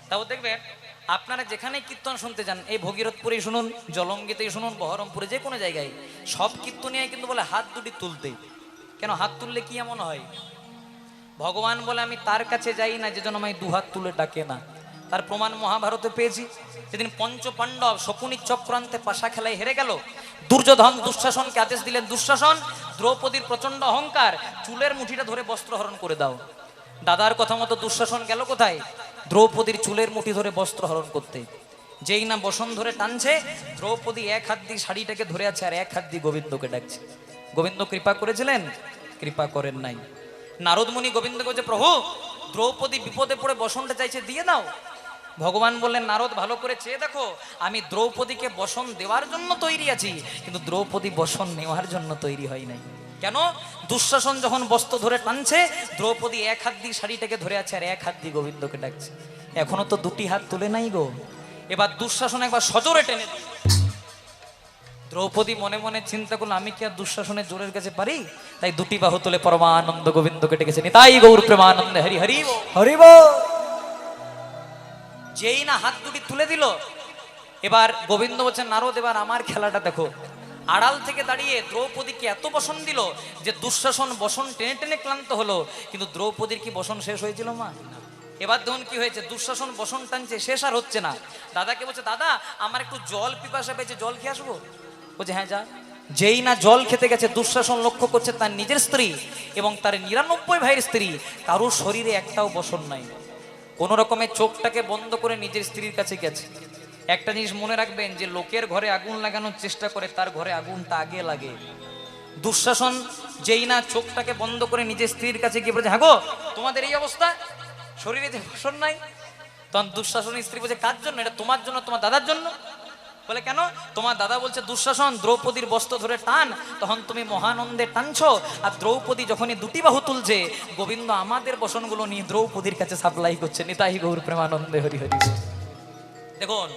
তাও দেখবেন আপনারা যেখানে কীর্তন শুনতে যান, এই ভগীরথপুরেই শুনুন, জলঙ্গিতেই শুনুন, বহরমপুরে যে কোনো জায়গায় সব কীর্তনিয়ায় কিন্তু বলে হাত দুটি তুলতে। কেন হাত তুললে কি এমন হয়? ভগবান বলে আমি তার কাছে যাই না যে জন্য আমায় দুহাত তুলে ডাকে না। তার প্রমাণ মহাভারতে পেয়েছি। যেদিন পঞ্চ পাণ্ডব শকুনি চক্রান্তে পাশা খেলায় হেরে গেল, দুর্যোধন দুঃশাসনকে আদেশ দিলেন, দুঃশাসন, দ্রৌপদীর প্রচন্ড অহংকার, চুলের মুঠিটা ধরে বস্ত্রহরণ করে দাও। দাদার কথা মতো দুঃশাসন গেল কোথায়? দ্রৌপদীর চুলের মুঠি ধরে বস্ত্রহরণ করতে। যেই না বসন ধরে টানছে, দ্রৌপদী এক হাত দিয়ে শাড়িটাকে ধরে আছে আর এক হাত দিয়ে গোবিন্দকে ডাকছে। গোবিন্দ কৃপা করেছিলেন? কৃপা করেন নাই। নারদ মুনি গোবিন্দকে বলছে, প্রভু দ্রৌপদী বিপদে পড়ে বসনটা চাইছে, দিয়ে দাও। ভগবান বললেন, নারদ ভালো করে চেয়ে দেখো, আমি দ্রৌপদীকে বসন দেওয়ার জন্য তৈরি আছি, কিন্তু দ্রৌপদী বসন নেওয়ার জন্য তৈরি হয় নাই। কেন? দুঃশাসন যখন বস্ত্র ধরে টানছে, দ্রৌপদী এক হাত দিয়ে শাড়িটাকে ধরে আছে আর এক হাত দিয়ে গোবিন্দকে ডাকছে। এখনো তো দুটি হাত তুলে নাই গো। এবার দুঃশাসন একবার সজোরে টেনে দিল। দ্রৌপদী মনে মনে চিন্তা করলো, আমি কি আর দুঃশাসনের জোরের কাছে পারি? তাই দুটি বাহু তুলে পরমানন্দ গোবিন্দকে ডেকেছে, নিতাই গৌর প্রেমানন্দে হরি হরি হরি বল। যেই না হাত দুটি তুলে দিল, এবার গোবিন্দ বলছেন, নারদ এবার আমার খেলাটা দেখো। আড়াল থেকে দাঁড়িয়ে দ্রৌপদীকে এত বসন দিল যে দুঃশাসন বসন টেনে টেনে ক্লান্ত হলো, কিন্তু দ্রৌপদীর কি বসন শেষ হয়েছিল মা? এবার দেখুন কি হয়েছে, দুঃশাসন বসন টানছে, শেষ আর হচ্ছে না। দাদাকে বলছে, দাদা আমার একটু জল পিপাসা পেয়েছে, জল খেয়ে আসবো? বলছে হ্যাঁ যা। যেই না জল খেতে গেছে, দুঃশাসন লক্ষ্য করছে তার নিজের স্ত্রী এবং তার 99 ভাইয়ের স্ত্রী কারোর শরীরে একটাও বসন নাই। কোন রকমে চোখটাকে বন্ধ করে নিজের স্ত্রীর কাছে গেছে। একটা জিনিস মনে রাখবেন, যে লোকের ঘরে আগুন লাগানোর চেষ্টা করে তার ঘরে আগুনটা আগে লাগে। দুঃশাসন যেই না চোখটাকে বন্ধ করে নিজের স্ত্রীর কাছে গিয়ে বলছে, হ্যাঁ গো তোমাদের এই অবস্থা, শরীরে যে বসন নাই। তখন দুঃশাসনের স্ত্রী বলছে, কার জন্য? এটা তোমার জন্য, তোমার দাদার জন্য। বলে কেন? তোমার দাদা বলছে দুঃশাসন দ্রৌপদীর বস্ত্র ধরে টান, তখন তুমি মহানন্দে টানছো, আর দ্রৌপদী যখনই দুটি বাহু তুলছে, গোবিন্দ আমাদের বসনগুলো নিয়ে দ্রৌপদীর কাছে সাপ্লাই করছে। নিতাই গৌর প্রেমানন্দে হরি হরি। দেখুন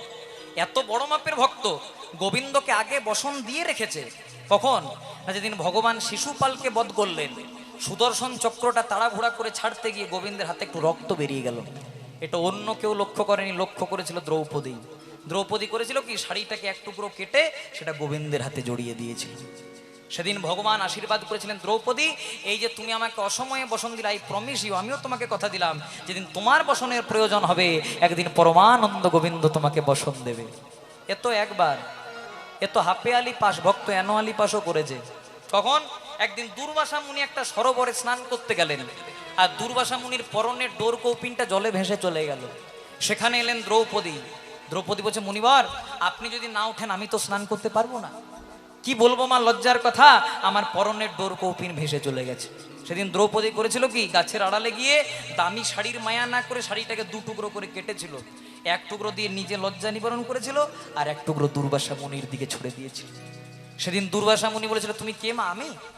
এত বড় মাপের ভক্ত, গোবিন্দকে আগে বসন দিয়ে রেখেছে। কখন? না যেদিন ভগবান শিশুপালকে বধ করলেন, সুদর্শন চক্রটা তাড়াহুড়া করে ছাড়তে গিয়ে গোবিন্দের হাতে একটু রক্ত বেরিয়ে গেল। এটা অন্য কেউ লক্ষ্য করেনি, লক্ষ্য করেছিল দ্রৌপদী। দ্রৌপদী করেছিল কি, শাড়িটাকে এক টুকরো কেটে সেটা গোবিন্দের হাতে জড়িয়ে দিয়েছিল। সেদিন ভগবান আশীর্বাদ করেছিলেন, দ্রৌপদী এই যে তুমি আমাকে অসময়ে বসন দিলে, আই প্রমিস ইউ, আমিও তোমাকে কথা দিলাম, যেদিন তোমার বসনের প্রয়োজন হবে একদিন পরমানন্দ গোবিন্দ তোমাকে বসন দেবে। এ তো একবার, এ তো হাপে আলি পাস ভক্ত অ্যানুয়ালি পাসও করেছে। কখন? একদিন দুর্বাসা মুনি একটা সরোবরে স্নান করতে গেলেন, আর দুর্বাসা মুনির পরনের ডোর কৌপিনটা জলে ভেসে চলে গেল। সেখানে এলেন দ্রৌপদী। দ্রৌপদী বলছে, মুনিবর আপনি যদি না ওঠেন আমি তো স্নান করতে পারবো না। কি বলবো মা, লজ্জার কথা, আমার পরনের ডোর কৌপিন ভেসে চলে গেছে। সেদিন দ্রৌপদী করেছিল কি, গাছের আড়ালে গিয়ে দামি শাড়ির মায়া না করে শাড়িটাকে দু টুকরো করে কেটেছিল। এক টুকরো দিয়ে নিজে লজ্জা নিবারণ করেছিল, আর এক টুকরো দুর্বাসা মুনির দিকে ছুড়ে দিয়েছিল। সেদিন দুর্বাসা মুনি বলেছিল, তুমি কে মা?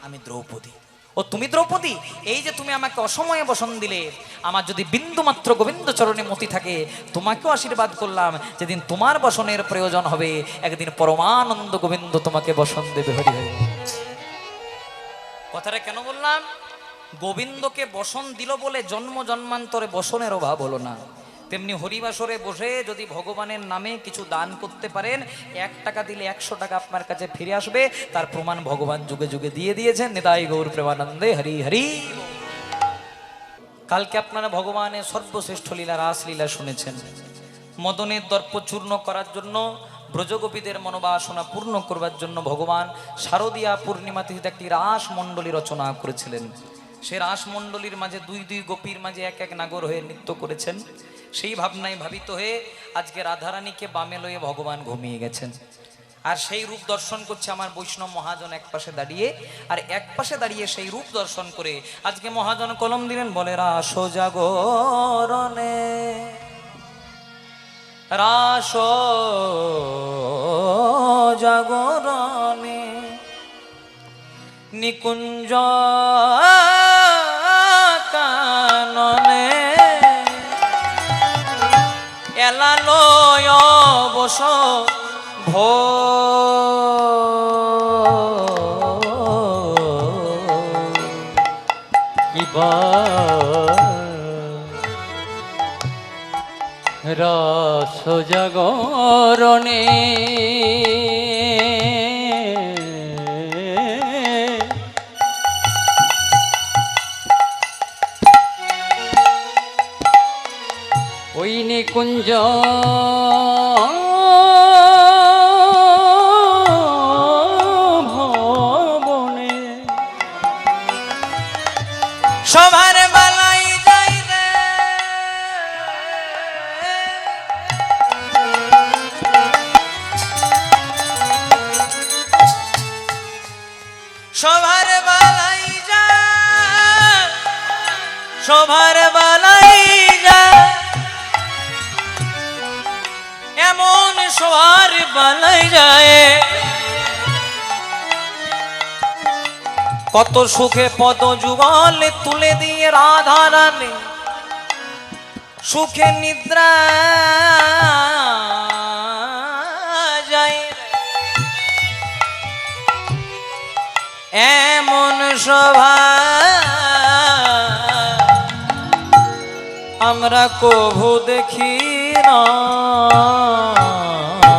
আমি দ্রৌপদী। ও তুমি দ্রৌপদী, এই যে তুমি আমাকে অসময়ে বসন দিলে, আমার যদি বিন্দু মাত্র গোবিন্দ চরণে মতি থাকে, তোমাকেও আশীর্বাদ করলাম, যেদিন তোমার বসনের প্রয়োজন হবে একদিন পরমানন্দ গোবিন্দ তোমাকে বসন দেবে। হরি হরি। কথাটা কেন বললাম? গোবিন্দকে বসন দিল বলে জন্ম জন্মান্তরে বসনের অভাব হলো না। তেমনি হরিবাসরে বসে যদি ভগবানের নামে কিছু দান করতে পারেন, 1 টাকা দিলে 100 টাকা আপনার কাছে ফিরে আসবে, তার প্রমাণ ভগবান যুগে যুগে দিয়ে দিয়েছেন। নিতাই গৌর প্রেমানন্দে হরি হরি। কালকে আপনারা ভগবানের সর্বশ্রেষ্ঠ লীলা রাসলীলা শুনেছেন। মদনের দর্প চূর্ণ করার জন্য, ব্রজগোপীদের মনোবাসনা পূর্ণ করবার জন্য ভগবান শারদীয়া পূর্ণিমা তিথিতে একটি রাসমণ্ডলী রচনা করেছিলেন। সেই রাসমণ্ডলীর মাঝে দুই দুই গোপীর মাঝে এক এক নাগর হয়ে নৃত্য করেছেন। সেই ভাবনায় ভাবিত হয়ে আজকে রাধারানীকে বামে লয়ে ভগবান ঘুমিয়ে গেছেন, আর সেই রূপ দর্শন করছে আমার বৈষ্ণব মহাজন এক পাশে দাঁড়িয়ে, আর এক পাশে দাঁড়িয়ে সেই রূপ দর্শন করে আজকে মহাজন কলম দিলেন, বলে রাস জাগরণে, রাস জাগরণে নিকুঞ্জ কাননে এলালয় বস ভো রস জাগরণে ওই নিকুঞ্জ ভবনে সবার বালাই যাই রে, সবার বালাই যা, সবার বালাই যা, এমন সবার বালাই যায়। কত সুখে পদ যুগল তুলে দিয়ে রাধা রানী সুখে নিদ্রা যায়। এমন সভা আমরা কভু দেখি না।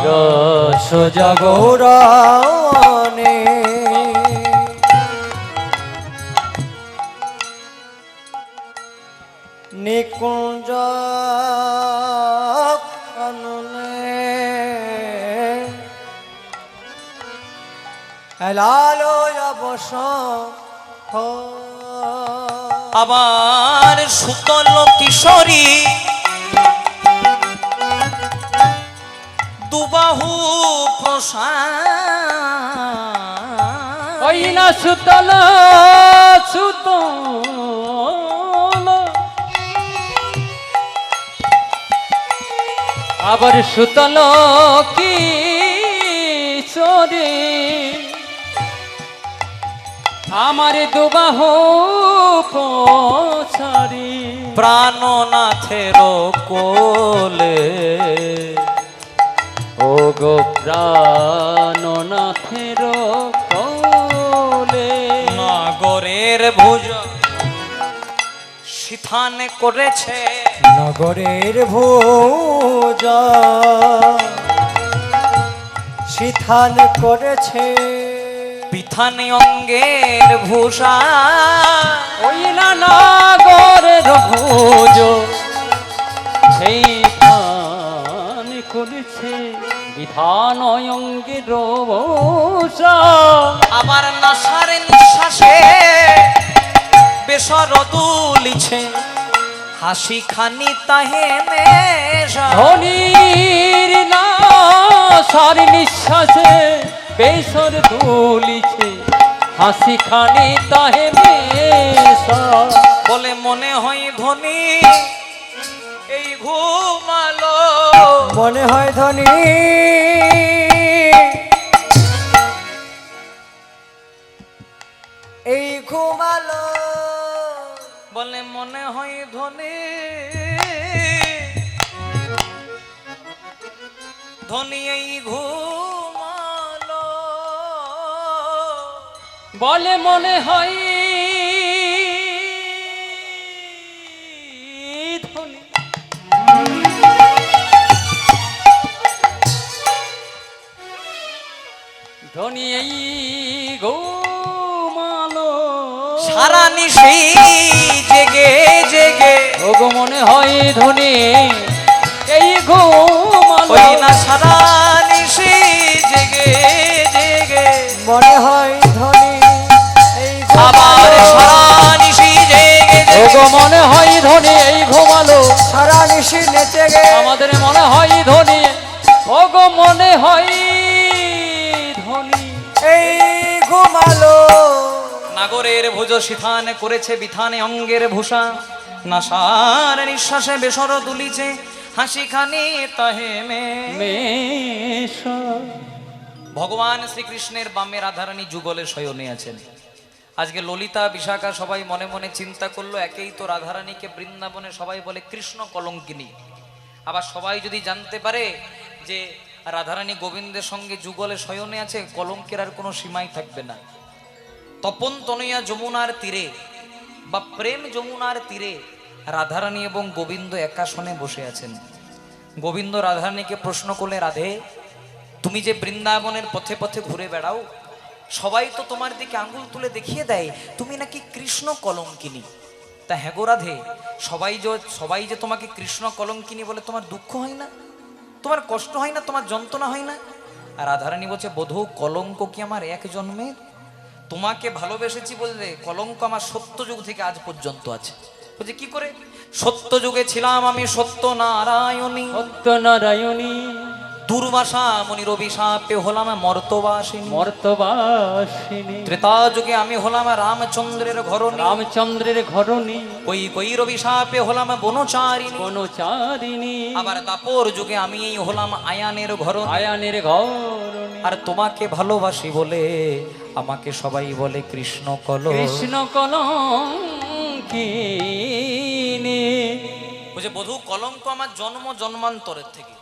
রস জাগরণে গৌরনে নিকুঞ্জ কাননে লালো অবস আবার সুতল কিশোরী দুবাহু প্রসাদ। ওই না সুতল সুতল আবার সুতল কিশোরী আমার দুবাহু পছারি প্রাণনাথের কোলে ও গো প্রাণনাথের কোলে নগরের ভুজ সিথান করেছে নগরের ভোজ সিথান করেছে বিথানে অঙ্গের ভূষা। ওই না নাগরের ভোজ সেই ধান করেছে বিধান অঙ্গের ভূষা। আবার নাসার নিঃশ্বাসে বেসর দুলিছে হাসি খানি তাহে নেশা। ধনির না সার নিঃশ্বাসে বেসর দুলিছে হাসি খানি তাহে মেশা। বলে মনে হয় ধনী এই ঘুমালো, মনে হয় ধনী এই ঘুমালো। বলে মনে হয় ধনী ধনী এই ঘুমালো। বলে মনে হয় ধনী ধনী এই ঘুমালো। সারা নিশি জেগে জেগে ওগো মনে হয় ধনী এই ঘুমালো। ওই না সারা নিশি জেগে জেগে মনে হয় ধনী এই আবার সারা নিশি জেগে ওগো জেগে মনে হয় ধনী এই ঘুমালো। সারা নিশি নেচে গে আমাদের মনে হয় ধনী ওগো মনে হয় ধনী এই ঘুমালো। নাগরের ভুজ সিথান করেছে বিথানে অঙ্গের ভূষা। নাসার নিঃশ্বাসে বেসর দুলিছে হাসি খানি তাহে মেশা। ভগবান শ্রীকৃষ্ণের বামে রাধারানী যুগলে শয়নে আছেন। আজকে ললিতা বিশাখা সবাই মনে মনে চিন্তা করলো, একেই তো রাধারানীকে বৃন্দাবনে সবাই বলে কৃষ্ণ কলঙ্কিনী। আবার সবাই যদি জানতে পারে যে রাধারানী গোবিন্দের সঙ্গে যুগলে শয়নে আছে, কলঙ্কের আর কোনো সীমাই থাকবে না। তপন তনয়া যমুনার তীরে বা প্রেম যমুনার তীরে রাধারানী এবং গোবিন্দ একাসনে বসে আছেন। গোবিন্দ রাধারানীকে প্রশ্ন করলে, রাধে তুমি যে বৃন্দাবনের পথে পথে ঘুরে বেড়াও, সবাই তো তোমার দিকে আঙ্গুল তুলে দেখিয়ে দেয় তুমি নাকি কৃষ্ণ কলঙ্কিনী। তা হ্যাঁ গো রাধে, সবাই যে তোমাকে কৃষ্ণ কলঙ্কিনী বলে, তোমার দুঃখ হয় না, তোমার কষ্ট হয় না, তোমার যন্ত্রণা হয় না? আর রাধারানী বলছে, বধূ কলঙ্ক কি আমার এক জন্মের? তোমাকে ভালোবেসেছি বললে কলঙ্ক আমার সত্য যুগ থেকে আজ পর্যন্ত আছে। বলছে কি করে? সত্য যুগে ছিলাম আমি সত্য নারায়ণী, সত্যনারায়ণী দুর্বাসা মুনির অভিশাপে হলাম মর্তবাসিনী, মর্তবাসিনী ত্রেতা যুগে আমি হলাম রামচন্দ্রের ঘরণী, রামচন্দ্রের ঘরণী কৈর অভিশাপে হলাম বনচারিণী, বনচারিণী আবার দাপর যুগে আমি হলাম আয়ানের ঘরণী। আয়ানের ঘরণী। আর তোমাকে ভালোবাসি বলে আমাকে সবাই বলে কৃষ্ণ কৃষ্ণ কলঙ্কিনী। বলছে বধূ কলঙ্ক আমার জন্ম জন্মান্তরের থেকে।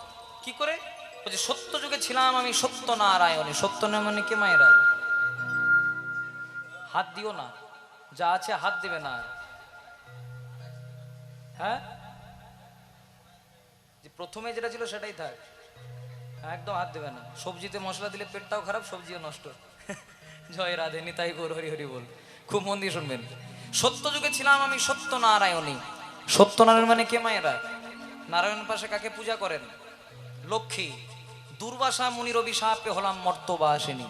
কি করে? বলছে সত্য যুগে ছিলাম আমি সত্য নারায়ণী। সত্য নারায়ণী কে মায়েরা? হাত দিও না, যা আছে হাত দিবে না। হ্যাঁ, যে প্রথমে যেটা ছিল সেটাই থাক, একদম হাত দেবে না। সবজিতে মশলা দিলে পেটটাও খারাপ, সবজিও নষ্ট। জয় রাধে, নিতাই গৌর হরি হরি বল। খুব মন দিয়ে শুনবেন। সত্য যুগে ছিলাম আমি সত্য নারায়ণী। সত্যনারায়ণ মানে কে মায়েরা? নারায়ণ পাশে কাকে পূজা করেন? লক্ষ্মী। দুর্বাসা মুনির অভিশাপে হলাম মর্তবাসিনী,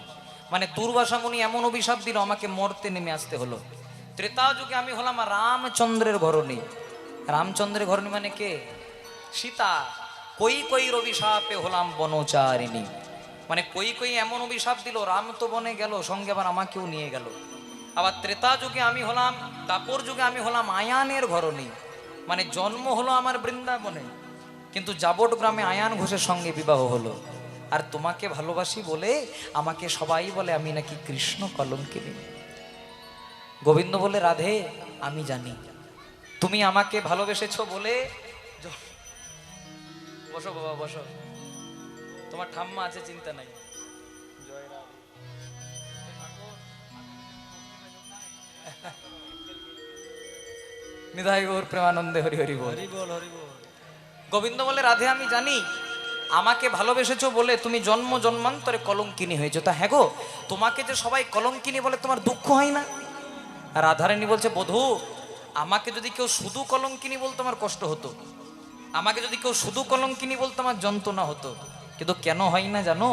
মানে দুর্বাসা মুনি এমন অভিশাপ দিল আমাকে মর্তে নেমে আসতে হলো। ত্রেতা যুগে আমি হলাম রামচন্দ্রের ঘরণী। রামচন্দ্রের ঘরণী মানে কে? সীতা। কৈর অভিশাপে হলাম বনচারিণী, মানে কই এমন অভিশাপ দিল, রাম তো বনে গেল, সঙ্গে আবার আমাকেও নিয়ে গেল। আবার ত্রেতা যুগে আমি হলাম, দাপর যুগে আমি হলাম আয়ানের ঘরণী, মানে জন্ম হলো আমার বৃন্দাবনে, কিন্তু জাবট গ্রামে আয়ান ঘোষের সঙ্গে বিবাহ হলো। আর তোমাকে ভালোবাসি বলে আমাকে সবাই বলে আমি নাকি কৃষ্ণ কলঙ্কিনী। গোবিন্দ বলে, রাধে আমি জানি তুমি আমাকে ভালোবেসেছো বলে। বসো বাবা বসো, তোমার ঠাম্মা আছে, চিন্তা নাই। জয় রাধে। নিধাই গৌর প্রেমানন্দে হরি হরি বল। গোবিন্দ বলে, রাধে আমি জানি আমাকে ভালোবেসেছো বলে তুমি জন্ম জন্মান্তরে কলঙ্কিনী হয়েছো। তা হ্যাঁ গো, তোমাকে যে সবাই কলঙ্কিনী বলে তোমার দুঃখ হয় না? রাধারানী বলছে, বধূ আমাকে যদি কেউ শুধু কলঙ্কিনী বলতো আমার কষ্ট হতো, আমাকে যদি কেউ শুধু কলঙ্কিনী বলতো আমার যন্ত্রণা হতো, কিন্তু কেন হয় না জানো?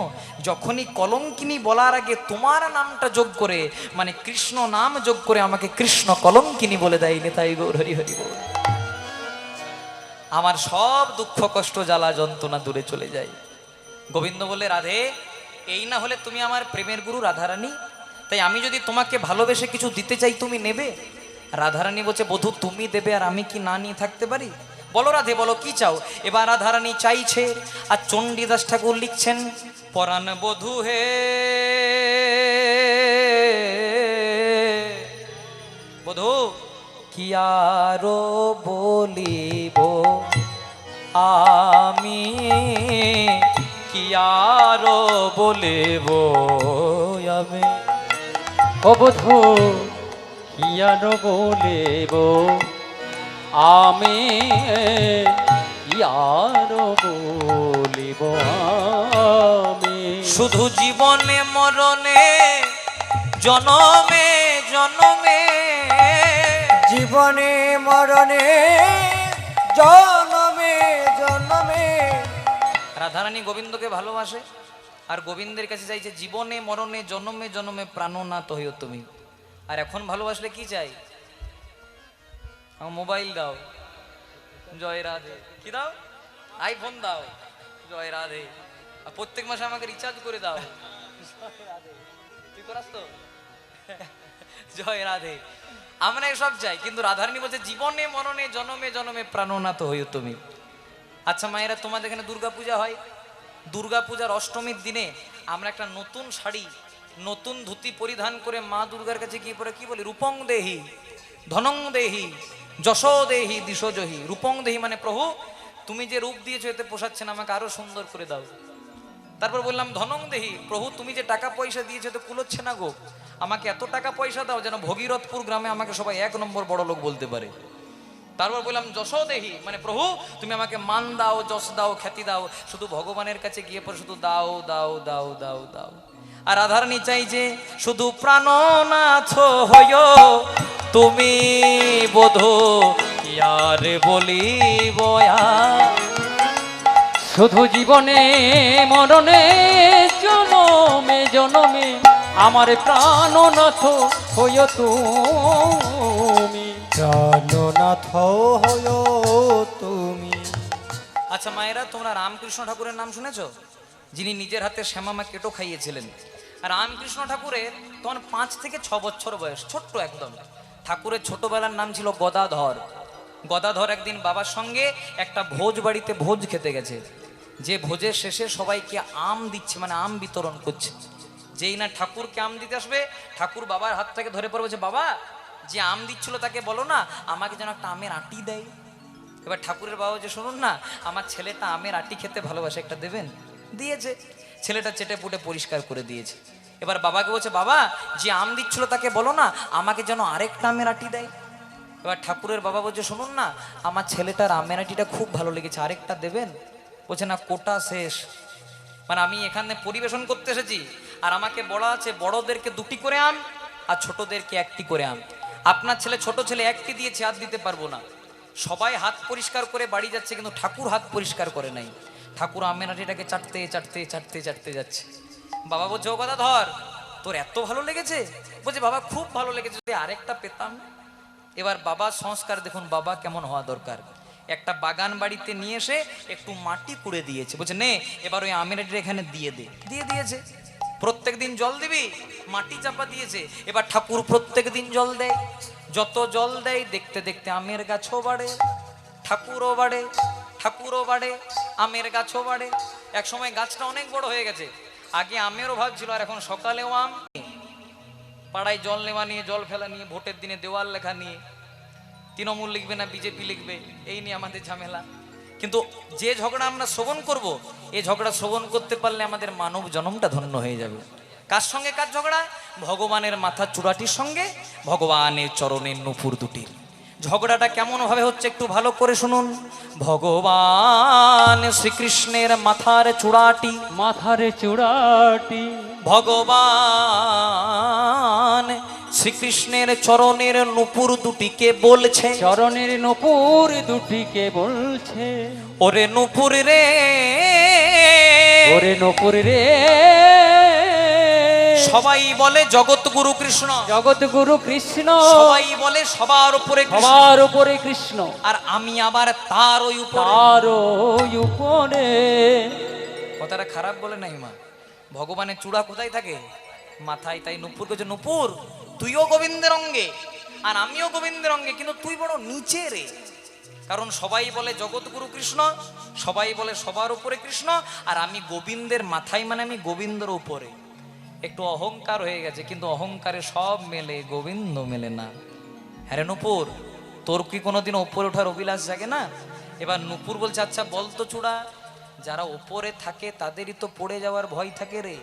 যখনই কলঙ্কিনী বলার আগে তোমার নামটা যোগ করে, মানে কৃষ্ণ নাম যোগ করে আমাকে কৃষ্ণ কলঙ্কিনী বলে দেয়। নিতাই গৌর হরি হরি বল। আমার সব দুঃখ কষ্ট জ্বালা যন্ত্রণা দূরে চলে যায়। গোবিন্দ বলে, রাধে এই না হলে তুমি আমার প্রেমের গুরু রাধারানী, তাই আমি যদি তোমাকে ভালোবেসে কিছু দিতে চাই তুমি নেবে? রাধারানী বলছে, বধূ তুমি দেবে আর আমি কি না নিয়ে থাকতে পারি? বলো রাধে বলো কি চাও? এবার রাধারানী চাইছে, আর চণ্ডীদাস ঠাকুর লিখছেন, পরাণ বধূ হে বধূ কি আরো বলিব আমি, কি আরো বলিব আমি। ও বধূ কি আর বলিব আমি, কি আর বলিব আমি। শুধু জীবনে মরণে জনমে জনমে, জীবনে মরণে জনমে জনমে। রাধারানী গোবিন্দকে ভালোবাসে, আর গোবিন্দের কাছে চাইছে জীবনে মরণে জনমে জনমে প্রাণনাথ হইও তুমি। আর এখন ভালোবাসলে কি চাই? আমার মোবাইল দাও, জয় রাধে। কি দাও? আইফোন দাও, জয় রাধে। আর প্রত্যেক মাসে আমাকে রিচার্জ করে দাও, তুই করাস তো? জয় রাধে। আমরা এসব চাই, কিন্তু রাধারানী বলছে জীবনে মরণে জনমে জনমে প্রাণনাথ হইও তুমি। আচ্ছা মায়েরা, তোমাদের এখানে দুর্গা পূজা হয়, দুর্গা পূজার অষ্টমীর দিনে আমরা একটা নতুন শাড়ি নতুন ধুতি পরিধান করে মা দুর্গার কাছে গিয়ে পরে কি বলি? রূপং দেহি ধনং দেহি যশো দেহি দিশোজহি। রূপং দেহি মানে প্রভু তুমি যে রূপ দিয়েছো এতে পোষাচ্ছে না, আমাকে আরো সুন্দর করে দাও। তারপর বললাম ধনং দেহি, প্রভু তুমি যে টাকা পয়সা দিয়েছো এতে কুলোচ্ছে না গো, আমাকে এত টাকা পয়সা দাও যেন ভগীরথপুর গ্রামে আমাকে সবাই 1 নম্বর বড় লোক বলতে পারে। তারপর বললাম যশ দেহি, মানে প্রভু তুমি আমাকে মান দাও, যশ দাও, খ্যাতি দাও। শুধু ভগবানের কাছে গিয়ে পরে শুধু দাও দাও দাও দাও দাও। আর রাধারানী চাই যে শুধু প্রাণনাথ হইয় তুমি বোধো, কি আর বলিব আর। শুধু জীবনে মরণে জনমে জনমে আমার প্রাণনাথ হইও তুমি। প্রাণনাথ হইও তুমি। আচ্ছা মায়েরা, তোমরা রামকৃষ্ণ ঠাকুরের নাম শুনেছো? যিনি নিজের হাতে শ্যামামা কেটো খাইয়েছিলেন। আর রামকৃষ্ণ ঠাকুরের তখন 5 থেকে 6 বছর বয়স, ছোট্ট একদম। ঠাকুরের ছোটবেলার নাম ছিল গদাধর। গদাধর একদিন বাবার সঙ্গে একটা ভোজ বাড়িতে ভোজ খেতে গেছে। যে ভোজের শেষে সবাইকে আম দিচ্ছে, মানে আম বিতরণ করছে। যেই না ঠাকুরকে আম দিতে আসবে, ঠাকুর বাবার হাত থেকে ধরে পড়ে বলছে, বাবা যে আম দিচ্ছিল তাকে বলো না আমাকে যেন একটা আমের আটি দেয়। এবার ঠাকুরের বাবা যে শুনুন না, আমার ছেলেটা আমের আটি খেতে ভালোবাসে, একটা দেবেন। দিয়েছে, ছেলেটা চেটে পুটে পরিষ্কার করে দিয়েছে। এবার বাবাকে বলছে, বাবা যে আম দিচ্ছিল তাকে বলো না আমাকে যেন আরেকটা আমের আটি দেয়। এবার ঠাকুরের বাবা বলছে, শুনুন না আমার ছেলেটার আমের আটিটা খুব ভালো লেগেছে, আরেকটা দেবেন। বলছে না, কোটা শেষ। মানে আমি এখানে পরিবেশন করতে এসেছি, আর আমাকে বলা আছে বড়দেরকে 2টি করে আম আর ছোটদেরকে 1টি করে আম। আপনার ছেলে, ছোট ছেলে 1টি দিয়েছে, আর দিতে পারবো না। সবাই হাত পরিষ্কার করে বাড়ি যাচ্ছে, কিন্তু ঠাকুর হাত পরিষ্কার করে নাই। ঠাকুর আমের আটিটাকে চাটতে চাটতে চাটতে চাটতে যাচ্ছে। বাবা বলছে, ও কথা ধর, তোর এত ভালো লেগেছে? বলছে, বাবা খুব ভালো লেগেছে, যদি আরেকটা পেতাম। এবার বাবার সংস্কার দেখুন, বাবা কেমন হওয়া দরকার। একটা বাগান বাড়িতে নিয়ে এসে একটু মাটি কুড়ে দিয়েছে, বলছে নে এবার ওই আমের আটিটা এখানে দিয়ে দে। দিয়ে দিয়েছে। প্রত্যেক দিন জল দিবি, মাটি চাপা দিয়েছে। এবার ঠাকুর প্রত্যেক দিন জল দেয়। যত জল দেয় দেখতে দেখতে আমের গাছও বাড়ে, ঠাকুরও বাড়ে, ঠাকুরও বাড়ে, আমের গাছও বাড়ে। এক সময় গাছটা অনেক বড় হয়ে গেছে। আগে আমের অভাব ছিল, আর এখন সকালেও আম। পাড়ায় জল নেওয়া নিয়ে, জল ফেলা নিয়ে, ভোটের দিনে দেওয়াল লেখা নিয়ে, তৃণমূল লিখবে না বিজেপি লিখবে, এই নিয়ে আমাদের ঝামেলা। কিন্তু যে ঝগড়া আমরা শ্রবণ করব, এই ঝগড়া শ্রবণ করতে পারলে আমাদের মানব জন্মটা ধন্য হয়ে যাবে। কার সঙ্গে কার ঝগড়া? ভগবানের মাথার চূড়াটির সঙ্গে ভগবানের চরণের নুপুর দুটির। ঝগড়াটা কেমন ভাবে হচ্ছে একটু ভালো করে শুনুন। ভগবান শ্রীকৃষ্ণের মাথার চূড়াটি, মাথার চূড়াটি ভগবান শ্রীকৃষ্ণের চরণের নুপুর দুটিকে বলছে, চরণের নূপুর দুটিকে বলছে, ওরে নুপুর রে, ওরে নূপুর রে। সবাই বলে জগৎগুরু কৃষ্ণ, জগৎ গুরু কৃষ্ণ, সবাই বলে সবার উপরে কৃষ্ণ, সবার উপরে কৃষ্ণ, আর আমি আবার তার ওই উপরে। তার ওই উপরে। কথাটা খারাপ বলে নাই মা। ভগবানের চূড়া কোথায় থাকে? মাথায়। তাই নুপুর কে, নুপুর তুইও গোবিন্দের অঙ্গে আর আমিও গোবিন্দের অঙ্গে, কিন্তু তুই বড় নিচে রে। কারণ সবাই বলে জগৎগুরু কৃষ্ণ, সবাই বলে সবার উপরে কৃষ্ণ, আর আমি গোবিন্দের মাথায়, মানে আমি গোবিন্দের উপরে। একটু অহংকার হয়ে গেছে, কিন্তু অহংকারে সব মেলে, গোবিন্দ মেলে না। হ্যাঁ নুপুর, তোর কি কোনোদিন ওপরে ওঠার অভিলাষ জাগে না? এবার নুপুর বলছে, আচ্ছা বলতো চূড়া, যারা ওপরে থাকে তাদেরই তো পড়ে যাওয়ার ভয় থাকে রে,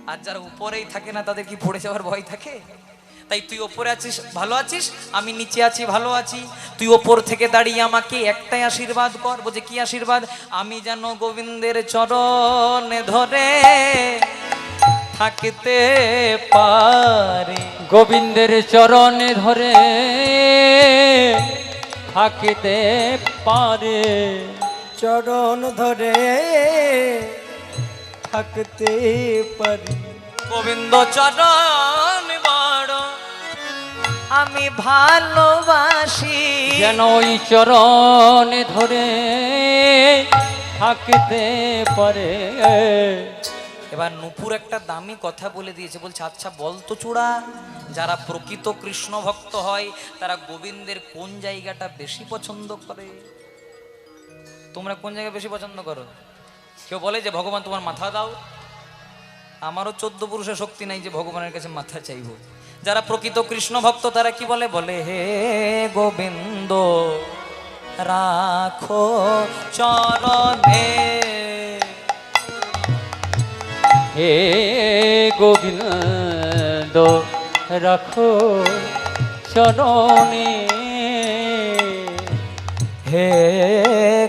আর যারা উপরেই থাকে না তাদের কি পড়ে যাওয়ার ভয় থাকে? তাই তুই ওপরে আছিস, ভালো আছিস, আমি নিচে আছি, ভালো আছি। তুই ওপর থেকে দাঁড়িয়ে আমাকে একটাই আশীর্বাদ কর। বলছে, কি আশীর্বাদ? আমি যেন গোবিন্দের চরণে ধরে থাকতে পারি। গোবিন্দের চরণে ধরে থাকিতে পারে, চরণ ধরে থাকতে পারি। গোবিন্দ চরণ বড় আমি ভালোবাসি, যেন ওই চরণে ধরে থাকিতে পারে। এবার নুপুর একটা দামি কথা বলে দিয়েছে, বলছে, আচ্ছা বলতো চূড়া, যারা প্রকৃত কৃষ্ণ ভক্ত হয় তারা গোবিন্দের কোন জায়গাটা বেশি পছন্দ করে? তোমরা কোন জায়গা বেশি পছন্দ করো? কেউ বলে যে ভগবান তোমার মাথা দাও? আমারও 14 পুরুষের শক্তি নাই যে ভগবানের কাছে মাথা চাইবো। যারা প্রকৃত কৃষ্ণ ভক্ত তারা কি বলে? বলে, হে গোবিন্দ রাখো চরণে, হে গোবিন্দ রাখো চরণে। হে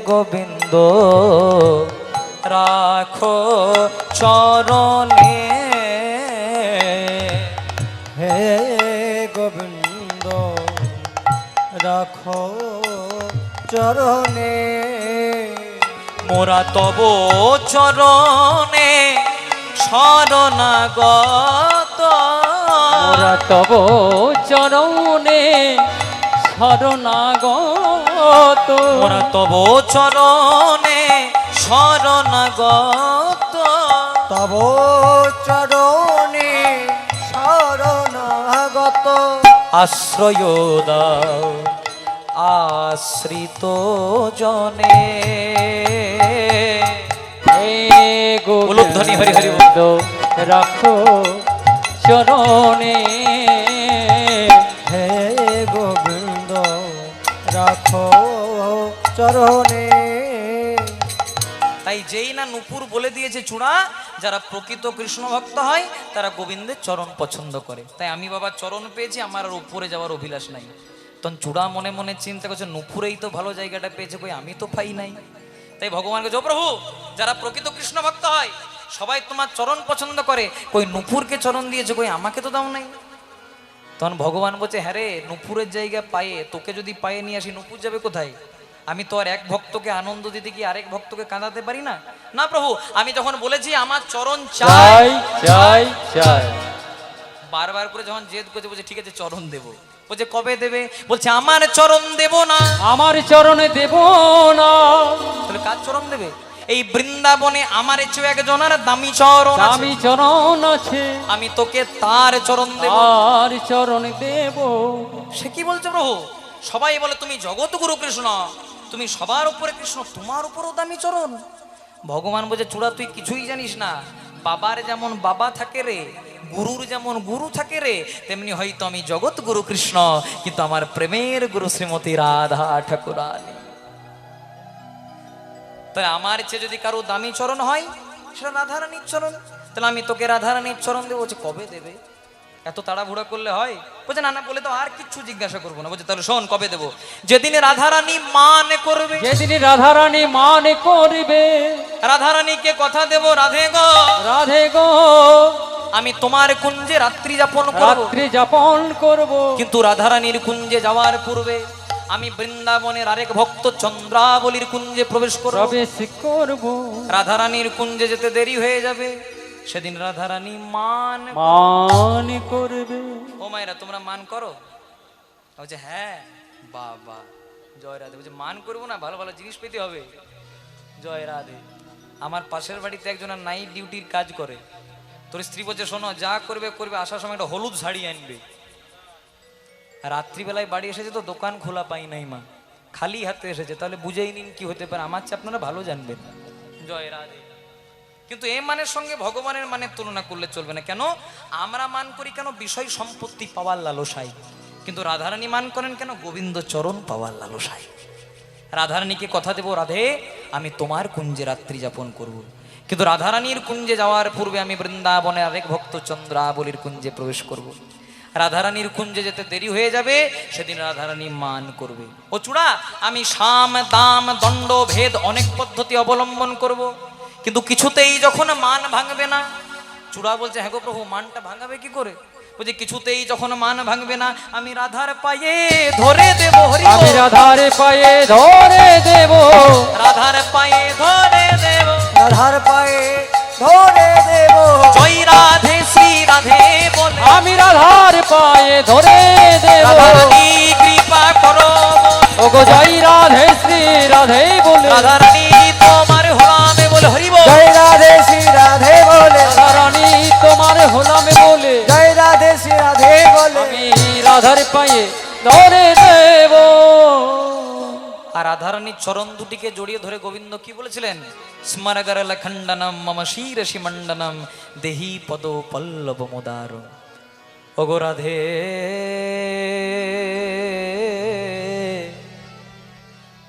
গোবিন্দ রাখো চরণে, হে গোবিন্দ রাখো চরণে, মোরা তব চরণে শরণাগত, মোরা তব চরণে শরণাগত, মোরা তব চরণে শরণাগত, তব চরণে শরণাগত, আশ্রয় দাও আশ্রিত জনে। হে উলুধ্বনি হরি হরি বল। গোবিন্দ রাখো চরণে, হে গোবিন্দ রাখো চরণে। তাই যেই না নূপুর বলে দিয়েছে চূড়া, যারা প্রকৃত কৃষ্ণ ভক্ত হয় তারা গোবিন্দের চরণ পছন্দ করে। তাই আমি বাবা চরণ পেয়েছি, আমার আর উপরে যাওয়ার অভিলাষ নাই। তখন চূড়া মনে মনে চিন্তা করছে নূপুরেই তো ভালো জায়গাটা পেয়েছে, কই আমি তো পাই নাই। তাই ভগবানকে ও প্রভু, যারা প্রকৃত কৃষ্ণ ভক্ত হয় সবাই তোমার চরণ পছন্দ করে, কই নূপুরকে চরণ দিয়েছে, কই আমাকে তো দাও নাই। তখন ভগবান বলছে, হ্যাঁ রে, নূপুরের জায়গা পায়ে, তোকে যদি পায়ে নিয়ে আসি নূপুর যাবে কোথায়? আমি তো আর এক ভক্তকে আনন্দ দিতে গিয়ে আরেক ভক্তকে কাঁদাতে পারি না। না প্রভু, আমি যখন বলেছি আমার চরণ চাই, চাই চাই চাই, বারবার করে যখন জেদ করছে, বলছে ঠিক আছে চরণ দেবো। বলছে কবে দেবে? বলছে আমার চরণ দেব না। আমার চরণে দেব না। তাহলে কার চরণ দেবে? এই বৃন্দাবনে আমার চেয়ে একজনের দামি চরণ আছে, আমি চরণ আছে, আমি তোকে তার চরণ দেব। আর চরণ দেব। সে কি বলছে প্রভু? সবাই বলে তুমি জগৎগুরু কৃষ্ণ, তুমি সবার উপরে কৃষ্ণ, তোমার উপরও দামি চরণ। ভগবান বলছে চূড়া তুই কিছুই জানিস না, বাবার যেমন বাবা থাকে রে, গুরুর যেমন গুরু থাকে রে, তেমনি হয়তো আমি জগৎ গুরু কৃষ্ণ, কিন্তু আমার প্রেমের গুরু শ্রীমতী রাধা ঠাকুরানী। তাই আমার চেয়ে যদি কারো দামি চরণ হয় সেটা রাধারানীর চরণ, তাহলে আমি তোকে রাধারানীর চরণ দেবো। বলছে কবে দেবে? এত তাড়াহুড়া করলে হয়? বলছে না না, বলে তো আর কিচ্ছু জিজ্ঞাসা করবো না। বলছে তাহলে শোন, কবে দেবো? যেদিন রাধারানী মান করবে। যেদিন রাধারানী মান করবে। রাধারানীকে কথা দেবো, রাধে গো, রাধে গো, আমি তোমার কুঞ্জে রাত্রি যাপন করব, রাত্রি যাপন করব। কিন্তু রাধারানীর কুঞ্জে যাওয়ার পূর্বে আমি বৃন্দাবনের আরেক ভক্ত চন্দ্রাবলীর কুঞ্জে প্রবেশ করব। প্রবেশ করব। রাধারানীর কুঞ্জে যেতে দেরি হয়ে যাবে, সেদিন রাধারানী মান মান করবে। ও মায়েরা তোমরা মান করো? বলছে হ্যাঁ বাবা, জয় রাধে। বলছে মান করবো না, ভালো ভালো জিনিস পেতে হবে। জয় রাধে। আমার পাশের বাড়িতে একজনের নাইট ডিউটির কাজ করে, তোর স্ত্রী বলছে শোনো, যা করবে করবে, আসার সময় একটা হলুদ শাড়ি আনবে। রাত্রিবেলায় বাড়ি এসেছে তো দোকান খোলা পাই নাই মা, খালি হাতে এসেছে, তাহলে বুঝেই নিন কি হতে পারে। আমার চেয়ে আপনারা ভালো জানবেন। জয় রাধে। কিন্তু এই মানের সঙ্গে ভগবানের মানের তুলনা করলে চলবে না। কেন? আমরা মান করি কেন? বিষয় সম্পত্তি পাওয়ার লালসায়, কিন্তু রাধারানী মান করেন কেন? গোবিন্দ চরণ পাওয়ার লালসায়। রাধারানীকে কথা দেব, রাধে আমি তোমার কুঞ্জে রাত্রি যাপন করব, কিন্তু রাধারানীর কুঞ্জে যাওয়ার পূর্বে আমি বৃন্দাবনের আরেক ভক্ত চন্দ্রাবলীর কুঞ্জে প্রবেশ করব। রাধারানীর কুঞ্জে যেতে দেরি হয়ে যাবে, সেদিন রাধারানী মান করবে। ও চূড়া, আমি সাম দাম দণ্ড ভেদ অনেক পদ্ধতি অবলম্বন করব, কিন্তু কিছুতেই যখন মান ভাঙবে না। চূড়া বলছে হ্যাঁ গো প্রভু, মানটা ভাঙাবে কি করে? বলছে কিছুতেই যখন মান ভাঙবে না, আমি রাধার পায়ে ধরে দেব। হরি আমি রাধার পায়ে ধরে দেব। রাধার পায়ে ধরে দেব। রাধার পায়ে ধরে দেব। জয় রাধে শ্রী রাধে বলে আমি রাধার পায়ে ধরে দেব। রাধারানী কৃপা করো বলে। ওগো জয় রাধে শ্রী রাধে বলে। রাধারানী তোমার হলামে বলে। হরি বল। জয় রাধে শ্রী রাধে বলে। রাধারানী তোমার হলামে বলে। জয় রাধে শ্রী রাধে বলে। আমি রাধার পায়ে ধরে দেব। আর রাধারানীর চরণ দুটিকে জড়িয়ে ধরে গোবিন্দ কি বলেছিলেন? স্মরগরল খণ্ডনম মম শিরসি মণ্ডনম দেহি পদ পল্লব মোদার। ওগো রাধে,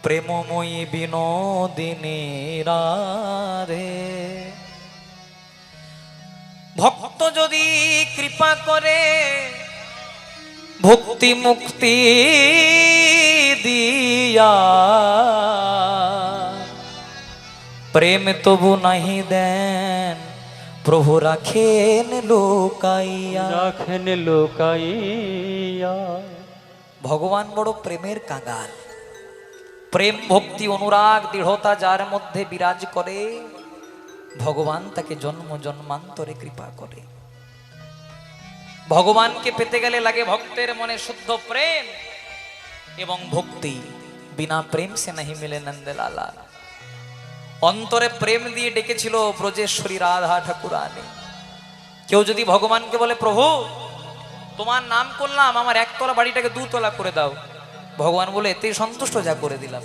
প্রেমময়ী বিনোদিনী রাধে। ভক্ত যদি কৃপা করে ভক্তি মুক্তি দিয়ে প্রেম তবু নাহি দেন, প্রভু রাখেন লোকাইয়া। রাখেন লোকাইয়া। ভগবান বড় প্রেমের কাঙাল। প্রেম ভক্তি অনুরাগ দৃঢ়তা যার মধ্যে বিরাজ করে, ভগবান তাকে জন্ম জন্মান্তরে কৃপা করে। ভগবানকে পেতে গেলে লাগে ভক্তের মনে শুদ্ধ প্রেম এবং ভক্তি। বিনা প্রেম সে নাহি মিলে নন্দলালা। অন্তরে প্রেম দিয়ে ডেকেছিল ব্রজেশ্বরী রাধা ঠাকুরানী। কেউ যদি ভগবানকে বলে প্রভু তোমার নাম করলাম, আমার একতলা বাড়িটাকে দুতলা করে দাও, ভগবান বলে এতেই সন্তুষ্ট, যা করে দিলাম।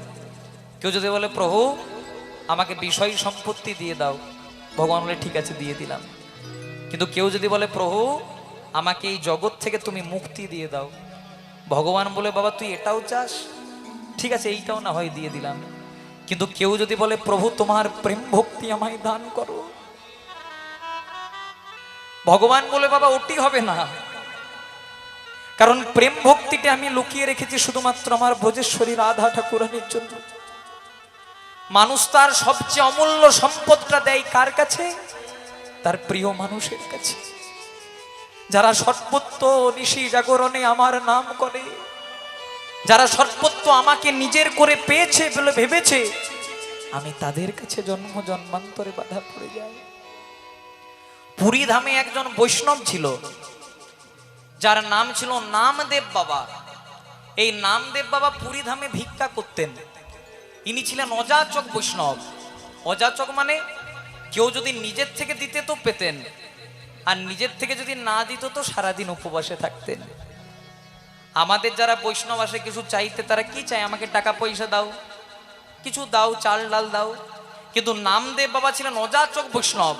কেউ যদি বলে প্রভু আমাকে বিষয় সম্পত্তি দিয়ে দাও, ভগবান বলে ঠিক আছে দিয়ে দিলাম। কিন্তু কেউ যদি বলে প্রভু আমাকে এই জগৎ থেকে তুমি মুক্তি দিয়ে দাও, ভগবান বলে বাবা তুই এটাও চাস, ঠিক আছে এইটাও না হয় দিয়ে দিলাম। কিন্তু কেউ যদি বলে প্রভু তোমার প্রেম ভক্তি আমায় দান করো, ভগবান বলে বাবা ওটি হবে না, কারণ প্রেম ভক্তিটা আমি লুকিয়ে রেখেছি শুধুমাত্র আমার ব্রজেশ্বরী রাধা ঠাকুরানীর জন্য। মানুষ তার সবচেয়ে অমূল্য সম্পদটা দেয় কার কাছে? তার প্রিয় মানুষের কাছে। যারা সর্বত্র নিশি জাগরণে আমার নাম করে, যারা সর্বত্র আমাকে নিজের করে পেয়েছে বলে ভেবেছে, আমি তাদের কাছে জন্ম জন্মান্তরে বাধা পড়ে যাই। পুরী ধামে একজন বৈষ্ণব ছিল, যার নাম ছিল নামদেব বাবা। এই নামদেব বাবা পুরী ধামে ভিক্ষা করতেন। ইনি ছিলেন অযাচক বৈষ্ণব। অযাচক মানে কেউ যদি নিজের থেকে দিতে তো পেতেন, আর নিজের থেকে যদি না দিত তো সারাদিন উপবাসে থাকতেন। আমাদের যারা বৈষ্ণব আসে কিছু চাইতে, তারা কি চায়? আমাকে টাকা পয়সা দাও, কিছু দাও, চাল ডাল দাও। কিন্তু নামদেব বাবা ছিলেন অযাচক বৈষ্ণব।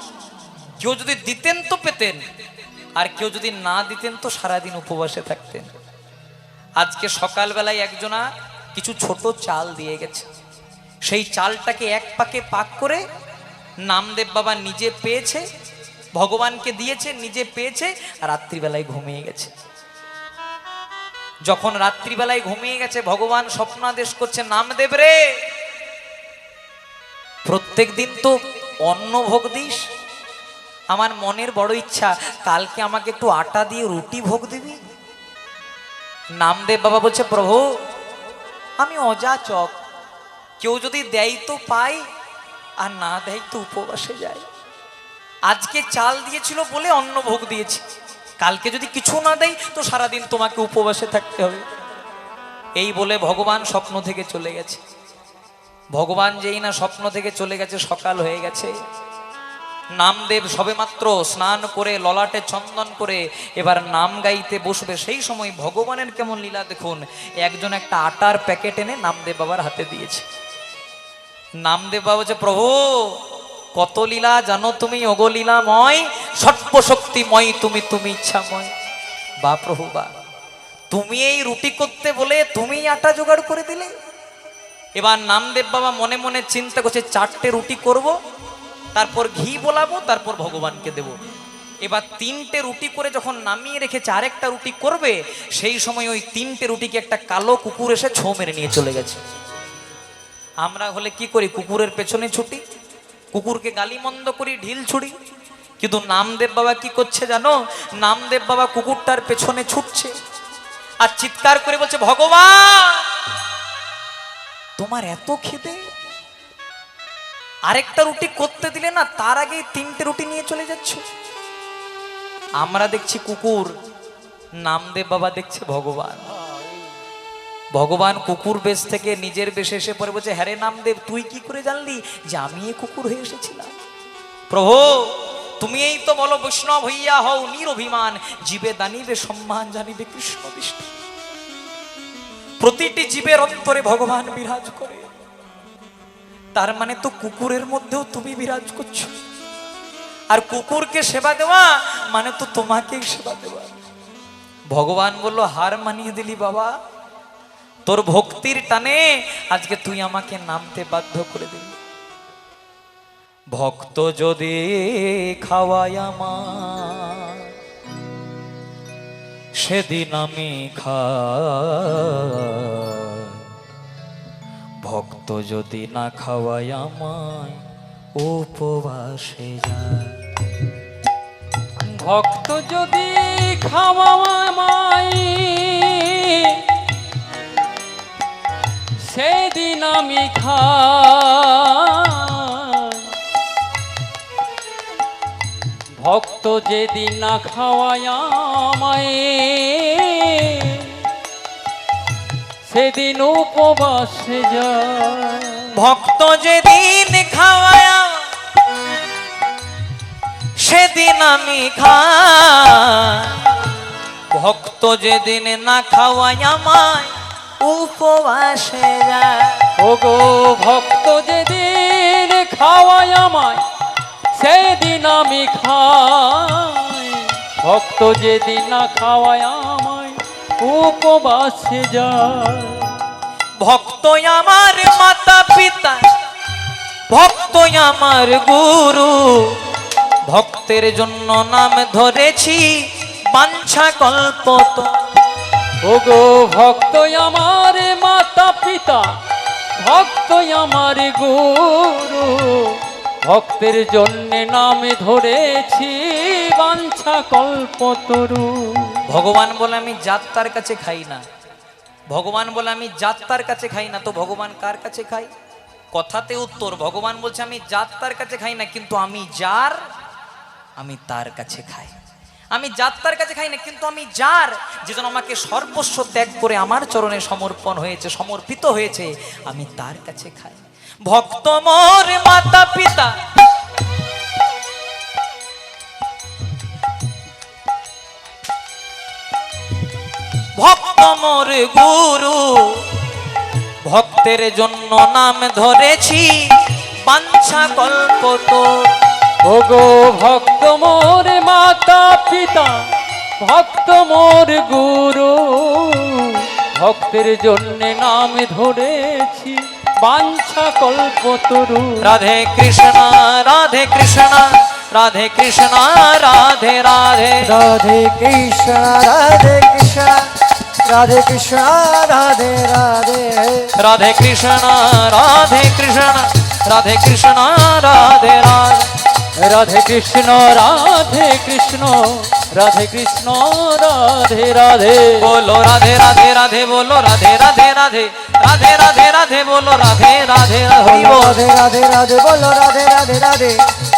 কেউ যদি দিতেন তো পেতেন, আর কেউ যদি না দিতেন তো সারাদিন উপবাসে থাকতেন। আজকে সকালবেলায় একজনা কিছু ছোট চাল দিয়ে গেছে। সেই চালটাকে এক পাকে পাক করে নামদেব বাবা নিজে পেয়েছে, ভগবানকে দিয়েছে, নিজে পেয়েছে, আর রাত্রিবেলায় ঘুমিয়ে গেছে। যখন রাত্রিবেলায় ঘুমিয়ে গেছে, ভগবান স্বপ্নাদেশ করছে, নামদেব রে প্রত্যেক দিন তো অন্ন ভোগ দিস, আমার মনের বড় ইচ্ছা কালকে আমাকে একটু আটা দিয়ে রুটি ভোগ দিবি। নামদেব বাবা বলছে প্রভু আমি অযাচক, কেউ যদি দেয় তো পাই, আর না দেয় তো উপবাসে যায়। আজকে চাল দিয়েছিল বলে অন্ন ভোগ দিয়েছি, কালকে যদি কিছু না দেয় তো সারাদিন তোমাকে উপবাসে থাকতে হবে। এই বলে ভগবান স্বপ্ন থেকে চলে গেছে। ভগবান যেই না স্বপ্ন থেকে চলে গেছে, সকাল হয়ে গেছে। নামদেব সবেমাত্র স্নান করে ললাটে চন্দন করে এবার নাম গাইতে বসবে। সেই সময় ভগবানের কেমন লীলা দেখুন, একজন একটা আটার প্যাকেট এনে নামদেব বাবার হাতে দিয়েছে। নামদেব বাবা বলছে প্রভু কত লীলা জানো তুমি, ওগো লীলাময়, সর্বশক্তিময় তুমি, তুমি ইচ্ছাময়। বা প্রভু বা, তুমি এই রুটি করতে বলে তুমি আটা জোগাড় করে দিলে। এবার নামদেব বাবা মনে মনে চিন্তা করছে 4টে রুটি করব, তারপর ঘি বোলাবো, তারপর ভগবানকে দেব। এবার 3টে রুটি করে যখন নামিয়ে রেখেছে, আরেকটা রুটি করবে, সেই সময় ওই 3টে রুটিকে একটা কালো কুকুর এসে ছোঁ মেরে নিয়ে চলে গেছে। আমরা হলে কি করি? কুকুরের পেছনে ছুটি, কুকুরকে গালিমন্দ করি, ঢিল ছুড়ি। কিন্তু নামদেব বাবা কি করছে জানো? নামদেব বাবা কুকুরটার পেছনে ছুটছে আর চিৎকার করে বলছে ভগবান তোমার এত খিদে, আরেকটা রুটি করতে দিলে না, তার আগেই 3টে রুটি নিয়ে চলে যাচ্ছ। আমরা দেখছি কুকুর, নামদেব বাবা দেখছে ভগবান। ভগবান কুকুর বেশ থেকে নিজের বেশে এসে পরে বলছে হ্যাঁ রে নামদেব, তুই কি করে জানলি যে আমি এই কুকুর হয়ে এসেছিলাম? প্রভু তুমি এই তো বলো বৈষ্ণব হইয়া হও নিরভিমান, জীবে দানিবে সম্মান জানিবে কৃষ্ণ বিষ্ণু। প্রতিটি জীবের অন্তরে ভগবান বিরাজ করে, তার মানে তো কুকুরের মধ্যেও তুমি বিরাজ করছো। আর কুকুরকে সেবা দেওয়া মানে তো তোমাকেই সেবা দেওয়া। ভগবান বলল হার মানিয়ে দিলি বাবা, তোর ভক্তির টানে আজকে তুই আমাকে নামতে বাধ্য করে দিলি। ভক্ত যদি খাওয়াই আমার, সেদিন আমি খাই। ভক্ত যদি না খাওয়ায় আমায় উপবাসে যায়। ভক্ত যদি খাওয়ায় সেদিন আমি খাই, ভক্ত যেদিন না খাওয়ায় আমায় সেদিন উপবাসে যায়। ভক্ত যেদিন খাওয়ায় সেদিন আমি খাই, ভক্ত যেদিন না খাওয়ায় আমায় উপবাসে যায়। ওগো ভক্ত যেদিন খাওয়ায় আমায় সেদিন আমি খাই, ভক্ত যেদিন না খাওয়ায় আমায় উপবাসে যায়। ভক্ত আমার মাতা পিতা, ভক্ত আমার গুরু, ভক্তের জন্য নাম ধরেছি বাঞ্ছা কল্পত। ওগো ভক্ত আমার মাতা পিতা, ভক্ত আমার গুরু, ভক্তের জন্য নাম ধরেছি বাঞ্ছা কল্পতরু। ভগবান বলে আমি যাত্রার কাছে খাই না, ভগবান বলে আমি যাত্রার কাছে খাই না, তো ভগবান কার কাছে খাই? কথাতে উত্তর, ভগবান বলছে আমি যাত্রার কাছে খাই না, কিন্তু আমি যার, আমি তার কাছে খাই। আমি যাত্রার কাছে খাই না, কিন্তু আমি যার, যেজন আমাকে সর্বস্ব ত্যাগ করে আমার চরণে সমর্পণ হয়েছে, সমর্পিত হয়েছে, আমি তার কাছে খাই। ভক্ত মোর মাতা পিতা, ভক্ত মোর গুরু, ভক্তের জন্য নাম ধরেছি বাঞ্ছা কল্পত। ওগো ভক্ত মোর মাতা পিতা, ভক্ত মোর গুরু, ভক্তের জন্য নাম ধরেছি বাঞ্ছা কল্পতরু। রাধে কৃষ্ণ রাধে কৃষ্ণ রাধে কৃষ্ণ রাধে রাধে, রাধে কৃষ্ণ রাধে কৃষ্ণ রাধে কৃষ্ণ রাধে রাধে, রাধে কৃষ্ণ রাধে কৃষ্ণ রাধে কৃষ্ণ রাধে রাধে, রাধে কৃষ্ণ রাধে কৃষ্ণ রাধে কৃষ্ণ রাধে রাধে। बोलो राधे राधे राधे, बोलो राधे राधे राधे, राधे राधे राधे, बोलो राधे राधे हरि बोल। राधे राधे राधे बोलो राधे राधे राधे,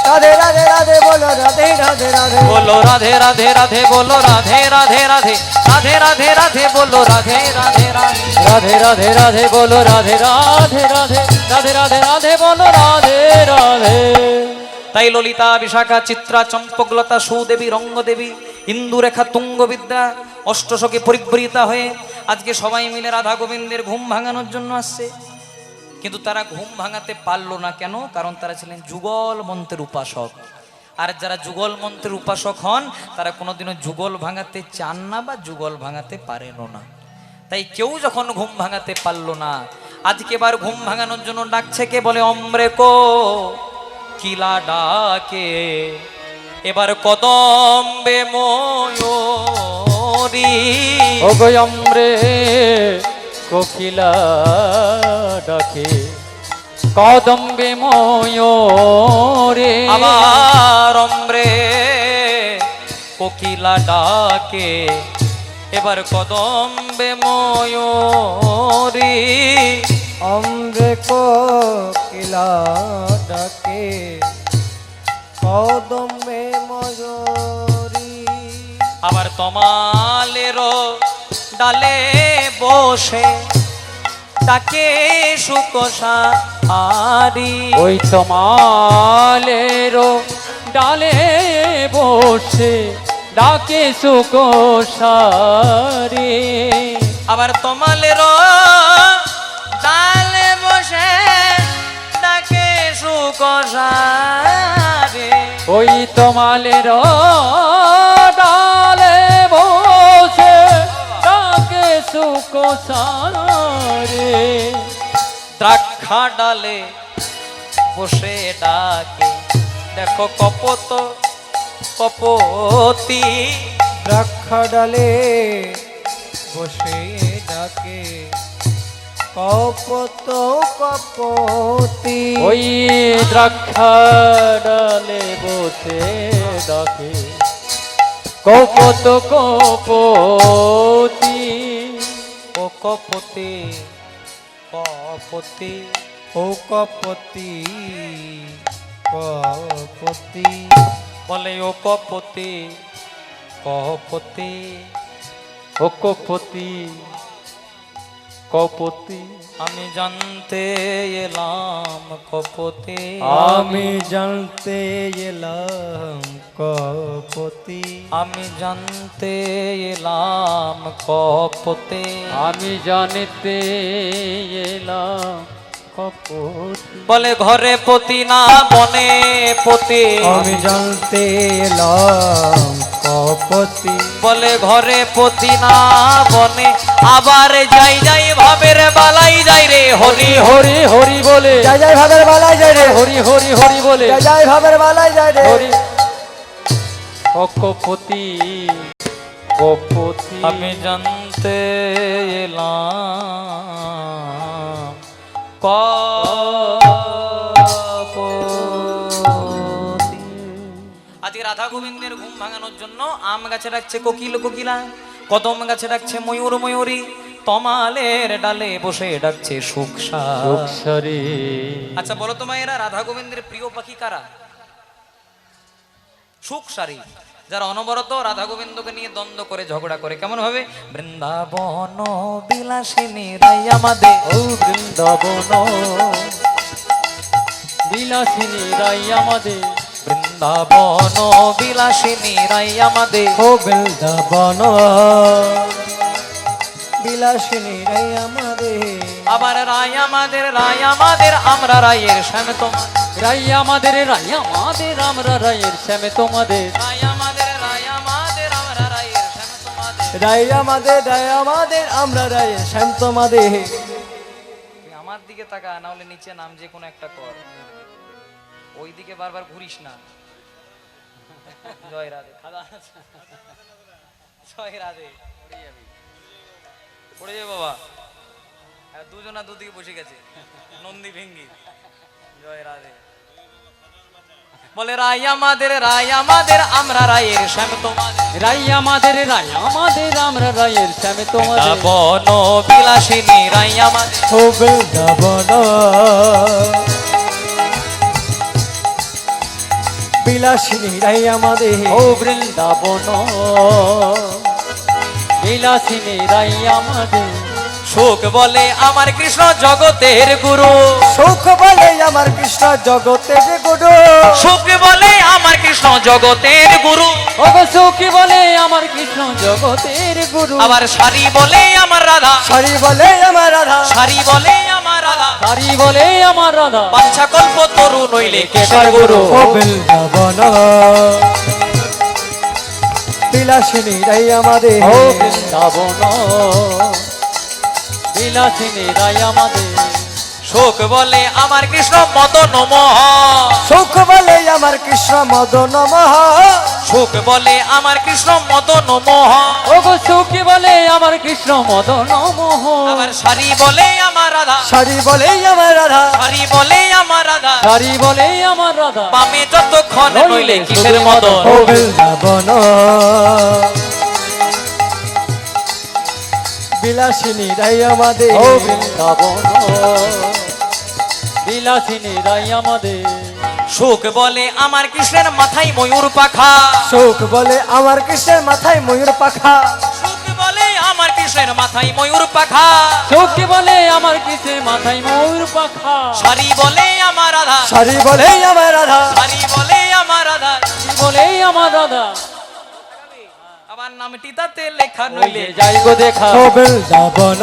राधे राधे राधे बोलो राधे राधे राधे, बोलो राधे राधे राधे, बोलो राधे राधे राधे, राधे राधे राधे, बोलो राधे राधे राधे, राधे राधे राधे बोलो राधे राधे राधे, राधे राधे राधे बोलो राधे राधे। তাই ললিতা, বিশাখা, চিত্রা, চম্পকলতা, সুদেবী, রঙ্গদেবী, ইন্দুরেখা, তুঙ্গবিদ্যা অষ্টসখী পরিবৃতা হয়ে আজকে সবাই মিলে রাধা গোবিন্দের ঘুম ভাঙানোর জন্য আসছে। কিন্তু তারা ঘুম ভাঙাতে পারলো না, কেন? কারণ তারা ছিলেন যুগল মন্ত্রের উপাসক। আর যারা যুগল মন্ত্রের উপাসক হন, তারা কোনোদিনও যুগল ভাঙাতে চান না বা যুগল ভাঙাতে পারেনও না। তাই কেউ যখন ঘুম ভাঙাতে পারলো না, আজকে এবার ঘুম ভাঙানোর জন্য ডাকছে কে? বলে অমরে কো কিলা ডাকে, এবার কদম্বে ময়ূরী। ওগো অমরে কোকিলা ডাকে, কদম্বে ময়ূরে। আবার অমরে কোকিলা ডাকে, এবার কদম্বে ময়ূরী। অমরে কোকিলা ডাকে, কদমে ময়ূরী। আবার তমালেরও ডালে বসে ডাকে সুকোষা হারি। ওই তমালেরও ডালে বসে ডাকে সুকোষারে। আবার তমালেরও ডালে বসে ডাকে সুকোষা রে। ওই তমালেরও ডালে বসে ডাকে সুকোষারে। দ্রাক্ষা ডালে বসে ডাকে, দেখো কপত কপতি। দ্রাক্ষা ডালে বসে ডাকে, কপত কপতি ওই দ্রাক্ষা ডালে বসে ডাকে কপত কপতি ও কপতি কপতি ও কপতি কপতি বলে ও কপতি কপতি ও কপতি কপতি আমি জানতে এলাম কপতি আমি জানতে এলাম কপতি আমি জানতে এলাম কপতি আমি জানিতে এলাম কপতি বলে ঘরে পতি না বনে পতি আমি জানতে এলাম কপতি বলে ঘরে পতি না বনে আবার যাই যাই ভাবের বালাই যাই রে হরি হরি হরি বলে জয় জয় ভাবের বালাই যায় রে হরি হরি হরি বলে জয় জয় ভাবের বালাই যায় রে হরি ও কপতি কপতি আমি জানতে এলাম কপতি আজকে রাধা গোবিন্দের ঘুম ভাঙানোর জন্য আম গাছে ডাকছে কোকিল কোকিলা কদম গাছে ডাকছে ময়ূর ময়ূরী তমালের ডালে বসে ডাকছে সুখসা লোকসারি আচ্ছা বলো তো মায়েরা রাধা গোবিন্দের প্রিয় পাখি কারা সুখসারি যারা অনবরত রাধা গোবিন্দকে নিয়ে দ্বন্দ্ব করে ঝগড়া করে কেমন ভাবে বৃন্দাবন বিলাসিনী রাই আমাদের ও বৃন্দাবন বিলাসিনী রাই আমাদের বৃন্দাবন বিলাসিনী রাই আমাদের ও বৃন্দাবন বিলাসিনী রে আমাদের আবার রাই আমাদের আমরা রায়ের শ্যাম তোমার রাই আমাদের আমরা রায়ের শ্যামে তোমাদের রাই আমাদের আমরা রায়ের শ্যাম তোমাদের রায় আমাদের আমরা রায় শ্যাম তোমাদের তুই আমার দিকে তাকা না হলে নিচে নাম যে কোনো একটা কর ওই দিকে বারবার ঘুরিস না জয় রাধে জয় রাধে পড়ে যাবে বাবা আর দুজনা দুদিকে বসে গেছে নন্দী ভেঙ্গি জয় রাধে বলে রাই আমাদের আমরা রায়ের শ্যাম তোমাদের রাই আমাদের আমরা রায়ের শ্যামে তোমাদের বন বিলাসিনী রাই আমাদের ও বৃন্দাবন বিলাসিনী রাই আমাদের ও বৃন্দাবন বিলাসিনী রাই আমাদের সুখ বলে আমার কৃষ্ণ জগতের গুরু সুখ বলে আমার কৃষ্ণ জগতের গুরু সুখ বলে আমার কৃষ্ণ জগতের গুরু ওগো সখী বলে আমার কৃষ্ণ জগতের গুরু আবার সারি বলে আমার রাধা সারি বলে আমার রাধা সারি বলে আমার রাধা তারি বলে আমার রাধা বাচ্চা কল্প তরু নইলে কেশর গুরু ও বৃন্দাবন বিলাসিনী রাই আমাদের ও বৃন্দাবন বিলাসিনী রাই আমাদের সুখ বলে আমার কৃষ্ণ মদন মোহ সুখ বলে আমার কৃষ্ণ মদন মোহ সুখ বলে আমার কৃষ্ণ মদন মোহ ওগো সখী বলে আমার কৃষ্ণ মদন মোহ আবার সারি বলে আমার রাধা সারি বলে আমার রাধা সারি বলে আমার রাধা তারি বলে আমার রাধা বামে যতক্ষণ নইলে কিসের মদন ও বৃন্দাবন বিলাসিনী রাই আমাদের ও বৃন্দাবন বিলাসিনী রাই আমাদের সুখ বলে আমার কৃষ্ণের মাথায় ময়ূর পাখা সুখ বলে আমার কৃষ্ণের মাথায় ময়ূর পাখা সুখ বলে আমার কৃষ্ণের মাথায় ময়ূর পাখা সখী বলে আমার কৃষ্ণের মাথায় ময়ূর পাখা সারি বলে আমার রাধা সারি বলে আমার রাধা সারি বলে আমার রাধা কি বলে আমার রাধা আমার নামটি তাতে লেখা নইলে নইলে যাই গো দেখা ও বৃন্দাবন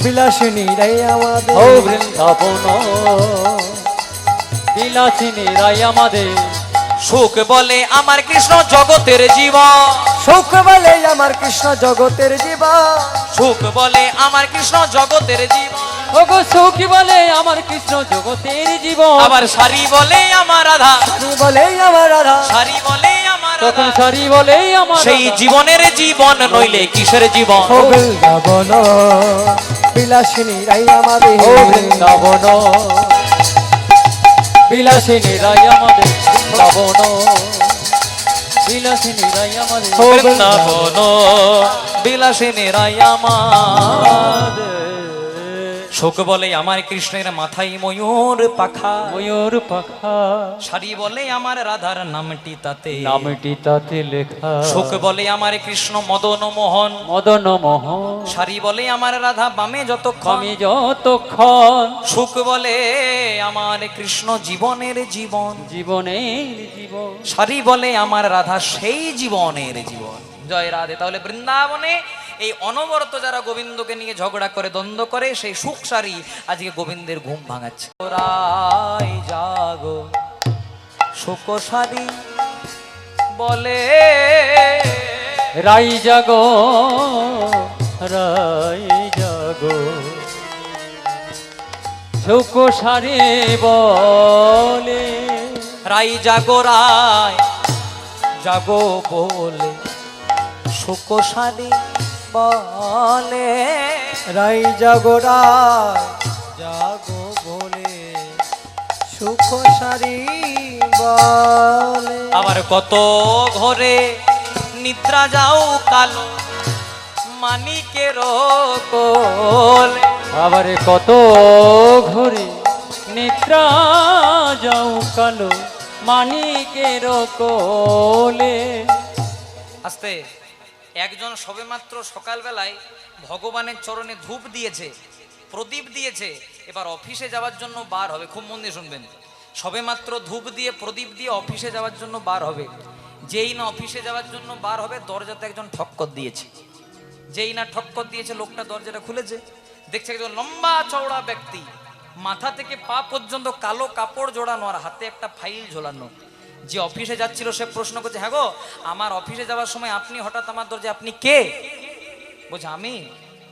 বিলাসিনী রাই আমাদের ও বৃন্দাবন বিলাসিনী রাই আমাদের সুখ বলে আমার কৃষ্ণ জগতের জীবন সুখ বলে আমার কৃষ্ণ জগতের জীবন সুখ বলে আমার কৃষ্ণ জগতের জীবন ওগো সখী বলে আমার কৃষ্ণ জগতের জীবন আবার সারি বলে আমার রাধা সারি বলে আমার রাধা সারি বলে আমার তখন সারি বলে আমার সেই রাধা। জীবনের জীবন নইলে কিসের জীবন? ও বৃন্দাবন বিলাসিনী রাই আমাদের ও বৃন্দাবন বিলাসিনী রাই আমাদের বৃন্দাবন বিলাসিনী রাই আমাদের ও বৃন্দাবন বিলাসিনী রাই আমার। শোক বলে আমার কৃষ্ণের মাথায় ময়ূর পাখা, ময়ূর পাখা সারি বলে আমার রাধার নামটি তাতে, নামটি তাতে লেখা শোক বলে আমার কৃষ্ণ মদন মোহন, মদন মোহন সারি বলে আমার রাধা বামে যতক্ষণ, আমি যতক্ষণ সুখ বলে আমার কৃষ্ণ জীবনের জীবন, জীবনের জীবন সারি বলে আমার রাধা সেই জীবনের জীবন। জয় রাধে। তাহলে বৃন্দাবনে এই অনবরত যারা গোবিন্দকে নিয়ে ঝগড়া করে দ্বন্দ্ব করে সেই সুখ সারি আজকে গোবিন্দের ঘুম ভাঙাচ্ছে। রাই জাগো সুখ সারি বলে রাই জাগো রাই জাগো সুখ সারে বলে রাই জাগো রায় জাগো বলে সুখ সারি বলে, রাই জাগরায় জাগো বলে সুখ সারি বলে। আবার কত ঘরে নিদ্রা যাও কালো মানিকের কোলে, আবার কত ঘরে নিদ্রা যাও কালো মানিকের কোলে। আস্তে। একজন সবেমাত্র সকালবেলায় ভগবানের চরণে ধূপ দিয়েছে, প্রদীপ দিয়েছে, এবার অফিসে যাওয়ার জন্য বার হবে। খুব মন দিয়ে শুনবেন। সবেমাত্র ধূপ দিয়ে প্রদীপ দিয়ে অফিসে যাওয়ার জন্য বার হবে। যেই না অফিসে যাওয়ার জন্য বার হবে দরজাতে একজন ঠক্কর দিয়েছে। যেই না ঠক্কর দিয়েছে লোকটা দরজাটা খুলেছে, দেখছে একজন লম্বা চওড়া ব্যক্তি, মাথা থেকে পা পর্যন্ত কালো কাপড় জোড়ানো আর হাতে একটা ফাইল ঝোলানো। যে অফিসে যাচ্ছিল সে প্রশ্ন করছে, হ্যাঁ গো আমার অফিসে যাওয়ার সময় আপনি হঠাৎ আমার দরজায়, আপনি কে? বলছে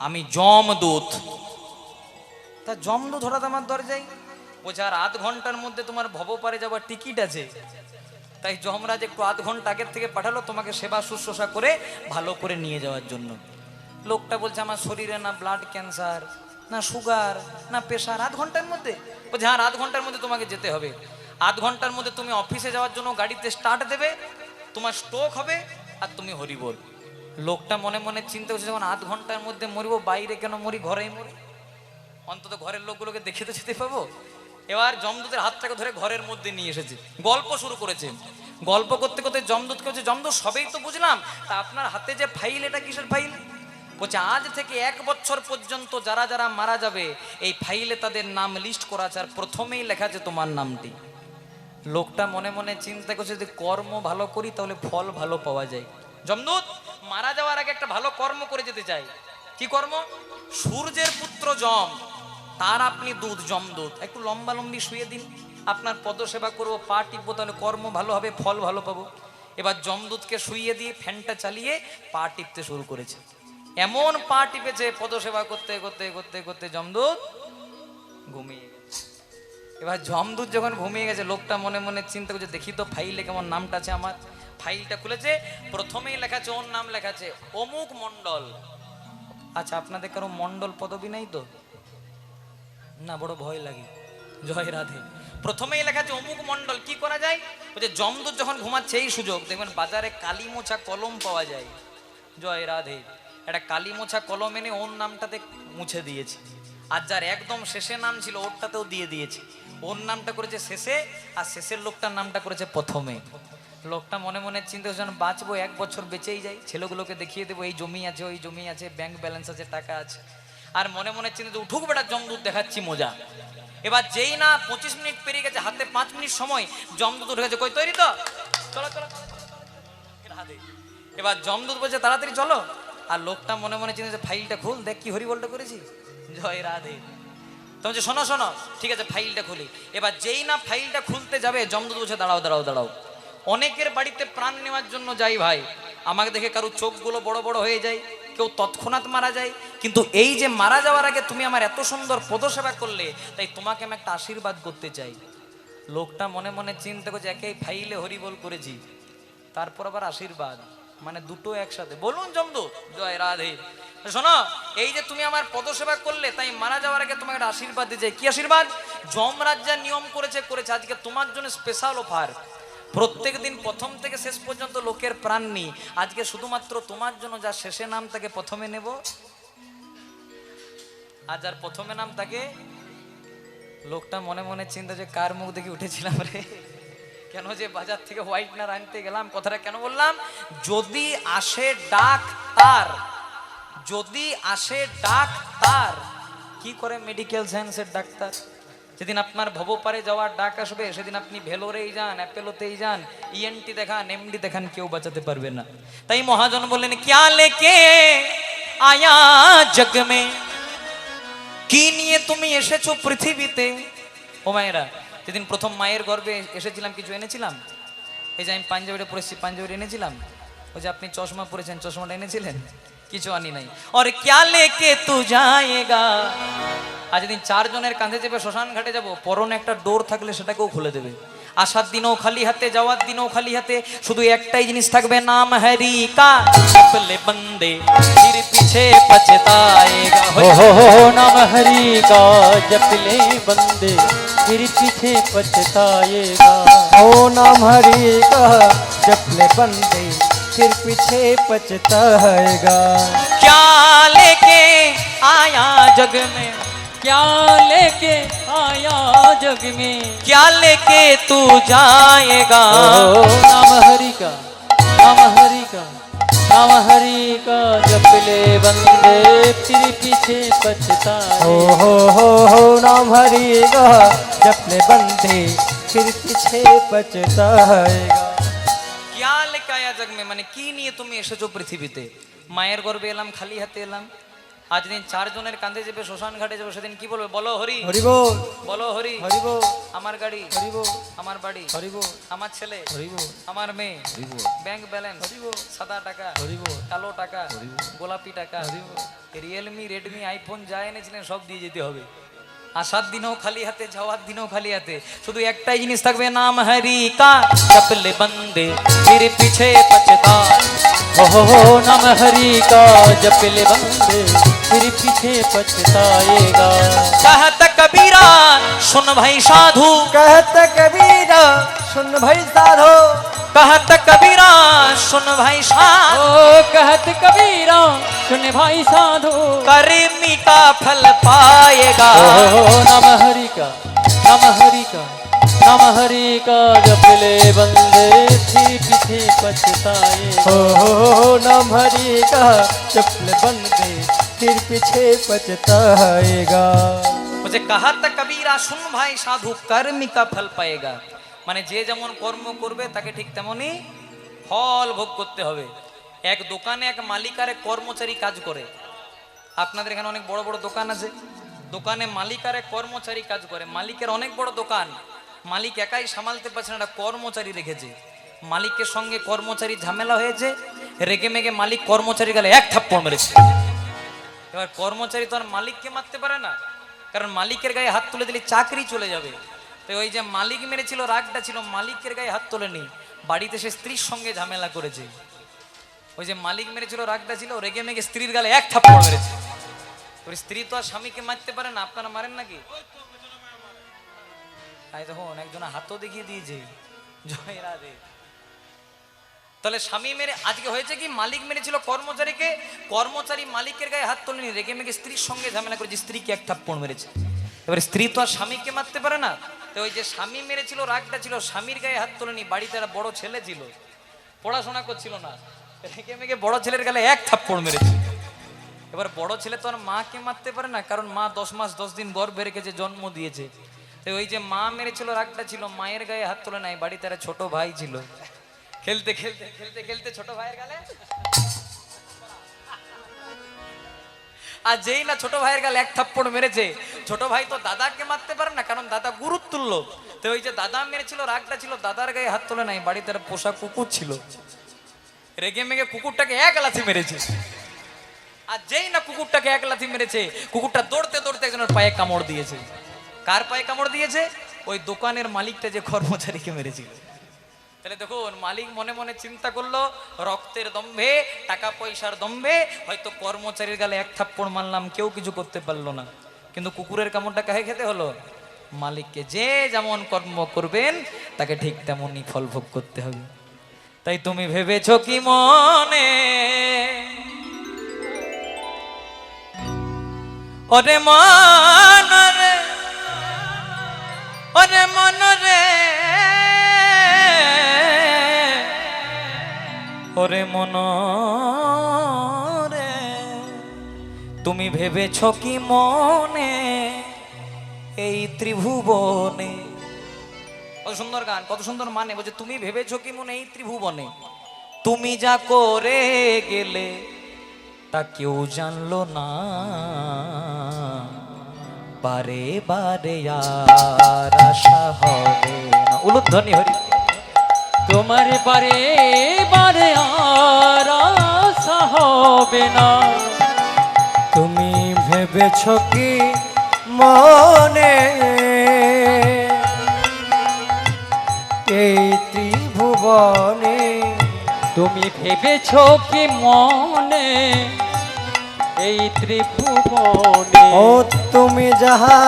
আমি যমদূত। তা যমদূত হঠাৎ আমার দরজায়? বলছে আর আধ ঘন্টার মধ্যে তোমার ভবপারে যাওয়ার টিকিট আছে, তাই যমরাজ একটু আধ ঘন্টা আগের থেকে পাঠালো তোমাকে সেবা শুশ্রূষা করে ভালো করে নিয়ে যাওয়ার জন্য। লোকটা বলছে আমার শরীরে না ব্লাড ক্যান্সার, না সুগার, না প্রেশার, আধ ঘন্টার মধ্যে? বলছে হ্যাঁ আধ ঘন্টার মধ্যে তোমাকে যেতে হবে। আধ ঘন্টার মধ্যে তুমি অফিসে যাওয়ার জন্য গাড়িতে স্টার্ট দেবে, তোমার স্ট্রোক হবে আর তুমি হরিবল। লোকটা মনে মনে চিন্তা করছে যখন আধ ঘন্টার মধ্যে মরিবো, বাইরে কেন মরি, ঘরেই মরি, অন্তত ঘরের লোকগুলোকে দেখে তো যেতে পাবো। এবার যমদূতের হাতটাকে ধরে ঘরের মধ্যে নিয়ে এসেছে, গল্প শুরু করেছে। গল্প করতে করতে যমদূতকে বলছে, যমদূত সবেই তো বুঝলাম, তা আপনার হাতে যে ফাইল এটা কিসের ফাইল? বলছে আজ থেকে 1 বছর পর্যন্ত যারা যারা মারা যাবে এই ফাইলে তাদের নাম লিস্ট করা আছে, আর প্রথমেই লেখা আছে তোমার নামটি। লোকটা মনে মনে চিন্তা করছে যদি কর্ম ভালো করি তাহলে ফল ভালো পাওয়া যায়। যমদূত মারা যাওয়ার আগে একটা ভালো কর্ম করে যেতে চাই। কি কর্ম? সূর্যের পুত্র যম, তার আপনি দূত যমদূত, একটু লম্বা লম্বি শুয়ে দিন, আপনার পদসেবা করবো, পা টিপবো, তাহলে কর্ম ভালো হবে, ফল ভালো পাবো। এবার যমদূতকে শুইয়ে দিয়ে ফ্যানটা চালিয়ে পা টিপতে শুরু করেছে। এমন পা টিপেছে পদসেবা করতে করতে করতে করতে যমদূত ঘুমিয়ে গেছে। এবার যমদূত যখন ঘুমিয়ে গেছে লোকটা মনে মনে চিন্তা করছে দেখি তো ফাইলে কেমন নামটা আছে আমার। ফাইলটা খুলেছে, প্রথমেই লেখা আছে, ওর নাম লেখা আছে অমুক মণ্ডল। আচ্ছা আপনাদের কারো মণ্ডল পদবী নাই তো? না, বড় ভয় লাগে। জয় রাধে। প্রথমেই লেখা আছে অমুক মণ্ডল। কি করা যায়? বলছে যমদূত যখন ঘুমাচ্ছে এই সুযোগ, দেখবেন বাজারে কালি মোছা কলম পাওয়া যায়। জয় রাধে। একটা কালি মোছা কলম এনে ওর নামটাতে মুছে দিয়েছে, আর যার একদম শেষে নাম ছিল ওরটাতেও দিয়ে দিয়েছে। ওর নামটা করেছে শেষে, আর শেষের লোকটার নামটা করেছে প্রথমে। লোকটা মনে মনে চিন্তা করছে বাঁচবো, 1 বছর বেঁচেই যাই, ছেলেগুলোকে দেখিয়ে দেবো এই জমি আছে, ওই জমি আছে, ব্যাংক ব্যালেন্স আছে, টাকা আছে। আর মনে মনে চিন্তা উঠুক বেটা যমদূত দেখাচ্ছি মজা। এবার যেই না 25 মিনিট পেরিয়ে গেছে, হাতে 5 মিনিট সময়, যমদূত উঠে গেছে, কই তৈরি তো, চলো চলো। এবার যমদূত বলছে তাড়াতাড়ি চলো। আর লোকটা মনে মনে চিন্তা ফাইলটা খুল, দেখ কি হরিবলটা করেছি। জয় রাধে। তো শোনো শোনো, ঠিক আছে ফাইলটা খুলি। এবার যেই না ফাইলটা খুলতে যাবে যমদূত বলছে দাঁড়াও দাঁড়াও দাঁড়াও। অনেকের বাড়িতে প্রাণ নেওয়ার জন্য যাই ভাই, আমাকে দেখে কারো চোখগুলো বড় বড় হয়ে যায়, কেউ তৎক্ষণাৎ মারা যায়, কিন্তু এই যে মারা যাওয়ার আগে তুমি আমার এত সুন্দর পদসেবা করলে, তাই তোমাকে আমি একটা আশীর্বাদ করতে চাই। লোকটা মনে মনে চিন্তা করছে একেই ফাইলে হরিবল করেছি, তারপর আবার আশীর্বাদ, মানে দুটো একসাথে। বলুন জমদূত জয় রাধে। শোনো, এই যে তুমি আমার পদসেবা করলে, তাই মারা যাওয়ার আগে তোমাকে একটা আশীর্বাদ দিতে চাই। কি আশীর্বাদ? যমরাজ যা নিয়ম করেছে আজকে তোমার জন্য স্পেশাল অফার। প্রত্যেক দিন প্রথম থেকে শেষ পর্যন্ত লোকের প্রাণ নিই, আজকে শুধুমাত্র তোমার জন্য যা শেষে নাম তাকে প্রথমে নেব, আর যার প্রথমে নাম তাকে। লোকটা মনে মনে চিন্তা যে কার মুখ দেখে উঠেছিলাম রে, কেন যে বাজার থেকে হোয়াইটনার আনতে গেলাম। কথাটা কেন বললাম? যদি আসে ডাক তার, যদি আসে ডাক তার, কি করে মেডিকেল সায়েন্সের ডাক্তার? যেদিন আপনার ভবপারে যাওয়ার ডাক আসবে, সেদিন আপনি ভেলোরেই যান, অ্যাপেলোতেই যান, ইএনটি দেখান, এমডি দেখান, কেউ বাঁচাতে পারবে না। তাই মহাজন বললেন, ক্যা লেকে আয়া জগ মে, কি নিয়ে তুমি এসেছো পৃথিবীতে? ও মায়েরা, যেদিন প্রথম মায়ের গর্ভে এসেছিলাম কিছু এনেছিলাম? এই যে আমি পাঞ্জাবিটা পরেছি, পাঞ্জাবিটা এনেছিলাম? ওই যে আপনি চশমা পরেছেন, চশমাটা এনেছিলেন? কিছু আনি নাই। और क्या लेके तू जाएगा? আজ দিন চারজনের কাঁধে চেপে শ্মশান ঘাটে যাব, পরনে একটা ডোর থাকলে সেটাকেও খুলে দেবে। আসার দিনও খালি হাতে, যাওয়ার দিনও খালি হাতে, শুধু একটাই জিনিস থাকবে, নাম হরি কা চপলে বন্দে ফির পিছে পছতাएगा। हो नाम हरि का जप ले बंदे फिर पीछे पछताएगा। ओ नाम हरि का जप ले बंदे फिर पीछे पछताएगा। क्या लेके आया जग में, क्या लेके आया जग में, क्या लेके तू जाएगा? ओ नाम हरि का, नाम हरि का, नाम हरि का जप ले बंदे फिर पीछे पछताए। हो नाम हरि का जप ले बंदे फिर पीछे पछताएगा। क्या लेके आया जग में, মানে কি নিয়ে তুমি এসেছো পৃথিবীতে? মায়ের গর্ভে এলাম, খালি হাতে এলাম। আজ দিন চারজনের কাঁধে চেপে শ্মশান ঘাটে যাবো, সেদিন কি বলবে? বলো হরি, হরি বল, বলো হরি। হরি বল, আমার গাড়ি, হরি বল, আমার বাড়ি, হরি বল, আমার ছেলে, হরি বল, আমার মেয়ে, হরি বল, ব্যাংক ব্যালেন্স, হরি বল, সাদা টাকা, হরি বল, কালো টাকা, হরি বল, গোলাপি টাকা, হরি বল। রিয়েলমি, রেডমি, আইফোন যা এনেছিলেন সব দিয়ে যেতে হবে। আসার দিনও খালি হাতে, যাওয়ার দিনও খালি হাতে, শুধু একটাই জিনিস থাকবে, নাম হরি কা চপলে বন্দে ফির পিছে পছতা। हो नाम हरि का जप ले बंदे फिर पीछे पछताएगा। कहत कबीरा सुन भाई साधु, कहत कबीरा सुन भाई साधो, कहत कबीरा सुन भाई साधु, ओ कहत कबीरा सुन भाई साधु, कर्मी का फल पाएगा। ओ नाम हरि का, नाम हरि का, नाम हरि का जप ले बंदे फिर पीछे पछताएगा। हो नाम हरि का जप ले बंदे फिर पीछे पछताएगा। বলছে কাহাত কবিরা শুন ভাই সাধু, কর্মী কা ফল পায়েগা, মানে যে যেমন কর্ম করবে তাকে ঠিক তেমনই ফল ভোগ করতে হবে। এক দোকানে এক মালিক আর এক কর্মচারী কাজ করে। আপনাদের এখানে অনেক বড় বড় দোকান আছে, দোকানে মালিক আর এক কর্মচারী কাজ করে। মালিকের অনেক বড় দোকান, মালিক একাই সামালতে পারছে না, একটা কর্মচারী রেখেছে। মালিকের সঙ্গে কর্মচারী ঝামেলা হয়েছে, রেগে মেগে মালিক কর্মচারী গেলে এক থাপ্পড় মেরেছে। এবার কর্মচারী তো আর মালিককে মারতে পারে না, কারণ মালিকের গায়ে হাত তুলে দিলে চাকরি চলে যাবে। তো ওই যে মালিক মেরেছিল, রাগটা ছিল, মালিকের গায়ে হাত তোলেনি, বাড়িতে সে স্ত্রীর সঙ্গে ঝামেলা করেছে। ওই যে মালিক মেরেছিল, রাগটা ছিল, রেগে মেগে স্ত্রীর গালে এক থাপ্পড় মেরেছে। ওই স্ত্রী তো আর স্বামীকে মারতে পারে না, আপনারা মারেন নাকি? তাই তখন একজন হাতও দেখিয়ে দিয়েছে, জয় রাধে। তাহলে স্বামী মেরে, আজকে হয়েছে কি, মালিক মেরেছিল কর্মচারীকে, কর্মচারী মালিকের গায়ে হাত তোলেনি, রেগে মেগে স্ত্রীর সঙ্গে ঝামেলা করেছে, স্ত্রীকে এক থাপ্পড় মেরেছে। এবার স্ত্রী তো আর স্বামীকে মারতে পারে না, তো ওই যে স্বামী মেরেছিল, রাগটা ছিল, স্বামীর গায়ে হাত তোলেনি, বাড়িতে একটা বড় ছেলে ছিল, পড়াশোনা করছিল না, রেগে মেগে বড় ছেলের গালে এক থাপ্পড় মেরেছে। এবার বড় ছেলে তো আর মাকে মারতে পারে না, কারণ মা 10 মাস 10 দিন গর্ভে রেখেছে, জন্ম দিয়েছে। তো ওই যে মা মেরেছিল, রাগটা ছিল, মায়ের গায়ে হাত তোলে নাই, বাড়িতে একটা ছোট ভাই ছিল, খেলতে খেলতে খেলতে খেলতে ছোট ভাইয়ের গালে, আর যেই না ছোট ভাইয়ের গালে এক থাপ্পড় মেরেছে, ছোট ভাই তো দাদাকে মারতে পারে না, কারণ দাদা গুরুত্ব তুলল। তো ওই যে দাদা মেরেছিল, রাগটা ছিল, দাদার গায়ে হাত তোলে নাই, বাড়িতে একটা পোষা কুকুর ছিল, রেগে মেগে কুকুরটাকে এক লাথি মেরেছে। আর যেই না কুকুরটাকে এক লাথি মেরেছে, কুকুরটা দৌড়তে দৌড়তে একজনের পায়ে কামড় দিয়েছে। কার পায়ে কামড় দিয়েছে? ওই দোকানের মালিকটা যে কর্মচারীকে মেরেছিল। তাহলে দেখুন মালিক মনে মনে চিন্তা করলো রক্তের দম্ভে টাকা পয়সার দম্ভে হয়তো কর্মচারীর গালে এক থাপ্পড় মারলাম কেউ কিছু করতে পারলো না, কিন্তু কুকুরের কামড়টা কাহে খেতে হলো? মালিককে। যে যেমন কর্ম করবেন তাকে ঠিক তেমনই ফল ভোগ করতে হবে। তাই তুমি ভেবেছ কি মনে, ওরে মন রে, ওরে মন রে, ওরে মন রে, তুমি ভেবেছ কি মনে এই ত্রিভুবনে। কত সুন্দর গান, কত সুন্দর মানে। বলছে তুমি ভেবেছ কি মনে এই ত্রিভুবনে, তুমি যা করে গেলে তা কেউ জানলো না, বারে বারে আর আশা হবে না। উলুধ্বনি হরি। তোমার বারে বারে আর আশা হবে না, তুমি ভেবেছ কি মনে এই ত্রিভুবনে, তুমি ভেবেছ কি মনে এই ত্রিভুবনে, ও তুমি যাহা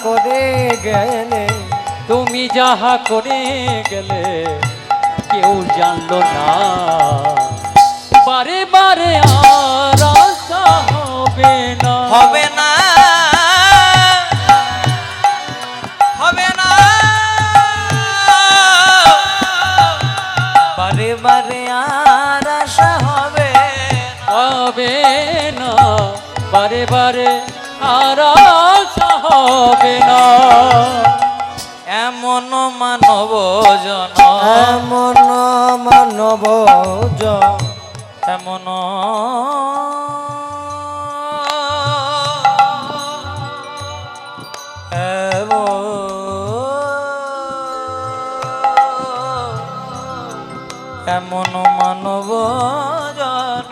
করে গেলে, তুমি যাহা করে গেলে কেউ জানলো না, বারে বারে আর আশা হবে না, হবে না, হবে না, বারে বারে আর আশা হবে হবে না, বারে বারে আর আশা হবে না। এমন মানব জন, এমন মানব জন, এমন এমন মানব জন,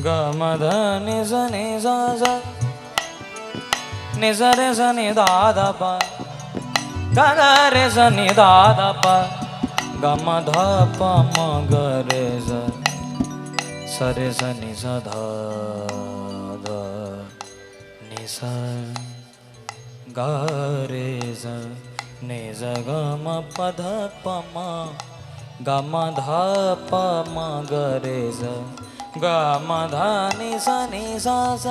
গমধ নিজ নিজ নিজ রে জনি দাদা পা, গা রে জনি দাদা পা, গম ধ প ম গ রে জ, সরে জনি জ ধ দ নি স, গা রে জ নি জ গ ম প ধ প ম, গ ম ধ প ম গ রে জ, গ ম ধ নি স নি স স,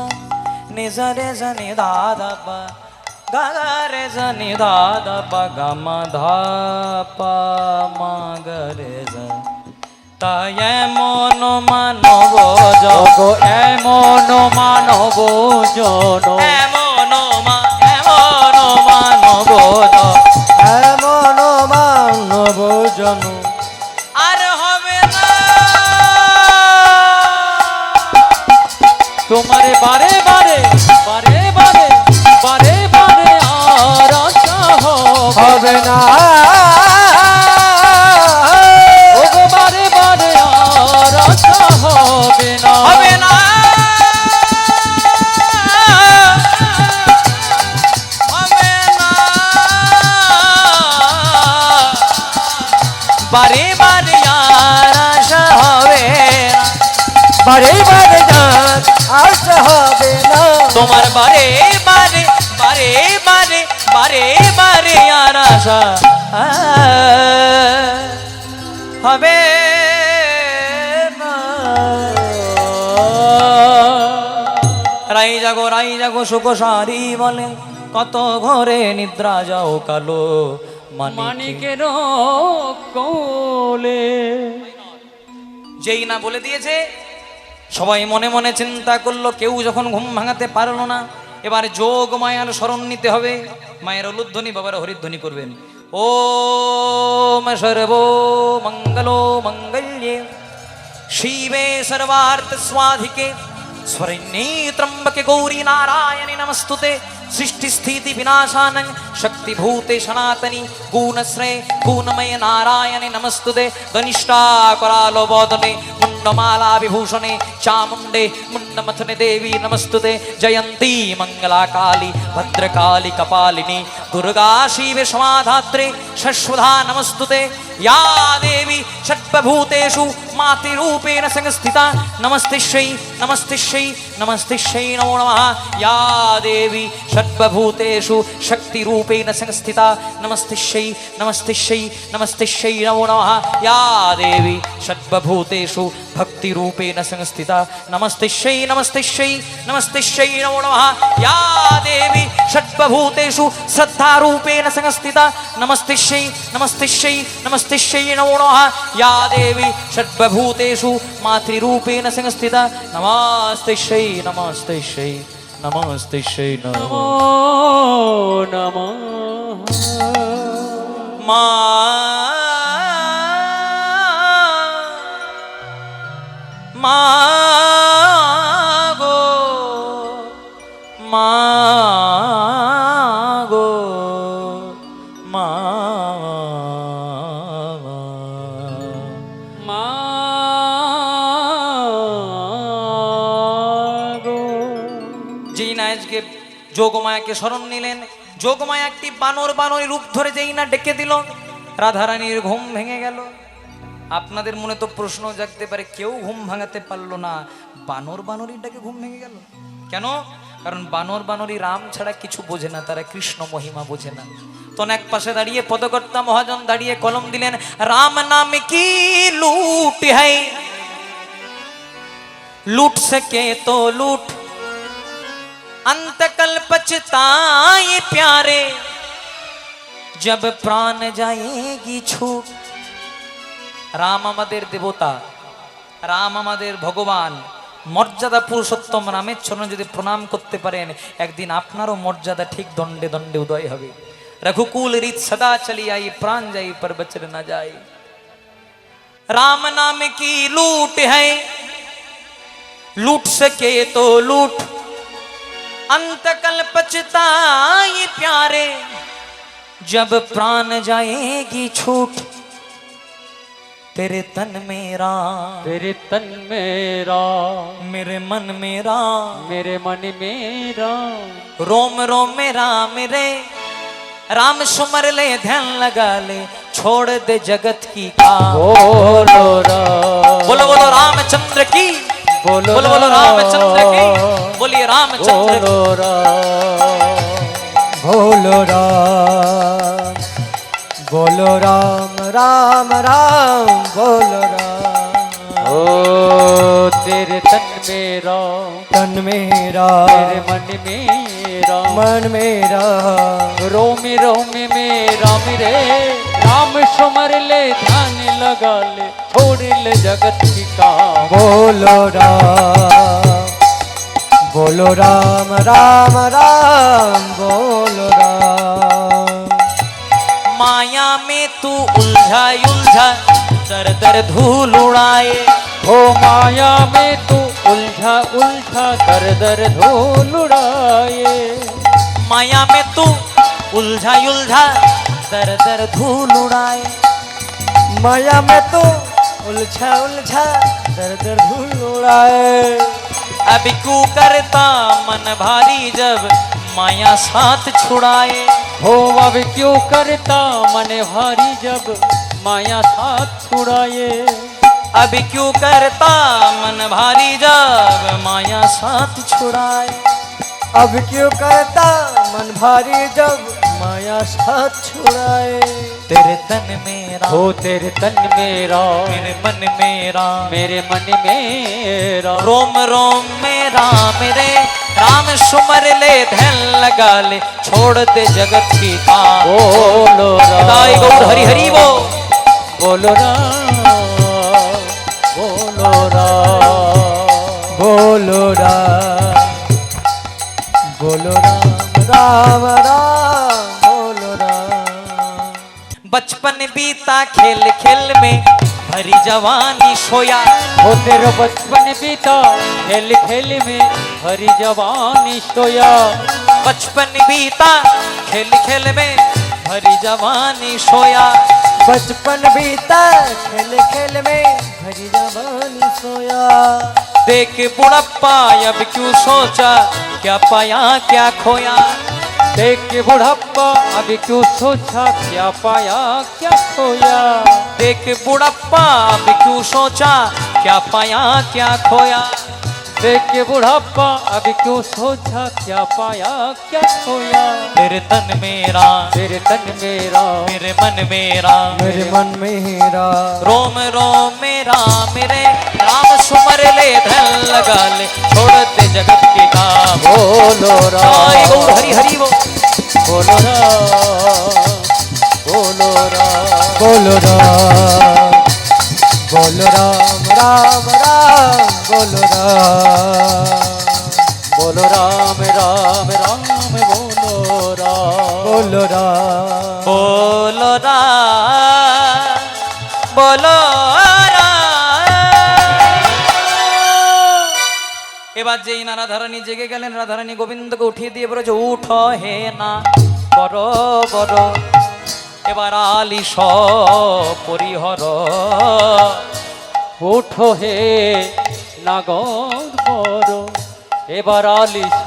নি স রে জ নি দা দ প, গ গ রে জ নি দা দ প, গ ম ধ প ম গ রে জ। তাই এমন মানব জন, গো এমন মানব জন, এমন মানব জন, এমন মানব জন, আর হবে না, তোমার বারে বারে বারে বারে বারে বারে আর আশা হবে না, ও গো বারে বারে আর আশা হবে না, হবে না, হবে না, বারে বারে আর আশা হবে না, বারে বারে যান আশা হবে না, তোমার বারে বারে বারে বারে বারে বারে আর আশা হবে না। রাই জাগো সুখ সারি বলে, কত ঘরে নিদ্রা যাও কালো, মানিকে মানিকের কোলে। যেই না বলে দিয়েছে সবাই মনে মনে চিন্তা করলো, কেউ যখন ঘুম ভাঙাতে পারলো না, এবার যোগ মায়ার শরণ নিতে হবে। মায়ের উলুধ্বনি, বাবার হরিধ্বনি করবেন। ওম সর্ব মঙ্গলো মঙ্গল্যে শিবে সর্বার্থ স্বাধিকে স্বর্ণে ত্রম্বকে গৌরী নারায়ণী নমস্তুতে। सृष्टि स्थिति विनाशानं शक्ति भूते सनातनी गुणश्रय गुणमय नारायणे नमस्तुते धनिष्ठा करालो बोधने मुंडमाला विभूषणे चामुंडे मुंडमथने देवी नमस्तुते जयंती मंगला काली भद्रकाली कपालिनी दुर्गा शिवे समाधात्रे शश्वधा नमस्तुते या देवी षट्भूतेषु मातृरूपेण संस्थिता नमस्तिश्यै नमस्तिश्यै नमस्तिश्यै नमो नमः या देवी षट्भूतेषु शक्तिरूपेण संस्थिता नमस्तिश्यै नमस्तिश्यै नमस्तिश्यै नमो नमः या देवी षट्भूतेषु भक्तिरूपेण संस्थिता नमस्तिश्यै नमस्तिश्यै नमस्तिश्यै नमो नमः या देवी षट्भूतेषु श्रद्धारूपेण संस्थिता नमस्तिश्यै नमस्तिश्यै नमस्तिश्यै नमो नमः या देवी षट्भूतेषु मातृरूपेण संस्थिता नमस्तिश्यै नमस्तिश्यै नमस्तिश्यै नमो नमः मागो मागो যেই না আজকে যোগমায়াকে স্মরণ নিলেন, যোগমায়া একটি বানর বানরী রূপ ধরে যেই না ডেকে দিল, রাধারানীর ঘুম ভেঙে গেল। আপনাদের মনে তো প্রশ্ন জাগতে পারে, কেউ ঘুম ভাঙাতে পারলো না, বানর বানরীটাকে ঘুম ভেঙে গেল কেন? কারণ বানর বানরী রাম ছাড়া কিছু বোঝে না, তারা কৃষ্ণ মহিমা বোঝে না। তখন এক পাশে দাঁড়িয়ে পদকর্তা মহাজন দাঁড়িয়ে কলম দিলেন, রাম নাম কি লুট है लूट सके तो लूट अंतकल पछताए प्यारे जब प्राण जाएगी छूट। রাম আমাদের দেবতা, রাম আমাদের ভগবান, মর্যাদা পুরুষোত্তম রামের চরণে যদি প্রণাম করতে পারেন, একদিন আপনারও মর্যাদা ঠিক দণ্ডে দণ্ডে উদয় হবে। रघुकुल रीत सदा चली आई, प्राण जाई पर बचर न जाए। राम नाम की लूट है लूट सके तो लूट अंतकल पछताए प्यारे जब प्राण जाएगी छूट। तेरे तन मेरा तेरे तन मेरा मेरे मन मेरा मेरे मन मेरा रोम रोम मेरा मेरे राम सुमर ले ध्यान लगा ले छोड़ दे जगत की का। बोलो राम बोलो बोलो रामचंद्र की, बोलो बोलो बोलो रामचंद्र की, बोलिए रामचंद्र की। बोलो राम बोलो राम बोलो राम राम राम बोलो राम। ओ तेरे तन मेरा तन मेरा तेरे मन मेरा मन मेरा रोमी रोमी मेरा मेरे राम सुमर ले ध्यान लगा ले छोड़ ले जगत की काम। बोलो राम राम राम बोलो राम। माया में तू उलझा उलझा दर दर धूल उड़ाए, हो माया में तू उलझा उलझा दर दर धूल उड़ाए। माया में तू उलझा उलझा दर दर धूल उड़ाए। माया में तो उलझा उलझा दर दर धूल उड़ाए। अब क्यों करता मन भारी जब माया साथ छुड़ाए। हो अब क्यों करता मन भारी जब माया साथ छुड़ाए। अब क्यों करता मन भारी जब माया साथ छुड़ाए। अब क्यों करता मन भारी जब माया साथ छुड़ाए। तेरे तन मेरा हो तेरे तन मेरा मेरे मन मेरा मेरे मन मेरा रोम रोम मेरा मेरे राम सुमर ले ध्यान लगा ले छोड़ दे जगत की काम। बोलो दाई राम गौर हरि हरि वो बोलो राम बोलो राम बोलो राम बोलो राम राम राम बोलो राम। बचपन बीता खेल खेल में भरी जवानी सोया। हो तेरा बचपन बीता खेल खेल में हरी जवानी सोया। बचपन बीता खेल खेल में भरी जवानी सोया। बचपन बीता खेल खेल में भरी जवानी सोया। देख बुढ़प्पा अब क्यों सोचा, क्या पाया क्या खोया। देख के बुढ़प्पा अभी क्यों सोचा, क्या पाया क्या खोया। देख बुढ़प्पा अब क्यों सोचा, क्या पाया क्या खोया। देख के बुढ़प्पा अभी क्यों सोचा, क्या पाया क्या खोया। मेरे तन मेरा तेरे तन मेरा मेरे मन मेरा मेरे मन मेरा रोम रोम मेरा मेरे राम सुमर ले धन लगा ले छोड़ दे जगत के काम। बोलो जय राम गौर हरि हरि बोल। बोलो राम बोलो राम बोलो राम बोलो राम राम राम बोलो राम बोलो राम राम राम बोलो राम बोलो राम बोलो राम बोलो রাম। এবার যেই না রাধারানী জেগে গেলেন, রাধারানী গোবিন্দকে উঠিয়ে দিয়ে বলেছে উঠো হে না বড় বড়। এবার আলিশ পরিহর উঠো হে নাগর বড়, এবার আলিস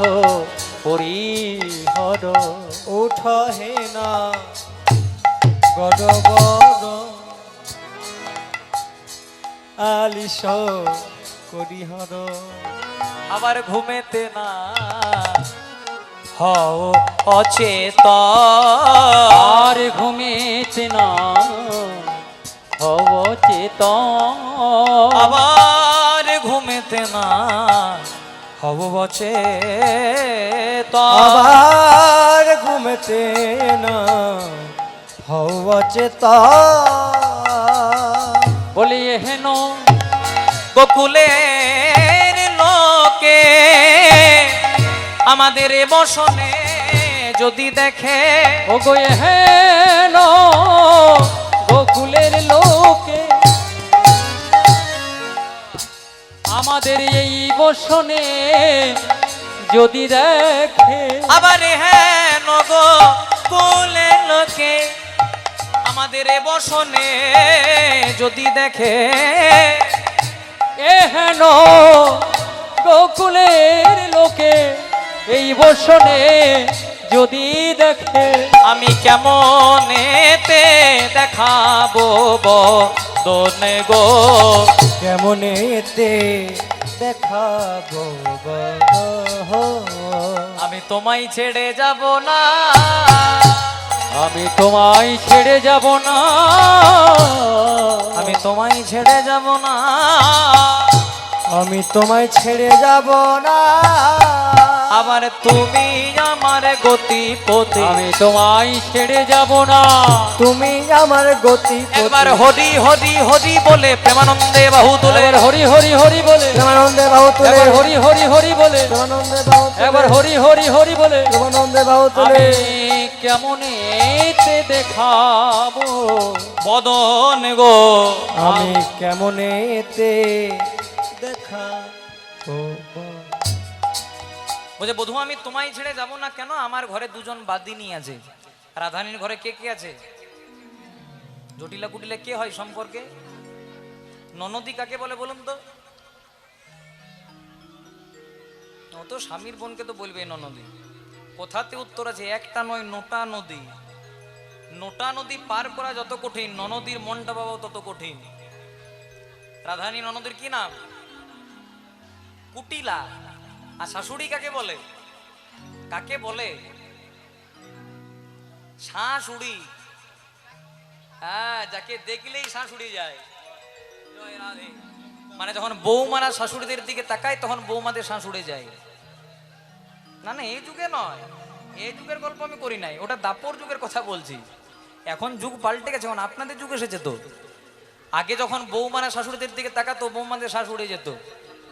পরিহর। উঠো হে না গড় বড় আলিশ করিহর। আবার ঘুমেতে না হও অচেতন। আর ঘুমেছে না হব চেতন। আবার ঘুমেতে না হব অচেতন। আবার ঘুমতে না হও চেতন। বলি হেন গোকুলের লোকে আমাদের এ বসনে যদি দেখে। ও গো হেন গোকুলের লোকে আমাদের এই বসনে যদি দেখে। আবার হ্যাঁ নগো গোকুলের লোকে আমাদের এ বসনে যদি দেখে। এহেন গোকুলের লোকে এই বসনে যদি দেখে। আমি কেমন এতে দেখাবো বদন গো। কেমন এতে দেখাবো গো। আমি তোমায় ছেড়ে যাব না, আমি তোমায় ছেড়ে যাব না। আমি তোমায় ছেড়ে যাব না। আমি তোমায় ছেড়ে যাব না। আবার তুমি আমার গতি পথে। আমি তোমায় ছেড়ে যাব না। তুমি আমার গতি একবার হরি হরি হরি বলে প্রেমানন্দে বাহু তুলে। এবার হরি হরি হরি বলে, প্রেমানন্দে বাহু তুলে। এবার হরি হরি হরি বলে, প্রেমানন্দে বাহু তুলে। এবার হরি হরি হরি বলে। প্রেমানন্দে বাহু তুলে। আমি কেমন এতে দেখাবো বদন গো। আমি কেমন এতে দেখাবো গো। বলছে বধূ আমি তোমায় ছেড়ে যাব না কেন, আমার ঘরে দুজন বাদিনী আছে। রাধারানীর ঘরে কে কে আছে? জটিলা কুটিলা কে হয় সম্পর্কে? ননদী কাকে বলে বলুন তো? ও তো স্বামীর বোনকে তো বলবে ননদী। কোথাতে উত্তর আছে? একটা নয়, নোটা নদী। নোটা নদী পার করা যত কঠিন, ননদীর মনটা পাওয়া তত কঠিন। রাধারানী ননদীর কি নাম? কুটিলা। আর শাশুড়ি কাকে বলে? কাকে বলে? শাশুড়ি। হ্যাঁ, যাকে দেখলেই শাশুড়ি যায়। জয় রাধে। মানে যখন বৌমারা শাশুড়িদের দিকে তাকায় তখন বৌমাদের শাশুড়ে যায়। না না, এই যুগে নয়, এই যুগের গল্প আমি করি নাই, ওটা দাপর যুগের কথা বলছি। এখন যুগ পাল্টে গেছে, এখন আপনাদের যুগ এসেছে তো। আগে যখন বৌমারা শাশুড়িদের দিকে তাকাতো বৌমাদের শাশুড়ে যেত,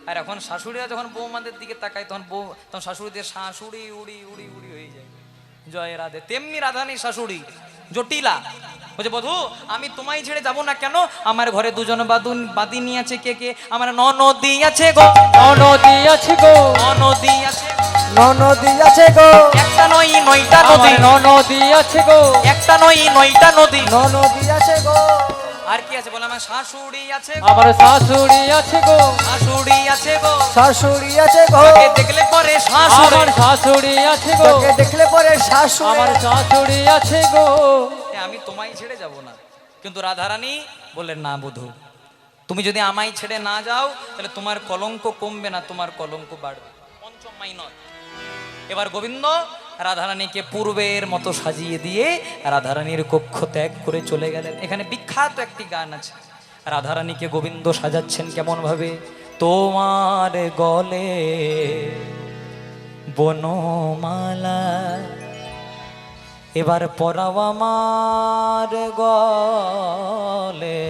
আর এখন শাশুড়িরা যখন বৌমাদের দিকে তাকায় তখন শাশুড়িদের শাশুড়ি উড়ি উড়ি উড়ি হয়ে যায়। জয় রাধে। তেমনি রাধারানী শাশুড়ি জটিলা। বলছে বধূ আমি তোমায় ছেড়ে যাব না কেন, আমার ঘরে দুজন বাদিনী আছে। কে কে? আমার ননদী আছে গো। নদী আছে গো, ননদী আছে, নদী আছে গো, একটা নয় নয়টা নদী, আমার নদী আছে গো, একটা নয় নয়টা নদী। নদী আছে গো, আর কি আছে বলে? আমার শাশুড়ি আছে গো, আমার শাশুড়ি আছে গো, শাশুড়ি আছে গো, শাশুড়ি আছে গো, তাকে দেখলে পরে শাশুড়ি, আমার শাশুড়ি আছে গো, তোকে দেখলে পরে শাশুড়ি, আমার শাশুড়ি আছে গো। আমি তোমায় ছেড়ে যাব না। কিন্তু রাধারানী বললেন, না বধূ, তুমি যদি আমায় ছেড়ে না যাও তাহলে তোমার কলঙ্ক কমবে না, তোমার কলঙ্ক বাড়বে। পঞ্চম মাইনর। এবার গোবিন্দ রাধারানীকে পূর্বের মতো সাজিয়ে দিয়ে রাধারানীর কক্ষ ত্যাগ করে চলে গেলেন। এখানে বিখ্যাত একটি গান আছে। রাধারানীকে গোবিন্দ সাজাচ্ছেন কেমন ভাবে? তোমার গলে বনমালা এবার পরাও আমার গলে,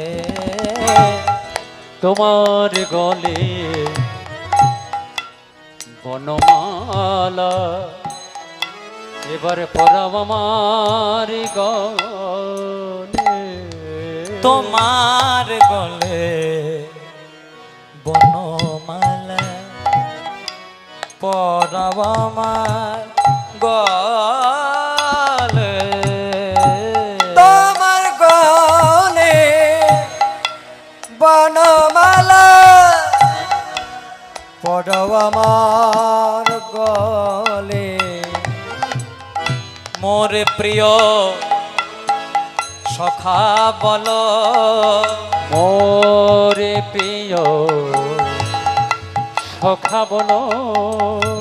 তোমার গলে বনমালা এবারে পরাব আমার গলে, তোমার গলে বনমালা পরাও আমার গলে, তোমার গলে বনমালা পড়াও আমার গলে, মোর প্রিয় সখা বলো, মোরে প্রিয় সখা বলো,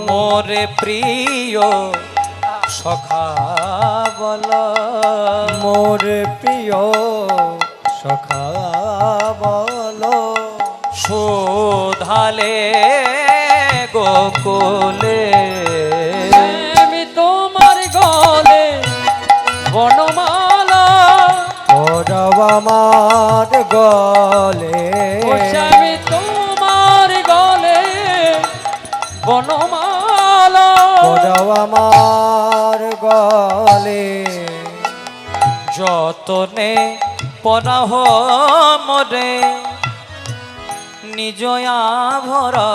মোর প্রিয় সখা বলো, মোর প্রিয় সখা বলো, শোধালে গোকুলে আমি তোমার গলে বনমালা, পড়াও আমার গলে, ও স্বামী তোমার গলে বনমালা, পড়াও আমার গলে, যতনে পরাহ মরে নিজ আভরা,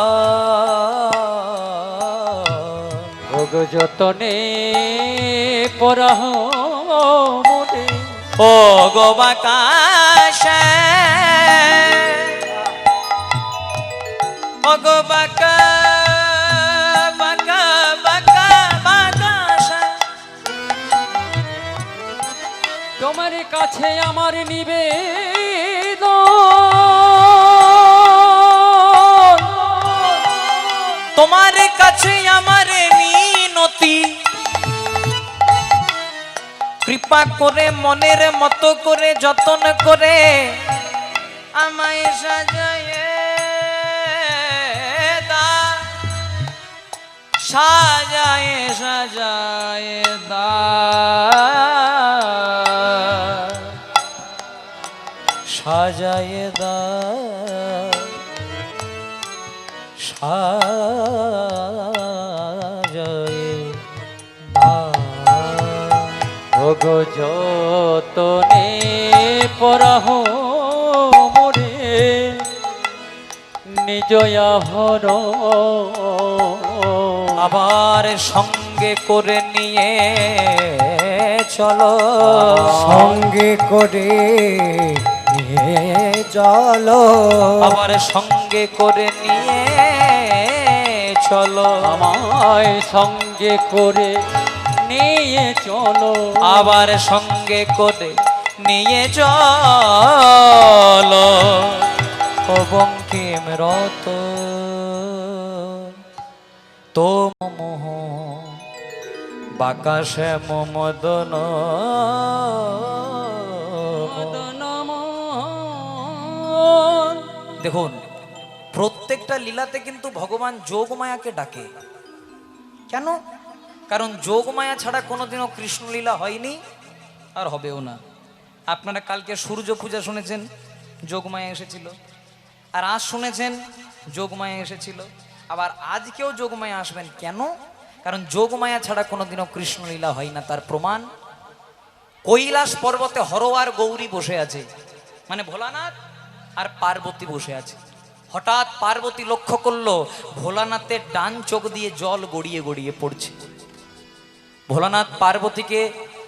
ভোগ যতনে পরাহ মোরে, ও গোবাকাশে ও গোবাকা বাকা বাকা বাকাশে, তোমার কাছে আমার নিবেদন, তোমার কাছে আমার মিনতি, কৃপা করে মনের মতো করে যতন করে আমায় সাজায় দা, সাজায় সাজায় দা, সাজায় দা, সাজায় দা। ভোগ যতনে পরাহ মোরে নিজ আভর, আবার সঙ্গে করে নিয়ে চলো, সঙ্গে করে নিয়ে চলো, আবার সঙ্গে করে নিয়ে চলো, আমায় সঙ্গে করে নিয়ে চলো, আবার সঙ্গে করে নিয়ে চলো, ও বঙ্কিম রত তো মোহ বাকাশে মদন, দেখুন প্রত্যেকটা লীলাতে কিন্তু ভগবান যোগমায়াকে ডাকে। কেন? কারণ যোগমায়া ছাড়া কোনোদিনও কৃষ্ণলীলা হয়নি আর হবেও না। আপনারা কালকে সূর্য পূজা শুনেছেন, যোগমায়া এসেছিল, আর আজ শুনেছেন যোগমায়া এসেছিল, আবার আজকেও যোগমায়া আসবেন। কেন? কারণ যোগমায়া ছাড়া কোনোদিনও কৃষ্ণলীলা হয় না। তার প্রমাণ কৈলাস পর্বতে হর আর গৌরী বসে আছে, মানে ভোলানাথ আর পার্বতী বসে আছে। হঠাৎ পার্বতী লক্ষ্য করলো ভোলানাথের ডান চোখ দিয়ে জল গড়িয়ে গড়িয়ে পড়ছে। ভোলানাথ পার্বতীকে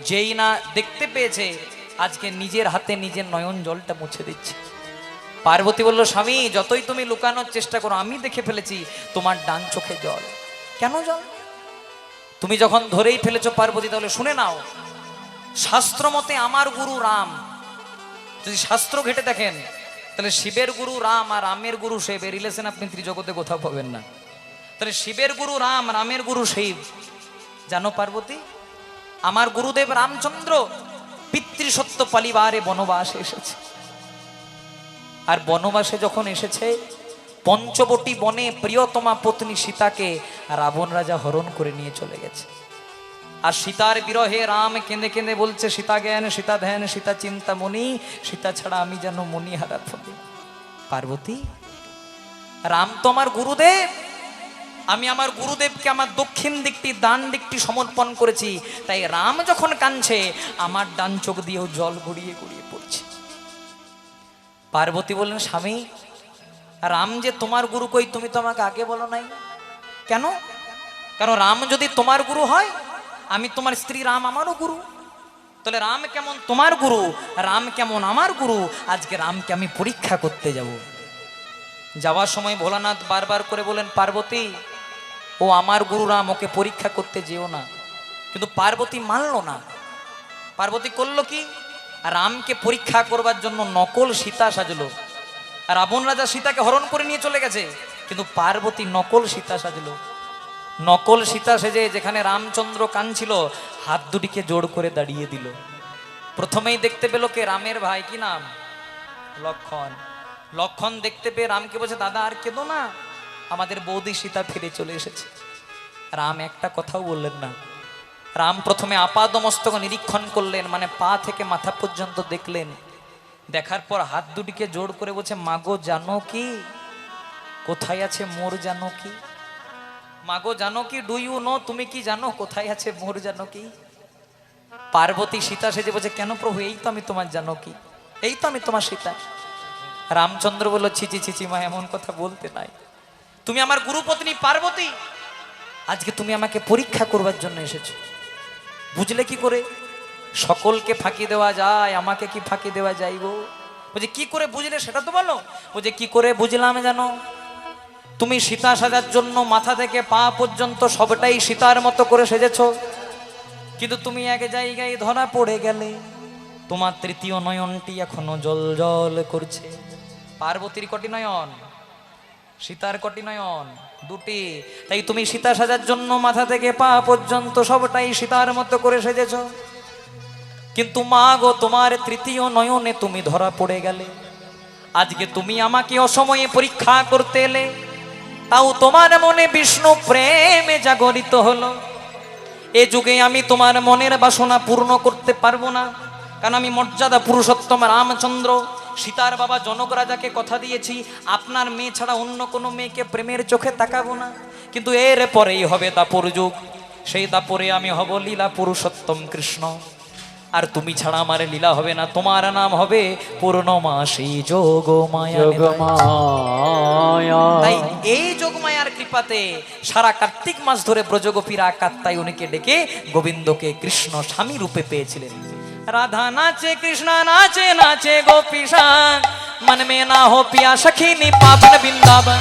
যেই না দেখতে পেয়েছে, আজকে নিজের হাতে নিজের নয়ন জলটা মুছে দিচ্ছে। পার্বতী বলল, স্বামী যতই তুমি লুকানোর চেষ্টা করো, আমি দেখে ফেলেছি তোমার ডান চোখে জল। কেন জল? তুমি যখন ধরেই ফেলেছো পার্বতী, তাহলে শুনে নাও, শাস্ত্র মতে আমার গুরু রাম, যদি শাস্ত্র ঘেটে দেখেন তাহলে শিবের গুরু রাম আর রামের গুরু শিব, এর রিলেশন আপনি ত্রিজগতে কোথাও পাবেন না। তাহলে শিবের গুরু রাম, রামের গুরু শিব। জানো পার্বতী, আমার গুরুদেব রামচন্দ্র পিতৃসত্য পালিবারে বনবাসে এসেছে। আর বনবাসে যখন এসেছে, পঞ্চবটী বনে প্রিয়তমা পত্নী সীতাকে রাবণ রাজা হরণ করে নিয়ে চলে গেছে। আর সীতার বিরহে রাম কেঁদে কেঁদে বলছে, সীতা জ্ঞান, সীতা ধ্যান, সীতা চিন্তা মনি, সীতা ছাড়া আমি যেন মনি হারা থাকি। পার্বতী, রাম তো আমার গুরুদেব, আমি আমার গুরুদেবকে আমার দক্ষিণ দিকটি ডান দিকটি সমর্পণ করেছি, তাই রাম যখন কাঁদছে আমার ডান চোখ দিয়েও জল গড়িয়ে গড়িয়ে পড়ছে। পার্বতী বললেন, স্বামী রাম যে তোমার গুরু, কই তুমি তো আমাকে আগে বলো নাই। কেন? কারণ রাম যদি তোমার গুরু হয়, আমি তোমার স্ত্রী, রাম আমারও গুরু, তাহলে রাম কেমন তোমার গুরু, রাম কেমন আমার গুরু, আজকে রামকে আমি পরীক্ষা করতে যাব। যাওয়ার সময় ভোলানাথ বারবার করে বলেন, পার্বতী ও আমার গুরু রাম, ওকে পরীক্ষা করতে যেও না। কিন্তু পার্বতী মানলো না। পার্বতী করলো কি, রামকে পরীক্ষা করবার জন্য নকল সীতা সাজলো। রাবণ রাজা সীতাকে হরণ করে নিয়ে চলে গেছে, কিন্তু পার্বতী নকল সীতা সাজলো। নকল সীতা সেজে যেখানে রামচন্দ্র কাঁদছিল, হাত দুটিকে জোড় করে দাঁড়িয়ে দিল। প্রথমেই দেখতে পেল কে, রামের ভাই, কি নাম? লক্ষণ। লক্ষণ দেখতে পেয়ে রামকে বলছে, দাদা আর কেঁদো না, আমাদের বৌদি সীতা ফিরে চলে এসেছে। রাম একটা কথাও বললেন না। রাম প্রথমে আপাদমস্তক নিরীক্ষণ করলেন, মানে পা থেকে মাথা পর্যন্ত দেখলেন। দেখার পর হাত দুটিকে জোড় করে বলছে, মাগো জানো কি কোথায় আছে মোর জানকী? মাগো জানকী, ডু ইউ নো, তুমি কি জানো কোথায় আছে মোর জানকী? পার্বতী সীতা সেজে বলছে, কেন প্রভু, এই তো আমি তোমার জানকী, এই তো আমি তোমার সীতা। রামচন্দ্র বলল, ছিচি ছিচি মা, এমন কথা বলতে নাই। তুমি আমার গুরুপত্নী পার্বতী, আজকে তুমি আমাকে পরীক্ষা করবার জন্য এসেছো। বুঝলে কি করে? সকলকে ফাঁকি দেওয়া যায়, আমাকে কি ফাঁকি দেওয়া যায় গো? বলছে, কি করে বুঝলে সেটা তো বলো। বলছে, কি করে বুঝলাম জানো? তুমি সীতা সাজার জন্য মাথা থেকে পা পর্যন্ত সবটাই সীতার মতো করে সেজেছো, কিন্তু তুমি এক জায়গায় ধরা পড়ে গেলে, তোমার তৃতীয় নয়নটি এখনো জল জল করছে। পার্বতীর কটি নয়ন? সীতার কটি নয়ন? দুটি। তাই তুমি সীতা সাজার জন্য মাথা থেকে পা পর্যন্ত সবটাই সীতার মতো করে সেজেছ, কিন্তু মা গো, তোমার তৃতীয় নয়নে তুমি ধরা পড়ে গেলে। আজকে তুমি আমাকে অসময়ে পরীক্ষা করতে এলে, তাও তোমার মনে বিষ্ণু প্রেমে জাগরিত হলো। এ যুগে আমি তোমার মনের বাসনা পূর্ণ করতে পারবো না, কারণ আমি মর্যাদা পুরুষোত্তম রামচন্দ্র, সীতার বাবা জনক রাজাকে কথা দিয়েছি, আপনার মেয়ে ছাড়া অন্য কোনো মেয়েকে প্রেমের চোখে তাকাবো না। কিন্তু এর পরেই হবে দাপর যুগ, সেই দাপরে আমি হব লীলা পুরুষোত্তম কৃষ্ণ, আর তুমি ছাড়া আমার লীলা হবে না, তোমার নাম হবে পূর্ণমাসী যোগমায়া। তাই এই যোগমায়ার কৃপাতে সারা কার্তিক মাস ধরে ব্রজগোপীরা কাত্তায়নীকে ডেকে গোবিন্দকে কৃষ্ণ স্বামী রূপে পেয়েছিলেন। রাধা নাচে কৃষ্ণ নাচে, নাচে গোপী संग, मन में ना हो पिया सखीनी पावन वृंदावन।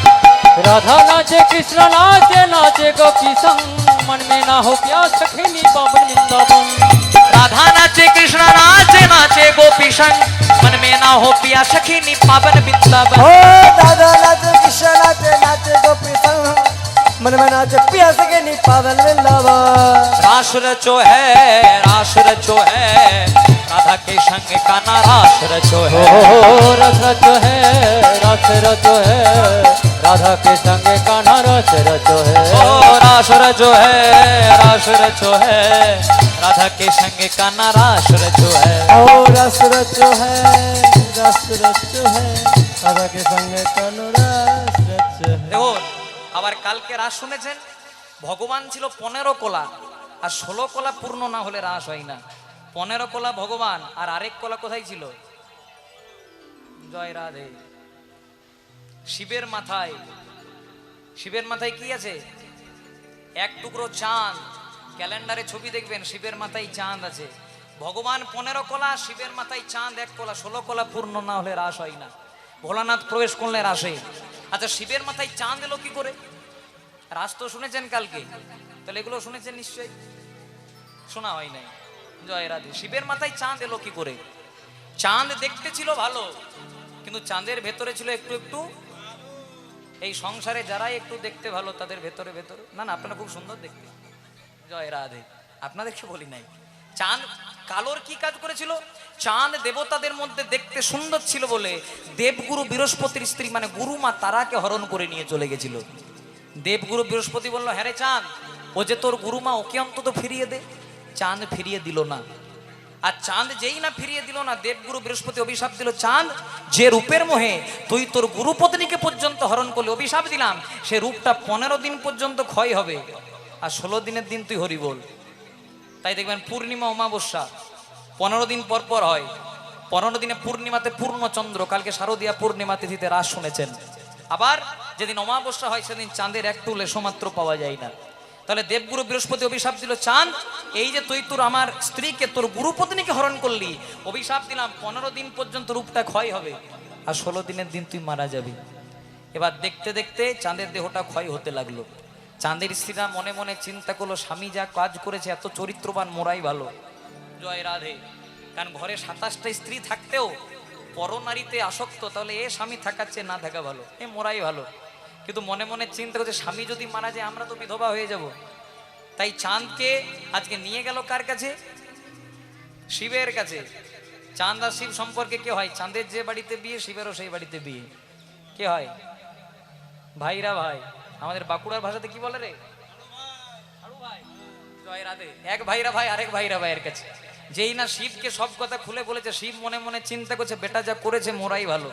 राधा नाचे कृष्ण नाचे, नाचे गोपी संग, मन में ना हो प्यास सखीनी पावन वृंदावन। राधा नाचे कृष्ण नाचे, नाचे गोपी संग, मन में ना हो पिया सखीनी पावन वृंदावन। ओ दादा नाचे कृष्ण नाचे, नाचे गोपी संग, मन में नाचे पिया सखीनी पावन वृंदावन। रास रचो है, रास रचो है, राधा के संग कान्हा रास रचो है। रस रचो है, रस रचो है, राधा के संग कान्हा रस रचो है। रास रचो है, रास रचो है, राधा के संग कान्हा रास रचो है। ओ रस रचो है, रस रचो है, राधा के संग कान्हा रस रचो है। দেখুন, আবার কালকে রাস শুনেছেন, ভগবান ছিল 15 কোলা, আর 16 কোলা পূর্ণ না হলে রাস হয় না। 15 কোলা ভগবান, আর আরেক কোলা কোথায় ছিল? জয় রাধে। শিবের মাথায়, শিবের মাথায় কি আছে? এক টুকরো চাঁদ। ক্যালেন্ডারে ছবি দেখবেন, শিবের মাথায় চাঁদ আছে। ভগবান 15 কলা, শিবের মাথায় চাঁদ 1 কলা। 16 কলা পূর্ণ না হলে রাস হয় না। ভোলানাথ প্রবেশ করলে রাস হয়। আচ্ছা, শিবের মাথায় চাঁদ এলো কি করে? রাস তো শুনেছেন কালকে, তাহলে এগুলো শুনেছেন নিশ্চয়ই? শোনা হয় নাই। জয় রাধে। শিবের মাথায় চাঁদ এলো কি করে? চাঁদ দেখতে ছিল ভালো, কিন্তু চাঁদের ভেতরে ছিল একটু একটু, এই সংসারে যারাই একটু দেখতে ভালো তাদের ভেতরে ভেতরে, না না আপনারা খুব সুন্দর দেখতে। জয় রাধে। আপনাদেরকে বলি নাই, চাঁদ কালোর কি কাজ করেছিল? চাঁদ দেবতাদের মধ্যে দেখতে সুন্দর ছিল বলে দেবগুরু বৃহস্পতির স্ত্রী মানে গুরুমা তারাকে হরণ করে নিয়ে চলে গেছিল। দেবগুরু বৃহস্পতি বলল, হ্যাঁ রে চাঁদ, ও যে তোর গুরুমা, ওকে অন্তত ফিরিয়ে দে। চাঁদ ফিরিয়ে দিল না। আর চাঁদ যেই না ফিরিয়ে দিল না, দেবগুরু বৃহস্পতি অভিশাপ দিল, চাঁদ যে রূপের মোহে তুই তোর গুরুপত্নীকে পর্যন্ত হরণ করলে, অভিশাপ দিলাম সে রূপটা 15 দিন পর্যন্ত ক্ষয় হবে, আর 16 দিনের দিন তুই হরি বল। তাই দেখবেন পূর্ণিমা অমাবস্যা 15 দিন পর পর হয়। 15 দিনে পূর্ণিমাতে পূর্ণচন্দ্র, কালকে শারদীয়া পূর্ণিমা তিথিতে রাস শুনেছেন। আবার যেদিন অমাবস্যা হয় সেদিন চাঁদের একটু লেশমাত্র পাওয়া যায় না। তাহলে দেবগুরু বৃহস্পতি অভিশাপ দিল, চাঁদ এই যে তুই তোর আমার স্ত্রীকে তোর গুরুপত্নীকে হরণ করলি, অভিশাপ দিলাম 15 দিন পর্যন্ত রূপটা ক্ষয় হবে, আর 16 দিনের দিন তুই মারা যাবি। এবার দেখতে দেখতে চাঁদের দেহটা ক্ষয় হতে লাগলো। চাঁদের স্ত্রীরা মনে মনে চিন্তা করলো, স্বামী যা কাজ করেছে, এত চরিত্রবান মোরাই ভালো। জয় রাধে। কারণ ঘরে 27টা স্ত্রী থাকতেও পরনারীতে আসক্ত, তাহলে এ স্বামী থাকার চেয়ে না থাকা ভালো, এ মোরাই ভালো। কিন্তু মনে মনে চিন্তা করছে, স্বামী যদি মারা যায় আমরা তো বিধবা হয়ে যাব। তাই চাঁদকে আজকে নিয়ে গেল কার কাছে? শিবের কাছে। চাঁদ আর শিব সম্পর্কে কে হয়? চাঁদের যে বাড়িতে বিয়ে, শিবেরও সেই বাড়িতে বিয়ে। কে হয়? ভাইরা ভাই। আমাদের বাঁকুড়ার ভাষাতে কি বলে রে? জয় রাধে। এক ভাইরা ভাই আরেক ভাইরা ভাইয়ের কাছে। যেই না শিবকে সব কথা খুলে বলেছে, শিব মনে মনে চিন্তা করছে, বেটা যা করেছে মোরাই ভালো।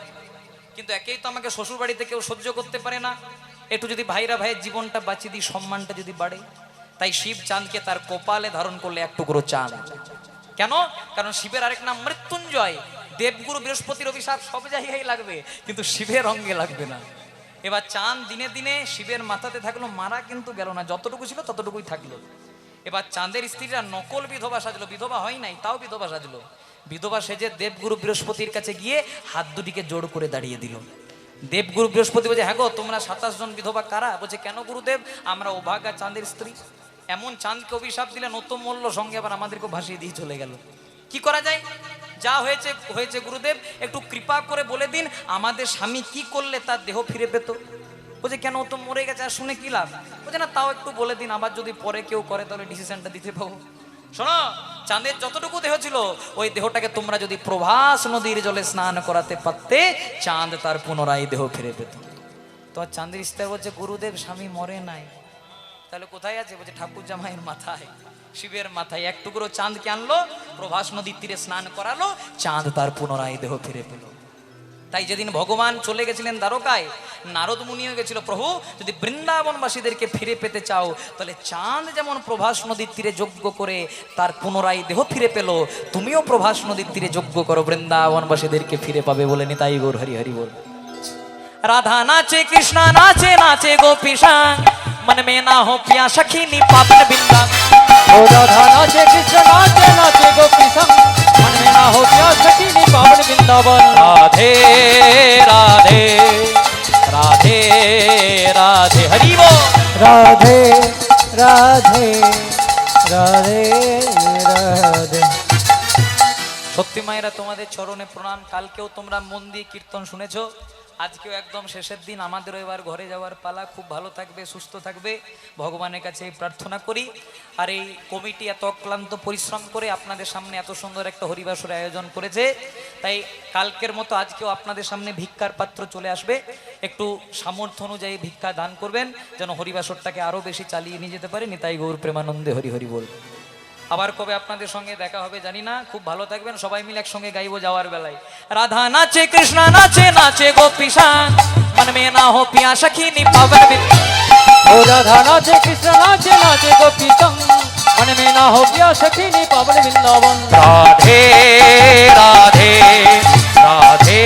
কিন্তু একেই তো আমাকে শ্বশুর বাড়িতে কেউ সহ্য করতে পারে না, একটু যদি ভাইরা ভাইয়ের জীবনটা বাঁচিয়ে দিই, সম্মানটা যদি বাড়ে। তাই শিব চাঁদকে তার কপালে ধারণ করলে এক টুকরো চাঁদ। কেন? কারণ শিবের আরেক নাম মৃত্যুঞ্জয়। দেবগুরু বৃহস্পতির অভিশাপ সব জায়গায় লাগবে, কিন্তু শিবের অঙ্গে লাগবে না। এবার চাঁদ দিনে দিনে শিবের মাথাতে থাকলো, মারা কিন্তু গেল না, যতটুকু ছিল ততটুকুই থাকলো। এবার চাঁদের স্ত্রীরা নকল বিধবা সাজলো, বিধবা হয় নাই তাও বিধবা সাজলো। বিধবা সেজে দেবগুরু বৃহস্পতির কাছে গিয়ে হাত দুটিকে জোড় করে দাঁড়িয়ে দিল। দেবগুরু বৃহস্পতি বলছে, হ্যাঁ গো তোমরা 27 জন বিধবা কারা? বলছে, কেন গুরুদেব, আমরা অভাগা চাঁদের স্ত্রী। এমন চাঁদকে অভিশাপ দিলে নতুন মূল্য সঙ্গে আবার আমাদেরকে ভাসিয়ে দিয়ে চলে গেল। কি করা যায়? যা হয়েছে হয়েছে গুরুদেব, একটু কৃপা করে বলে দিন আমাদের স্বামী কি করলে তার দেহ ফিরে পেত। বলছে, কেন, ও তো মরে গেছে, আর শুনে কি লাভ? বলছে, না তাও একটু বলে দিন, আবার যদি পরে কেউ করে তাহলে ডিসিশনটা দিতে পাবো। শোনো, চাঁদের যতটুকু দেহ ছিল ওই দেহটাকে তোমরা যদি প্রভাস নদীর জলে স্নান করাতে পারতে, চাঁদ তার পুনরায় দেহ ফিরে পেত। তো চাঁদের স্ত্রী বলছে, গুরুদেব স্বামী মরে নাই, তাহলে কোথায় আছে? বলছে, ঠাকুর জামাইয়ের মাথায়, শিবের মাথায়। এক টুকরো চাঁদকে আনলো, প্রভাস নদীর তীরে স্নান করালো, চাঁদ তার পুনরায় দেহ ফিরে পেল। তাই যেদিন ভগবান চলে গেছিলেন দ্বারকায়, নারদ মুনিও গেছিল, প্রভু যদি বৃন্দাবনবাসীদেরকে ফিরে পেতে চাও, তাহলে চাঁদ যেমন প্রভাস নদীর তীরে যজ্ঞ করে তার পুনরায় দেহ ফিরে পেল, তুমিও প্রভাস নদীর তীরে যজ্ঞ করো, বৃন্দাবনবাসীদেরকে ফিরে পাবে বলে নিতাই গৌর হরি হরি বল। রাধা নাচে কৃষ্ণ নাচে, নাচে গোপীশা, मन में ना हो पिया सखीनी पावन बिंदा। ओ राधा नाचे कृष्ण नाचे, नाचे गोपी संग, मन में ना हो पिया सखीनी पावन बिंदावन। राधे राधे राधे राधे हरि बोल। राधे राधे राधे राधे। সত্যি মায়েরা, তোমাদের চরণে প্রণাম। কালকেও তোমরা মন দিয়ে কীর্তন শুনেছো, আজকেও একদম শেষের দিন, আমাদেরও এবার ঘরে যাওয়ার পালা। খুব ভালো থাকবে, সুস্থ থাকবে, ভগবানের কাছে প্রার্থনা করি। আর এই কমিটি এত অক্লান্ত পরিশ্রম করে আপনাদের সামনে এত সুন্দর একটা হরিবাসরের আয়োজন করেছে, তাই কালকের মতো আজকেও আপনাদের সামনে ভিক্ষার পাত্র চলে আসবে। একটু সামর্থ্য অনুযায়ী ভিক্ষা দান করবেন, যেন হরিবাসরটাকে আরও বেশি চালিয়ে নিয়ে যেতে পারে। নিতাই গৌর প্রেমানন্দে হরি হরি বল। আবার কবে আপনাদের সঙ্গে দেখা হবে জানি না। খুব ভালো থাকবেন, সবাই মিলে একসঙ্গে গাইবো যাওয়ার বেলায়। রাধা নাচে কৃষ্ণ নাচে, নাচে গোপীশা, मन में ना हो पिया सखीनी पावन बिंदा। ओ राधा नाचे कृष्ण नाचे, नाचे गोपी संग, मन में ना हो पिया सखीनी पावन बिंदावन। राधे राधे राधे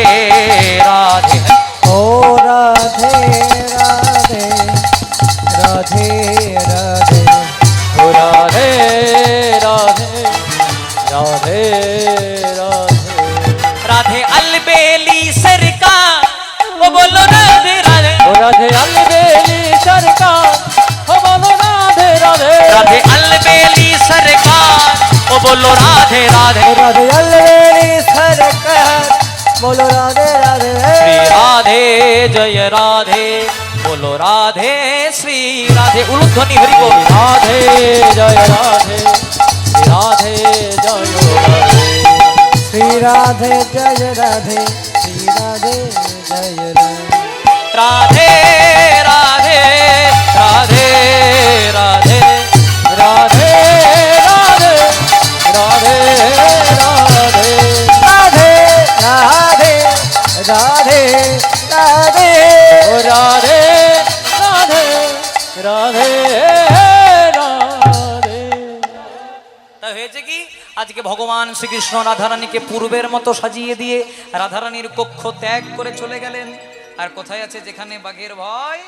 राधे। ओ राधे राधे अलबेली सरकार वो बोलो राधे राधे ও রাধে अलबेली सरकार ও বলো রাধে রাধে राधे अलबेली सरकार वो बोलो राधे राधे राधे अलवेली सरकार बोलो राधे राधे श्री राधे जय राधे बोलो राधे श्री राधे उलूध्वनि हरि बोल राधे जय राधे राधे जय राधे श्री राधे जय राधे श्री राधे जय राधे राधे राधे राधे राधे राधे राधे राधे राधे राधे राधे राधे राधे ও রাধে রাধে রাধে রাধে তা হয়েছে কি আজকে ভগবান শ্রীকৃষ্ণ রাধারানীকে পূর্বের মতো সাজিয়ে দিয়ে রাধারানীর কক্ষ ত্যাগ করে চলে গেলেন। আর কোথায় আছে যেখানে বাঘের ভয়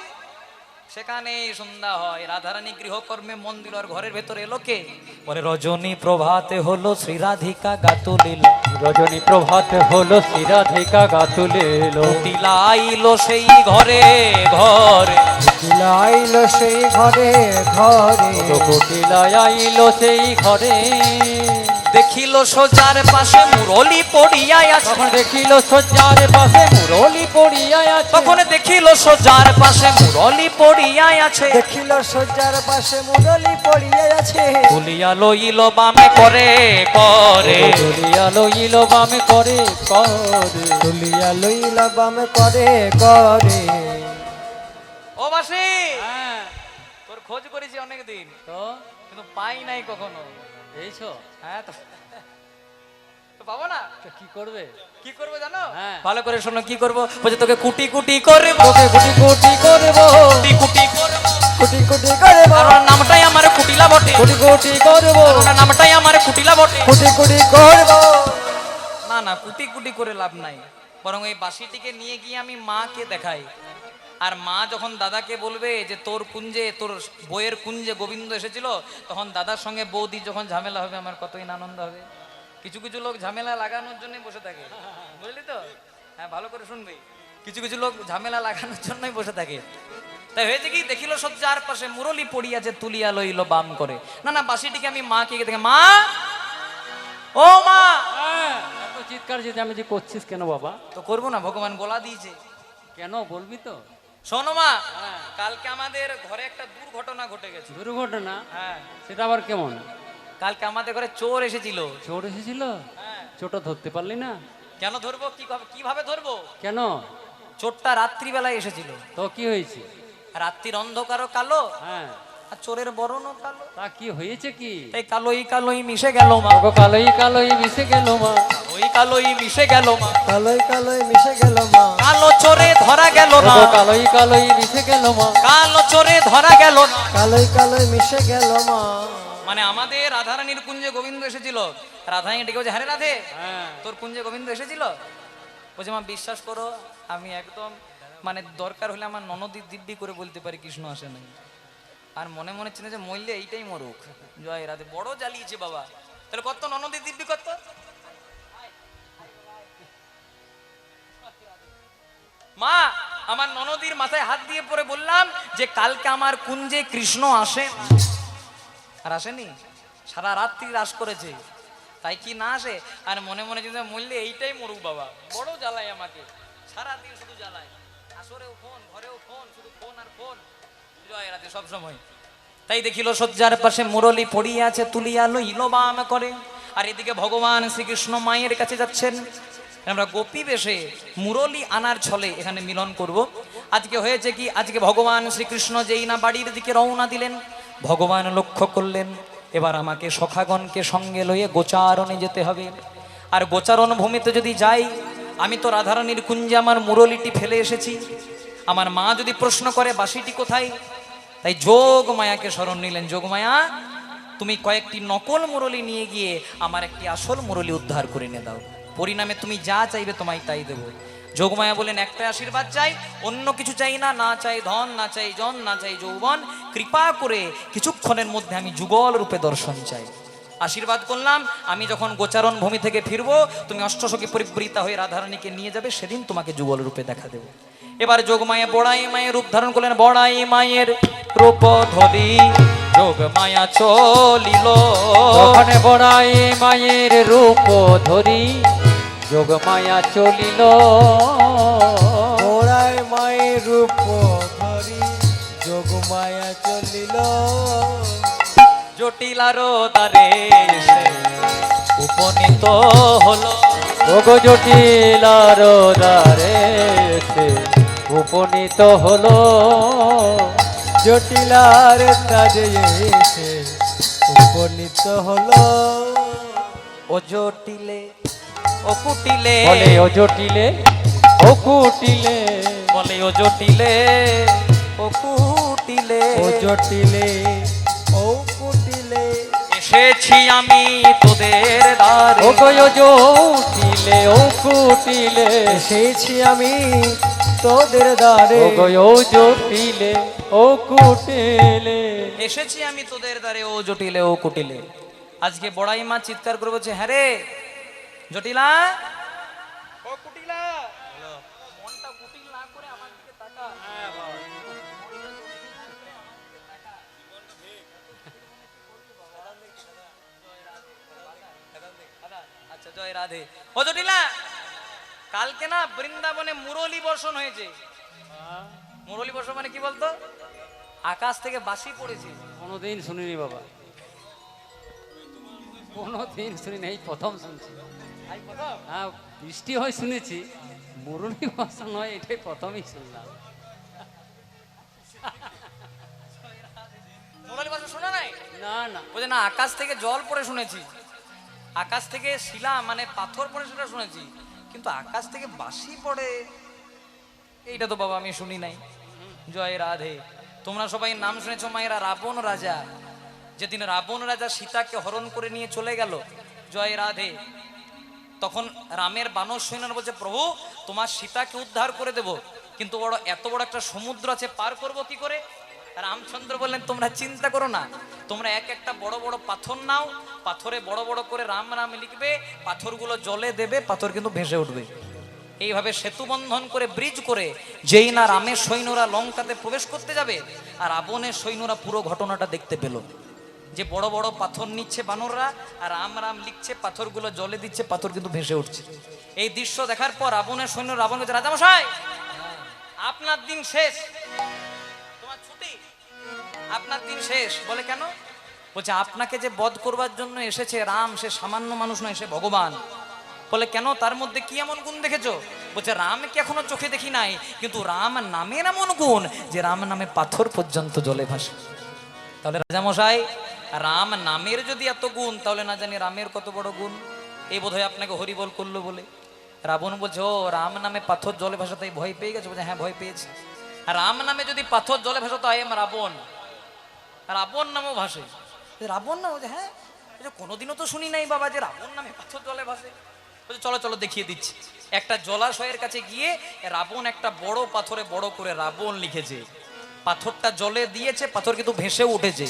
সেখানে সন্ধ্যা হয়। রাধারানী গৃহকর্মে মন দিল আর ঘরের ভেতরে এলো কে? বলে রজনী প্রভাতে হলো শ্রী রাধিকা গাতুলিল রজনী প্রভাত হলো শ্রী রাধিকা গাতুলিল তিলাইলো সেই ঘরে ঘরে বিলাইলো সেই ঘরে ঘরে কোকিলায় আইলো সেই ঘরে দেখিল সোজার পাশে মুরলি পড়িয়া আছে তখন দেখিল শয্যার পাশে মুরলি পড়িয়া আছে তখন দেখিল সোজার পাশে মুরলি পড়িয়া আছে দেখিল সজ্জার পাশে মুরলি পড়িয়া আছে তুলিয়া লইল বামে করে করে তুলিয়া লইল বামে করে করে তুলিয়া লইলা বামে করে করে ও মাসি হ্যাঁ তোর খোঁজ করেছি অনেকদিন তো কিন্তু পাই নাই কখনো। এইছো হ্যাঁ তো তো পাবো না তো কি করবে কি করবো জানো? হ্যাঁ। ভালো করে শোনো কি করবো। বলছে তোকে কুটি কুটি করবো তোকে কোটি কোটি করবো কুটি কুটি করবো কুটি কুটি করে আর ওর নামটাই আমার কুটিলা বটে কোটি কোটি করবো আর ওর নামটাই আমার কুটিলা বটে। কুটি কুটি করব না না কুটি কুটি করে লাভ নাই, বরং এই বাঁশিটিকে নিয়ে গিয়ে আমি মাকে দেখাই। আর মা যখন দাদাকে বলবে যে তোর কুঞ্জে তোর বইয়ের কুঞ্জে গোবিন্দ এসেছিল, তখন দাদার সঙ্গে বৌদি যখন ঝামেলা হবে আমার কতই না আনন্দ হবে। কিছু কিছু লোক ঝামেলা লাগানোর জন্যই বসে থাকে, বুঝলি তো? হ্যাঁ ভালো করে শুনবি, কিছু কিছু লোক ঝামেলা লাগানোর জন্যই বসে থাকে। তাই হয়েছে কি দেখিল সজ্জার পাশে মুরলি পড়িয়াছে তুলিয়া লইল বাম করে। না না বাঁশিটিকে আমি মাকে দেখে মা ও মা হ্যাঁ এত চিৎকার চেঁচামেচি করছিস কেন বাবা? তো করবো না, ভগবান বলা দিয়েছে। কেন বলবি তো? শোনো মা, হ্যাঁ। কালকে আমাদের ঘরে একটা দুর্ঘটনা ঘটে গেছে। দুর্ঘটনা? হ্যাঁ সেটা আবার কেমন? কালকে আমাদের ঘরে চোর এসেছিল। চোর এসেছিল? হ্যাঁ। চোরটা ধরতে পারলি না? কেন ধরবো, কিভাবে ধরবো? কেন? চোরটা রাত্রিবেলায় এসেছিল। তো কি হয়েছে? রাত্রির অন্ধকারও কালো হ্যাঁ আর চোরের বরণও কালো। তা কি হয়েছে কি? এই কালোই কালোই মিশে গেল মা, ওগো কালোই কালোই মিশে গেল মা, ওই কালোই মিশে গেল মা, কালোই কালোই মিশে গেল মা কালো চোরে ধরা গেল না, ওগো কালোই কালোই মিশে গেল মা, কালো চোরে ধরা গেল না। কালোই কালোই মিশে গেল মা মানে আমাদের রাধারানীর কুঞ্জে গোবিন্দ এসেছিল। রাধারানী ডেকে বলছে, হ্যাঁ রে রাধে, হ্যাঁ তোর কুঞ্জে গোবিন্দ এসেছিল? বলছে মা বিশ্বাস করো আমি একদম মানে দরকার হলে আমার ননদী দিব্যি করে বলতে পারি কৃষ্ণ আসে নাই। আর মনে মনে চিনে যে মরলে এইটাই মরুক। জয় রাধে, বড় জ্বালিয়েছে বাবা। তাহলে কত ননদী দিব্যি কত? মা আমার ননদীর মাথায় হাত দিয়ে পরে বললাম যে কালকে আমার কুঞ্জে কৃষ্ণ আসে আর আসেনি, সারা রাত্রি রাস করেছে, তাই কি না আসে? আর মনে মনে চিন্তা মরলে এইটাই মরুক বাবা, বড় জ্বালায় আমাকে, সারাদিন শুধু জ্বালায়, আসরেও ফোন ঘরেও ফোন, শুধু ফোন আর ফোন, জয় রাতে সব সময়। তাই দেখিল সজ্জার পাশে মুরলি পড়িয়া আছে তুলিয়া লইল বাম করে। আর এদিকে ভগবান শ্রীকৃষ্ণ মায়ের কাছে যাচ্ছেন। আমরা গোপী বেশে মুরলি আনার ছলে এখানে মিলন করব। আজকে হয়েছে কি, আজকে ভগবান শ্রীকৃষ্ণ যেই না বাড়ির দিকে রওনা দিলেন, ভগবান লক্ষ্য করলেন এবার আমাকে সখাগণকে সঙ্গে লইয়ে গোচারণে যেতে হবে। আর গোচারণ ভূমিতে যদি যাই, আমি তো রাধারানীর কুঞ্জে আমার মুরলিটি ফেলে এসেছি। আমার মা যদি প্রশ্ন করে বাঁশিটি কোথায়, তাই যোগ মায়াকে স্মরণ নিলেন। যোগমায়া তুমি কয়েকটি নকল মুরলি নিয়ে গিয়ে আমার একটি আসল মুরলি উদ্ধার করে এনে দাও, পরিণামে তুমি যা চাইবে তোমায় তাই দেবো। যোগমায়া বলেন একটা আশীর্বাদ চাই, অন্য কিছু চাই না, না চাই ধন, না চাই জন, না চাই যৌবন, কৃপা করে কিছুক্ষণের মধ্যে আমি যুগল রূপে দর্শন চাই। আশীর্বাদ করলাম, আমি যখন গোচারণ ভূমি থেকে ফিরবো তুমি অষ্টসখী পরিবৃতা হয়ে রাধারানীকে নিয়ে যাবে, সেদিন তোমাকে যুগল রূপে দেখা দেব। এবার যোগমায়া বড়াই মায়ের রূপ ধারণ করলেন, বড়াই মায়ের রূপ ধরি যোগমায়া চলিল। ওখানে বড়াই মায়ের রূপ ধরি যোগমায়া চলিল। ওরাই মায়ের রূপ ধরি যোগমায়া চলিল। জটিলারো দ্বারে এসে উপনীত হলো। ওগো জটিলার দ্বারে এসে উপনীত হলো। জটিলার তাজে এসে উপনীত হলো। ও জটিলে ও কুটিলে বলে ও জটিলে ও কুটিলে। বলে ও জটিলে ও কুটিলে। ও জটিলে ও কুটিলে। এসেছি আমি তোদের দ্বারে। ও গো জটিলে ও কুটিলে। এসেছি আমি তোদের দ্বারে। ও গো জটিলে ও কুটিলে। এসেছি আমি তোদের দ্বারে ও জটিলে ও কুটিলে। আজকে বড়াই মা চিৎকার করে বলছে, হ্যাঁ রে জটিলা ও কুটিলা। মনটা কুটিল না করে আমার দিকে তাকা। আচ্ছা জয় রাধে। ও জটিলা, কালকে না বৃন্দাবনে মুরলী বর্ষণ হয়েছে। মুরলী বর্ষণ মানে কি বলতো? আকাশ থেকে বাঁশি পড়েছে। কোনোদিন শুনিনি বাবা, কোনোদিন শুনিনি, এই প্রথম শুনছি। হ্যাঁ, বৃষ্টি হয় শুনেছি, মুরলী বর্ষণ হয় এটাই প্রথমই শুনলাম। মুরলী বর্ষণ শোনা নাই? না না, বলছে না, আকাশ থেকে জল পড়ে শুনেছি, আকাশ থেকে শিলা মানে পাথর পড়ে সেটা শুনেছি, কিন্তু আকাশ থেকে বাঁশি পড়ে এইটা তো বাবা আমি শুনি নাই। জয় রাধে। তোমরা সবাই নাম শুনেছো মায়েরা, রাবণ রাজা, যেদিন রাবণ রাজা সীতাকে হরণ করে নিয়ে চলে গেল, জয় রাধে, তখন রামের বানর সৈন্যরা বলছে, প্রভু তোমার সীতাকে উদ্ধার করে দেব, কিন্তু এত বড় একটা সমুদ্র আছে, পার করব কি করে? রামচন্দ্র বললেন, তোমরা চিন্তা করো না, তোমরা এক একটা বড় বড় পাথর নাও, পাথরে বড় বড় করে রাম রাম লিখবে, পাথরগুলো জলে দেবে, পাথর কিন্তু ভেসে উঠবে। এইভাবে সেতু বন্ধন করে ব্রিজ করে যেই না রামের সৈন্যরা লঙ্কাতে প্রবেশ করতে যাবে, আর রাবণের সৈন্যরা পুরো ঘটনাটা দেখতে পেল, যে বড় বড় পাথর নিচ্ছে বানররা, আর রাম রাম লিখছে, পাথরগুলো জলে দিচ্ছে, পাথর কিন্তু ভেসে উঠছে। এই দৃশ্য দেখার পর রাবণের সৈন্য রাবণ বলছে, রাজামশাই আপনার দিন শেষ, তোমার ছুটি, আপনার দিন শেষ। বলে কেন? বলছে আপনাকে যে বধ করবার জন্য এসেছে রাম, সে সামান্য মানুষ নয়, সে ভগবান। বলে কেন, তার মধ্যে কি এমন গুণ দেখেছো? বলছে রামকে এখনো চোখে দেখি নাই, কিন্তু রাম নামের এমন গুণ যে রাম নামে পাথর পর্যন্ত জলে ভাসে। তাহলে রাজামশাই, রাম নামের যদি এত গুণ, তাহলে না জানি রামের কত বড় গুণ। এই বোধহয় আপনাকে হরিবল করলো বলে। রাবণ বলছে, ও রাম নামে পাথর জলে ভাসাতে ভয় পেয়ে গেছে? বলছে হ্যাঁ ভয় পেয়েছে। রাম নামে যদি পাথর জলে ভাসাতো, আই এম রাবণ, রাবণ নামও ভাসে। রাবণ নাম? বলছে হ্যাঁ, কোনোদিনও তো শুনি নাই বাবা যে রাবণ নামে পাথর জলে ভাসে। বলছে চলো চলো দেখিয়ে দিচ্ছি। একটা জলাশয়ের কাছে গিয়ে রাবণ একটা বড় পাথরে বড় করে রাবণ লিখেছে, পাথরটা জলে দিয়েছে, পাথর কিন্তু ভেসে উঠেছে।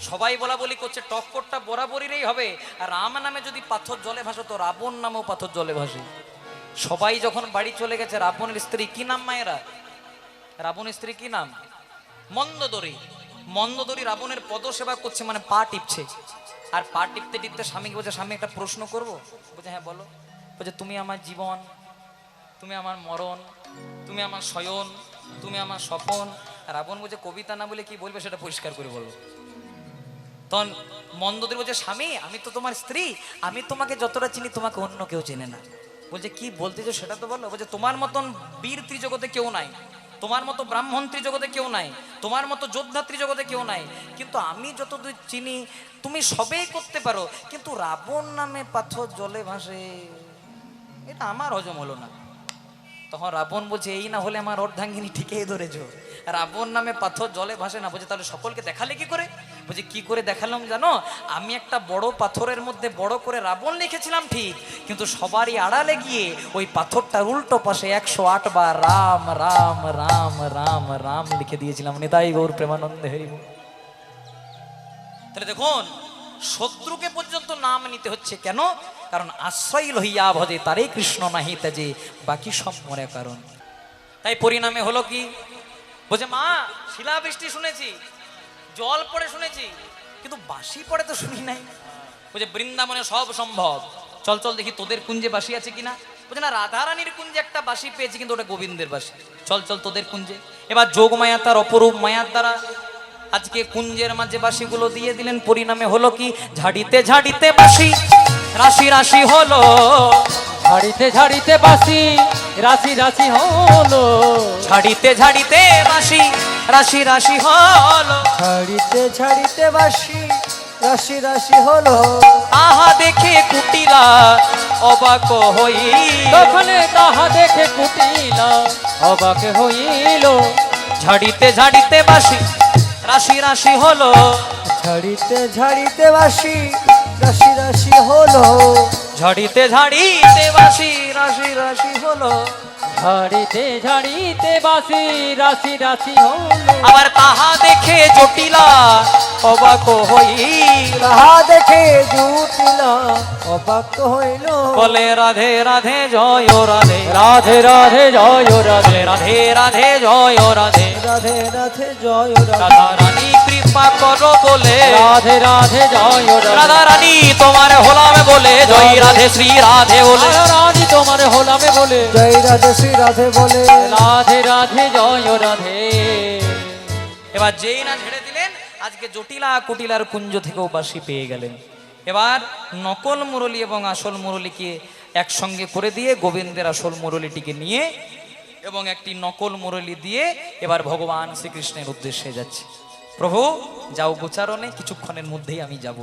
সবাই বলা বলি করছে টক্করটা বরাবরই হবে, আর রাম নামে যদি পাথর জলে ভাসতো, রাবণ নামেও পাথর জলে ভাসে। সবাই যখন বাড়ি চলে গেছে, রাবণের স্ত্রী কি নাম মায়েরা? রাবণের স্ত্রী কি নাম? মন্দোদরী। মন্দোদরী রাবণের পদসেবা করছে, মানে পা টিপছে। আর পা টিপতে টিপতে স্বামীকে বলছে, স্বামী একটা প্রশ্ন করবো? বলছে হ্যাঁ বলো। বলছে তুমি আমার জীবন, তুমি আমার মরণ, তুমি আমার শয়ন, তুমি আমার স্বপন। রাবণ বলছে কবিতা না বলে কি বলবে সেটা পরিষ্কার করে বলো। তখন মন্দোদরী বলছে, স্বামী আমি তো তোমার স্ত্রী, আমি তোমাকে যতটা চিনি তোমাকে অন্য কেউ চেনে না। বলছে কি বলতেছো সেটা তো বলো। বলছে তোমার মতন বীর ত্রিজগতে কেউ নাই, তোমার মতো ব্রাহ্মণ ত্রিজগতে কেউ নাই, তোমার মতো যোদ্ধা ত্রিজগতে কেউ নাই, কিন্তু আমি যতদূর চিনি তুমি সবেই করতে পারো, কিন্তু রাবণ নামে পাথর জলে ভাসে, এটা আমার হজম হলো না। তখন রাবণ বলছে, এই না হলে আমার অর্ধাঙ্গিনী ঠিকই ধরেছো, রাবণ নামে পাথর জলে ভাসে না। বলছে তাহলে সকলকে দেখালে কি করে? বলছে কি করে দেখালাম জানো? আমি একটা বড় পাথরের মধ্যে বড় করে রাবণ লিখেছিলাম ঠিক, কিন্তু সবারই আড়ালে গিয়ে ওই পাথরটার উল্টো পাশে 108 বার রাম রাম রাম রাম রাম লিখে দিয়েছিলাম। নিতাই গৌর প্রেমানন্দে হরি। তাহলে দেখুন, শত্রুকে পর্যন্ত পর্যন্ত নাম নিতে হচ্ছে কেন? কারণ আশ্রয় লহিয়া ভজে তারে কৃষ্ণ নাহি তেজে বাকি সব মরে কারণ। তাই পরিণামে হলো কি, বলছে মা শিলাবৃষ্টি শুনেছি, জল পড়ে শুনেছি, কিন্তু বাঁশি পড়ে তো শুনি নাই। বলছে বৃন্দাবনে সব সম্ভব, চল চল দেখি তোদের কুঞ্জে বাঁশি আছে কিনা। বলছে না, রাধারানীর কুঞ্জে একটা বাঁশি পেয়েছি, কিন্তু ওটা গোবিন্দের বাঁশি, চল চল তোদের কুঞ্জে। এবার যোগ মায়া তার অপরূপ মায়ার দ্বারা আজকে কুঞ্জের মাঝে বাঁশিগুলো দিয়ে দিলেন। পরিণামে হলো কি, ঝাড়িতে ঝাড়িতে বাঁশি রাশি রাশি হলো, ঝাড়িতে ঝাড়িতে বাঁশি রাশি রাশি হলো, ঝাড়িতে ঝাড়িতে বাঁশি রাশি রাশি হলো। ঝাড়িতে ঝাড়িতে বাঁশি রাশি রাশি হলো, আহা দেখে কুটিলা অবাক হইল, তখনে তাহা দেখে কুটিলা অবাক হইল। ঝাড়িতে ঝাড়িতে বাঁশি রাশি রাশি হলো, ঝাড়িতে ঝাড়িতে বাঁশি রাশি রাশি হলো, ঝাড়িতে ঝাড়িতে বাঁশি রাশি রাশি হলো। ঝাড়িতে ঝাড়িতে বাঁশি রাশি রাশি হলো, আবার তাহা দেখে জটিলা অবাক হইল, তাহা দেখে জুটিলা অবাক হইল। বলে রাধে রাধে জয় রাধে, রাধে রাধে জয় রাধে, রাধে রাধে জয় রাধে, রাধে রাধে জয় রাধে, রাধা রানী কৃপা করো বলে, রাধে রাধে জয় রাধে, রাধা রানী তোমার হলাম বলে, জয় রাধে শ্রী রাধে বলে, রাধা রানী তোমার হলামে বলে, জয় রাধে শ্রী রাধে বলে। রাধে রাধে জয় রাধে। এবার যেই না ছেড়ে দিলেন, আজকে জটিলা কুটিলার কুঞ্জ থেকেও বাঁশি পেয়ে গেলেন। এবার নকল মুরলী এবং আসল মুরলীকে একসঙ্গে করে দিয়ে গোবিন্দের আসল মুরলীটিকে নিয়ে এবং একটি নকল মুরলী দিয়ে এবার ভগবান শ্রীকৃষ্ণের উদ্দেশ্যে যাচ্ছে। প্রভু যাও গোচারণে, কিছুক্ষণের মধ্যেই আমি যাব।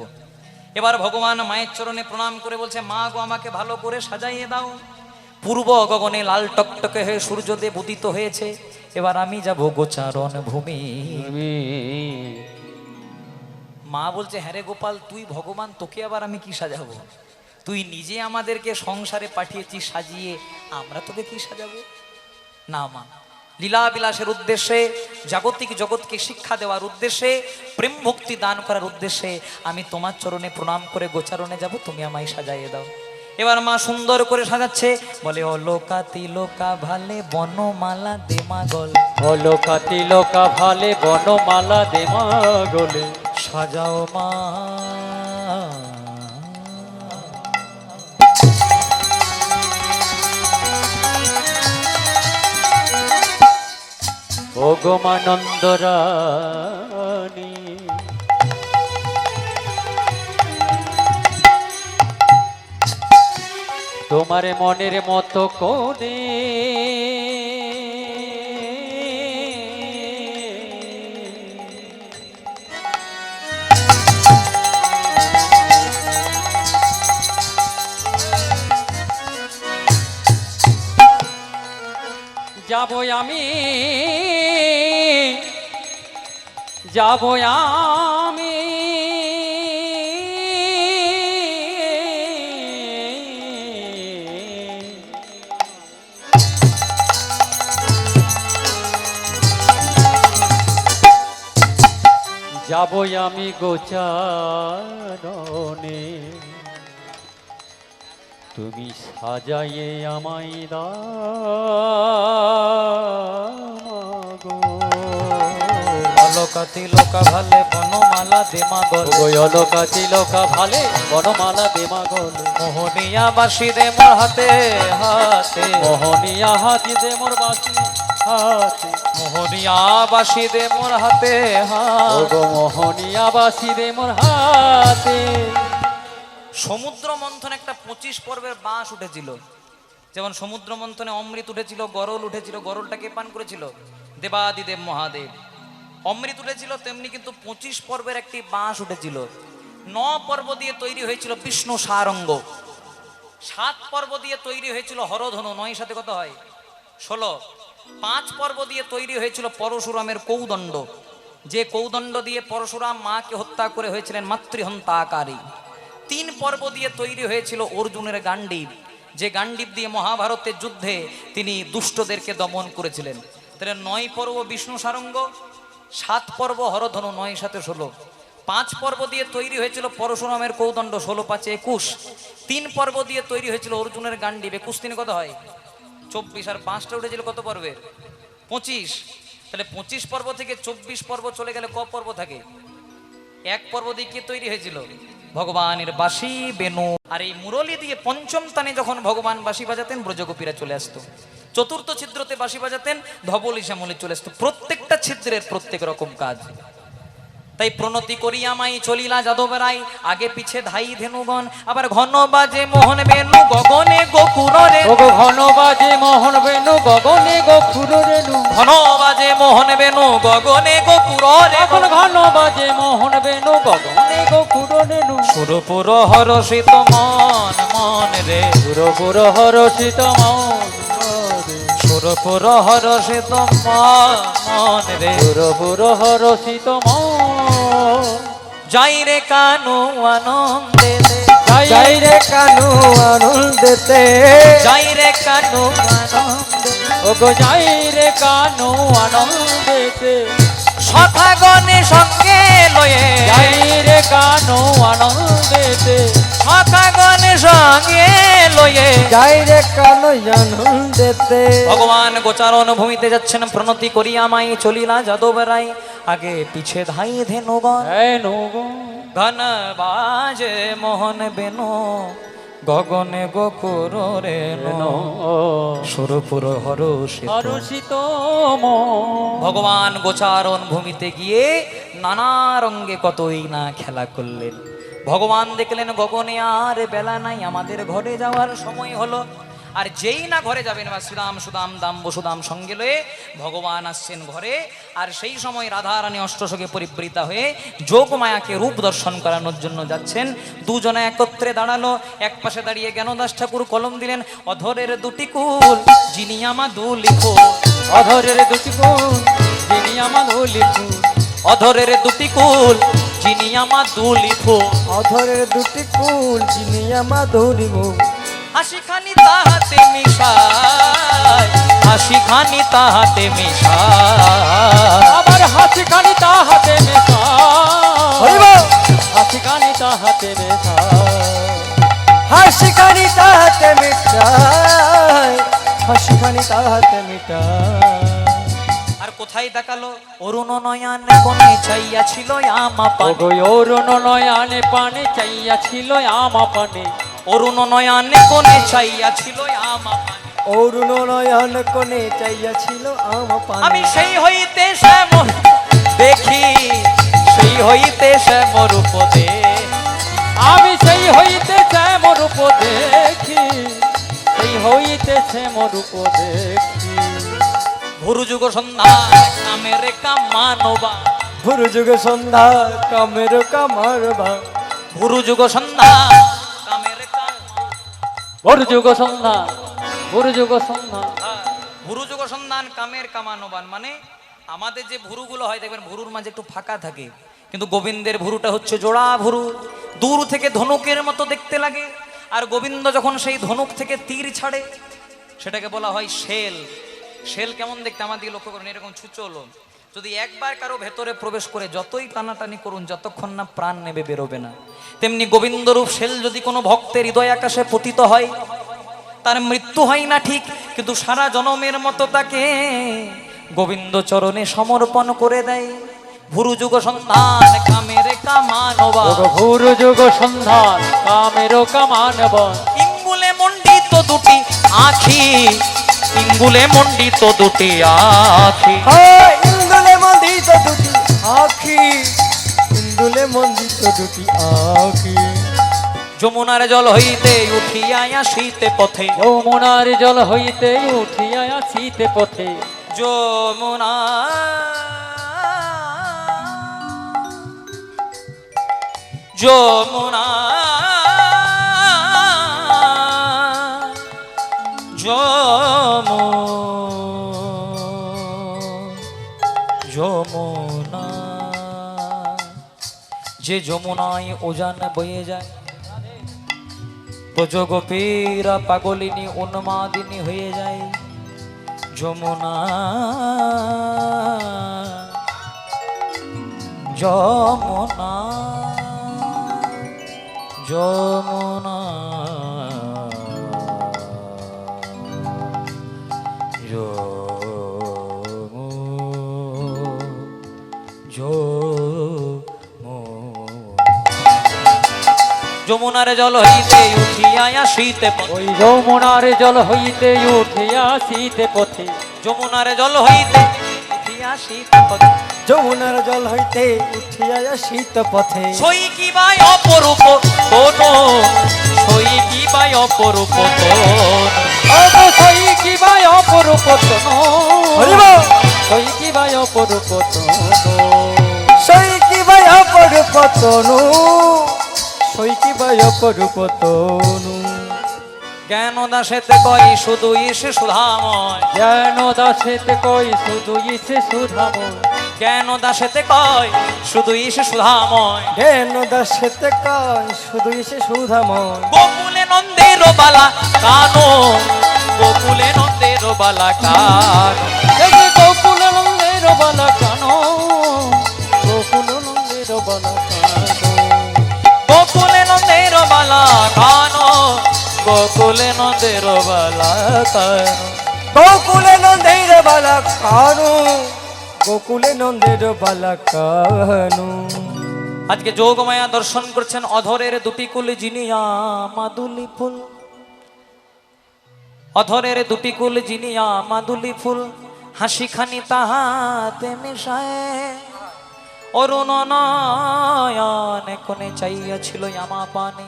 এবার ভগবান মায়ের চরণে প্রণাম করে বলছে, মা গো আমাকে ভালো করে সাজাইয়ে দাও। পূর্ব গগনে লাল টকটকে হয়ে সূর্যদেব উদিত হয়েছে, এবার আমি যাব গোচারণ ভূমি। মা বলছে, হ্যাঁ রে গোপাল, তুই ভগবান, তোকে আবার আমি কি সাজাবো? তুই নিজে আমাদেরকে সংসারে পাঠিয়েছিস সাজিয়ে, আমরা তোকে কি সাজাবো? না মা, লীলা বিলাসের উদ্দেশ্যে, জাগতিক জগৎকে শিক্ষা দেওয়ার উদ্দেশ্যে, প্রেম ভক্তি দান করার উদ্দেশ্যে আমি তোমার চরণে প্রণাম করে গোচারণে যাব, তুমি আমায় সাজাইয়ে দাও। এবার মা সুন্দর করে সাজাচ্ছে, বলে অলোকা তিলোকা ভালে বনমালা দেমা গল, অলোকা তিলোকা ভালে বনমালা দেমা গলে, সাজাও মা। ও গোমানন্দ রানী, তোমারে মনের মতো করে যাবো আমি, যাবো আমি, যাবো আমি গোচারণে, তুমি সাজাইয়ে আমায় দাও। অলোকা তিলোকা ভালে বনমালা দেমা গল, অলোকা তিলোকা ভালে বনমালা দেমা গল, মোহনিয়া বাসি দে মোর হাতে হাতে, মোহনিয়া হাতি দে মোর বাসি হাতে, মোহনিয়া বাসি দে মোর হাতে হাতে। মোহনিয়া বাসি দে মোর হাতে। সমুদ্র মন্থন একটা 25 পর্বের বাঁশ উঠেছিল, যেমন সমুদ্র মন্থনে অমৃত উঠেছিল, গরল উঠেছিল, গরলটাকে পান করেছিল দেবাদিদেব মহাদেব। অমৃত উঠেছিল, তেমনি কিন্তু 25 পর্বের একটি বাঁশ উঠেছিল। 9 পর্ব দিয়ে তৈরি হয়েছিল বিষ্ণু সারঙ্গ, 7 পর্ব দিয়ে তৈরি হয়েছিল হরধনু, 9 সাথে কত হয় 16। 5 পর্ব দিয়ে তৈরি হয়েছিল পরশুরামের কৌদণ্ড, যে কৌদণ্ড দিয়ে পরশুরাম মাকে হত্যা করে হয়েছিলেন মাতৃহন্তা আকারী। 3 পর্ব দিয়ে তৈরি হয়েছিল অর্জুনের গান্ডীব, যে গান্ডীব দিয়ে মহাভারতের যুদ্ধে তিনি দুষ্টদেরকে দমন করেছিলেন। তাহলে 9 পর্ব বিষ্ণু সারঙ্গ, 7 পর্ব হরধনু, 9 সাথে 16। 5 পর্ব দিয়ে তৈরি হয়েছিল পরশুরামের কৌদণ্ড 16×5 21। 3 পর্ব দিয়ে তৈরি হয়েছিল অর্জুনের গান্ডীব 21 3 কত হয় 24, আর 5টা উঠেছিল কত পর্বের 25। তাহলে 25 পর্ব থেকে 24 পর্ব চলে গেলে ক পর্ব থাকে? 1 পর্ব দিয়ে কি তৈরি হয়েছিল? ভগবানের বাঁশি বেনু। আর এই মুরলি দিয়ে পঞ্চম তানে যখন ভগবান বাঁশি বাজাতেন ব্রজগোপীরা চলে আসতো, চতুর্থ ছিদ্রতে বাঁশি বাজাতেন ধবলি শ্যামলি চলে আসতো। প্রত্যেকটা ছিদ্রের প্রত্যেক রকম কাজ। তাই প্রণতি করিয়া মাই চলিলা যাদবেরাই, আগে পিছে ধাই ধেনুগণ, আবার ঘন বাজে মোহন বেনু গগনে গোকুর রে। ওগো ঘন বাজে মোহন বেনু গগনে গোকুর রেণু, ঘন বাজে মোহন বেনু গগনে গোকুর রে। এখন ঘন বাজে মোহন বেনু গগনে গোকুর রেণু। সুরপুর হরষিত মন মন রে, পুরপুর হরষিত মন রে, সুরপুর হরষিত মন মন রে। পুরপুর হরষিত মন। যাই রে কানু আনন্দে দে, যাই রে কানু আনন্দেতে, যাই রে কানু আনন্দে। ওগো যাই রে কানু আনন্দেতে, সখাগণে সঙ্গে লয়ে, যাই রে কানু আনন্দেতে, সখাগণে সঙ্গে লয়ে। যাই রে কানু আনন্দেতে। ভগবান গোচারণ ভূমিতে যাচ্ছেন, প্রণতি করিয়া মাই চলিলা যাদবেরাই, আগে পিছে ধাই ধেনুগণ। হেনু গো ঘন বাজে মোহন বেনু গগনে গোকুর রেণু, সুরপুর হরষিত। হরষিত মন। ভগবান গোচারণ ভূমিতে গিয়ে নানা রঙ্গে কতই না খেলা করলেন। ভগবান দেখলেন গগনে আর বেলা নাই, আমাদের ঘরে যাওয়ার সময় হলো। আর যেই না ঘরে যাবেন, বা শ্রীরাম সুদাম দাম বসুদাম সঙ্গে লয়ে ভগবান আসছেন ঘরে। আর সেই সময় রাধারানী অষ্টশোকে পরিবৃতা হয়ে যোগমায়াকে রূপ দর্শন করানোর জন্য যাচ্ছেন। দুজনে একত্রে দাঁড়ালো। এক পাশে দাঁড়িয়ে জ্ঞানদাস ঠাকুর কলম দিলেন, অধরের দুটি কুল যিনি আমাদু লিখো। অধরের দুটি কুল যিনি আমাদু লিখু, অধরের দুটি কুল যিনি আমাদু লিখো। অধরের দুটি কুল যিনি মাধুরী মুখ। হাসিখানি তাহাতে মিশায়, হাসিখানি তাহাতে মিশায়। আবার হাসি কানি তাহাতে মেশা, হরি বল। হাসি কানি তাহাতে মেশা। হাসি খানি তাহাতে মিটায়, হাসি খানি তাহাতে মিটায়। আর কোথায় দেখালো? অরুণ নয়ন কোণে চাইয়া ছিল আমা পানে। ওগো অরুণ নয়নে পানে চাইয়া ছিল আমা পানে, অরুণ নয়ন কোণে চাইয়া ছিল আমা পানে। অরুণ নয়ন কোণে চাইয়াছিল আমা পানে। আমি সেই হইতে শ্যাম দেখি, সেই হইতে শ্যাম রূপ দে। আমি সেই হইতেছে মরূপ দেখি, সেই হইতেছে মরূপ দেখি। ভুরু যুগ সন্ধ্যা কামের কামানবা, ভুরু যুগ সন্ধ্যা কামের কামারবা। ভুরু যুগ সন্ধ্যা কামের কামা। ভোর যুগ সন্ধ্যা, ভোর যুগ সন্ধ্যা। ভুরু যুগ সন্ধান কামের কামানবান, মানে আমাদের যে ভুরুগুলো হয় দেখবেন ভুরুর মাঝে একটু ফাঁকা থাকে, কিন্তু গোবিন্দের ভুরুটা হচ্ছে জোড়া ভুরু। দূর থেকে ধনুকের মতো দেখতে লাগে। আর গোবিন্দ যখন সেই ধনুক থেকে তীর ছাড়ে সেটাকে বলা হয় শেল। শেল কেমন দেখতে আমাদের লক্ষ্য করুন, এরকম ছুচলো। যদি একবার কারো ভেতরে প্রবেশ করে যতই টানাটানি করুন, যতক্ষণ না প্রাণ নেবে বেরোবে না। তেমনি গোবিন্দরূপ শেল যদি কোনো ভক্তের হৃদয় আকাশে পতিত হয়, তার মৃত্যু হয় না ঠিক, কিন্তু সারা জনমের মতো তাকে গোবিন্দ চরণে সমর্পণ করে দেয়। ভুরু যুগ সন্ধান কামের কামানবা, ওগো ভোর যুগ সন্ধান কামের কামানবা। ইঙ্গুলে মণ্ডিত দুটি আখি, ইঙ্গুলে মণ্ডিত দুটি আখি। হায় ইন্দুলে মন্দিত দুটি আখি, ইন্দুলে মন্দিত দুটি আখি। যমুনার জল হইতে উঠিয়া আসিতে পথে, যমুনার জল হইতে উঠিয়া আসিতে পথে। যমুনা যমুনা যমুনা, যে যমুনায় উজান বয়ে যায়, ব্রজগোপীরা পাগলিনী উন্মাদিনী হয়ে যায়। যমুনা যমুনা যমুনা যমুনার জল হইতে উঠিয়া আসিতে পথে, ওই যমুনার জল হইতে উঠিয়া শীতে পথে, যমুনার জল হইতে উঠিয়া আসিতে পথে, যমুনার জল হইতে উঠিয়া শীত পথে সই কি বাই অপরূপ কোন, সই কি বাই অপরূপ কোন, অবশ্যই কি ভাই অপরূপ হরিব সই কি ভাই অপরূপ সই কি ভাই অপরূপ তনু সই কি ভাই অপরূপ তনু জ্ঞান দাসেতে কই শুধু ইসে সুধাময়, জ্ঞান দাসেতে কই শুধু ইসে সুধাময়, জ্ঞান দাসেতে কই শুধু ইসে সুধাময়, জ্ঞান দাসেতে কয় শুধু সে সুধাময় গোকুলে নন্দের বালা কানো, গোকুলে নন্দের বালা কানো, এই যে গোকুল নন্দের বালা কানো, গোকুল নন্দের বালা কানো, গোকুলে নন্দের বালা কানো, গোকুলে নন্দের বালা কানো, গোকুলে নন্দের বালা কানু গোকুলে নন্দের বালা কানু আজকে যোগমায়া দর্শন করছেন অধরের দুটি কুল জিনিয়া মাদুলি ফুল, অধরের দুটি কুল জিনিয়া মাদুলি ফুল, হাসিখানি তাহাতে মিশায়, অরুণ নয়ন কোণে চাইয়াছিল আমা পানে,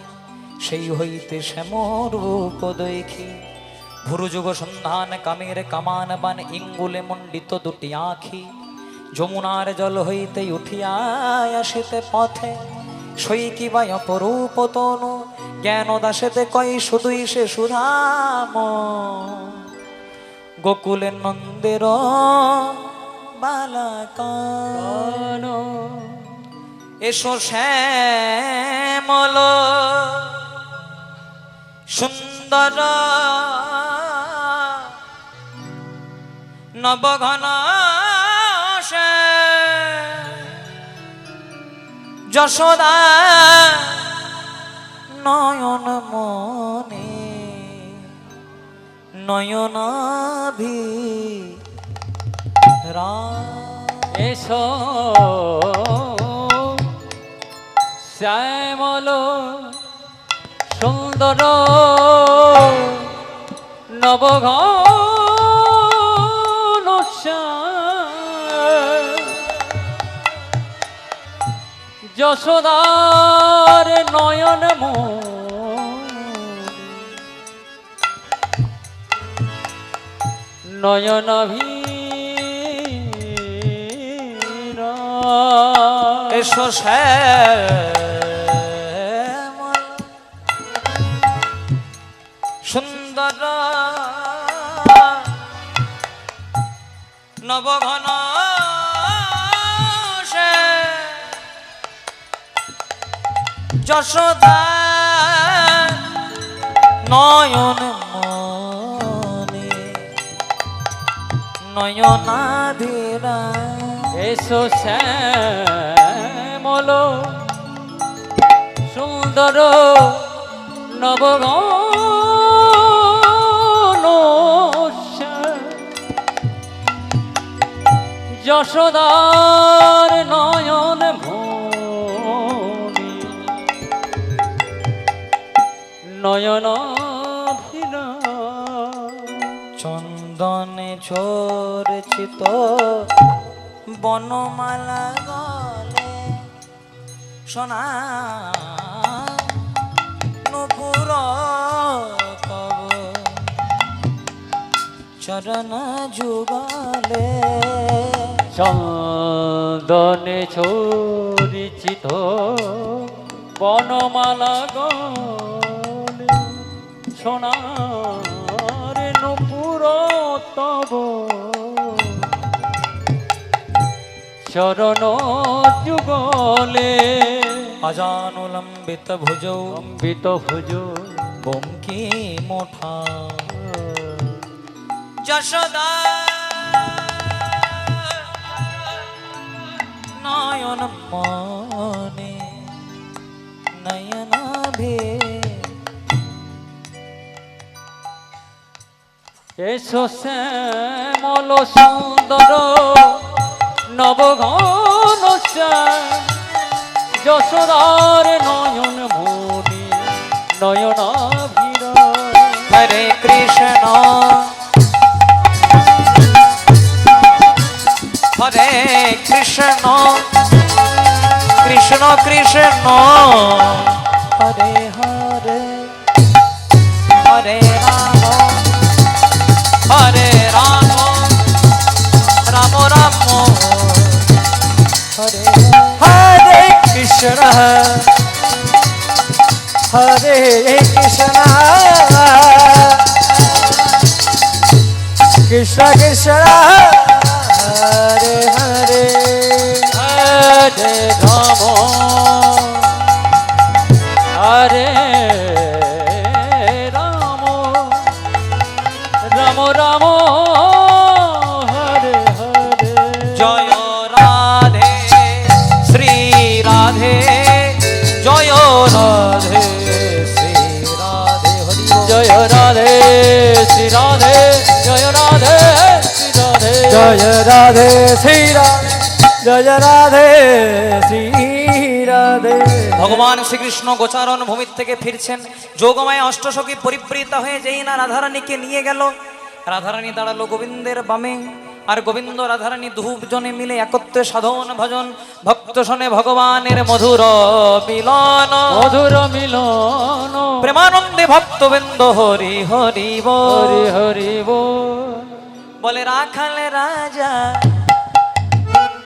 সেই হইতে শ্যামর রূপ দেখি, ভুরুযুগ সন্ধান কামের কামান বান, ইঙ্গুলে মণ্ডিত দুটি আখি, যমুনার জল হইতে উঠিয়া আসিতে পথে, সই কি বাই অপরূপ তনু, জ্ঞান দাসেতে কই শুধুই সে সুধাম, গোকুলের নন্দের বালাকা, কানো এসো শ্যামল সুন্দর নবঘন যশোদা নয়ন মনে নয়নাভি এসো শ্যামল সুন্দর নবঘন যশোদার নয়ন নয়নাভি এসো শ্যামল সুন্দর নবঘন যশোদা নয়ন মনে নয়নাধীরা, এসো শ্যামল সুন্দর নবঘন যশোদার নয়ন মনি নয়ন চন্দনে ঝরছিত বনমালা গলে, সোনা নুপুর কব চরণ যুগলে, চন্দনে ছরিচিত বনমালা গলে, সোনার নুপুর তব চরণ যুগলে, অজানুলম্বিত ভুজৌ অম্বিত ভুজ বঙ্কি মোঠা যশোদা নয়ন মনে নয়নাভে এসো শ্যামল সুন্দর নবঘন যশোদার নয়ন মনি নয়নাভির হরে কৃষ্ণ হরে কৃষ্ণ কৃষ্ণ কৃষ্ণ हरे हरे হরে রাম হরে রাম রাম রাম हरे हरे कृष्ण हरे कृष्ण कृष्ण कृष्ण हरे हरे হরে রাম হরে রাম রাম রাম হরে হরে জয় রাধে শ্রী রাধে জয় রাধে শ্রী রাধে হরি বল। জয় রাধে শ্রী রাধে জয় রাধে শ্রী রাধে जय राधे श्री राधे जय राधे श्री राधे ভগবান শ্রীকৃষ্ণ গোচারণ ভূমির থেকে ফিরছেন যোগমায় অষ্টসখী পরিবৃতা হয়ে যেই না রাধারানীকে নিয়ে গেল রাধারানী দাঁড়ালো গোবিন্দের বামে আর গোবিন্দ রাধারানী দুজনে মিলে একত্রে সাধন ভজন ভক্ত শোনে ভগবানের মধুর মিলন মধুর মিলন প্রেমানন্দে ভক্তবৃন্দ হরি হরি বল। হরি হরি বল বলে রাখাল রাজা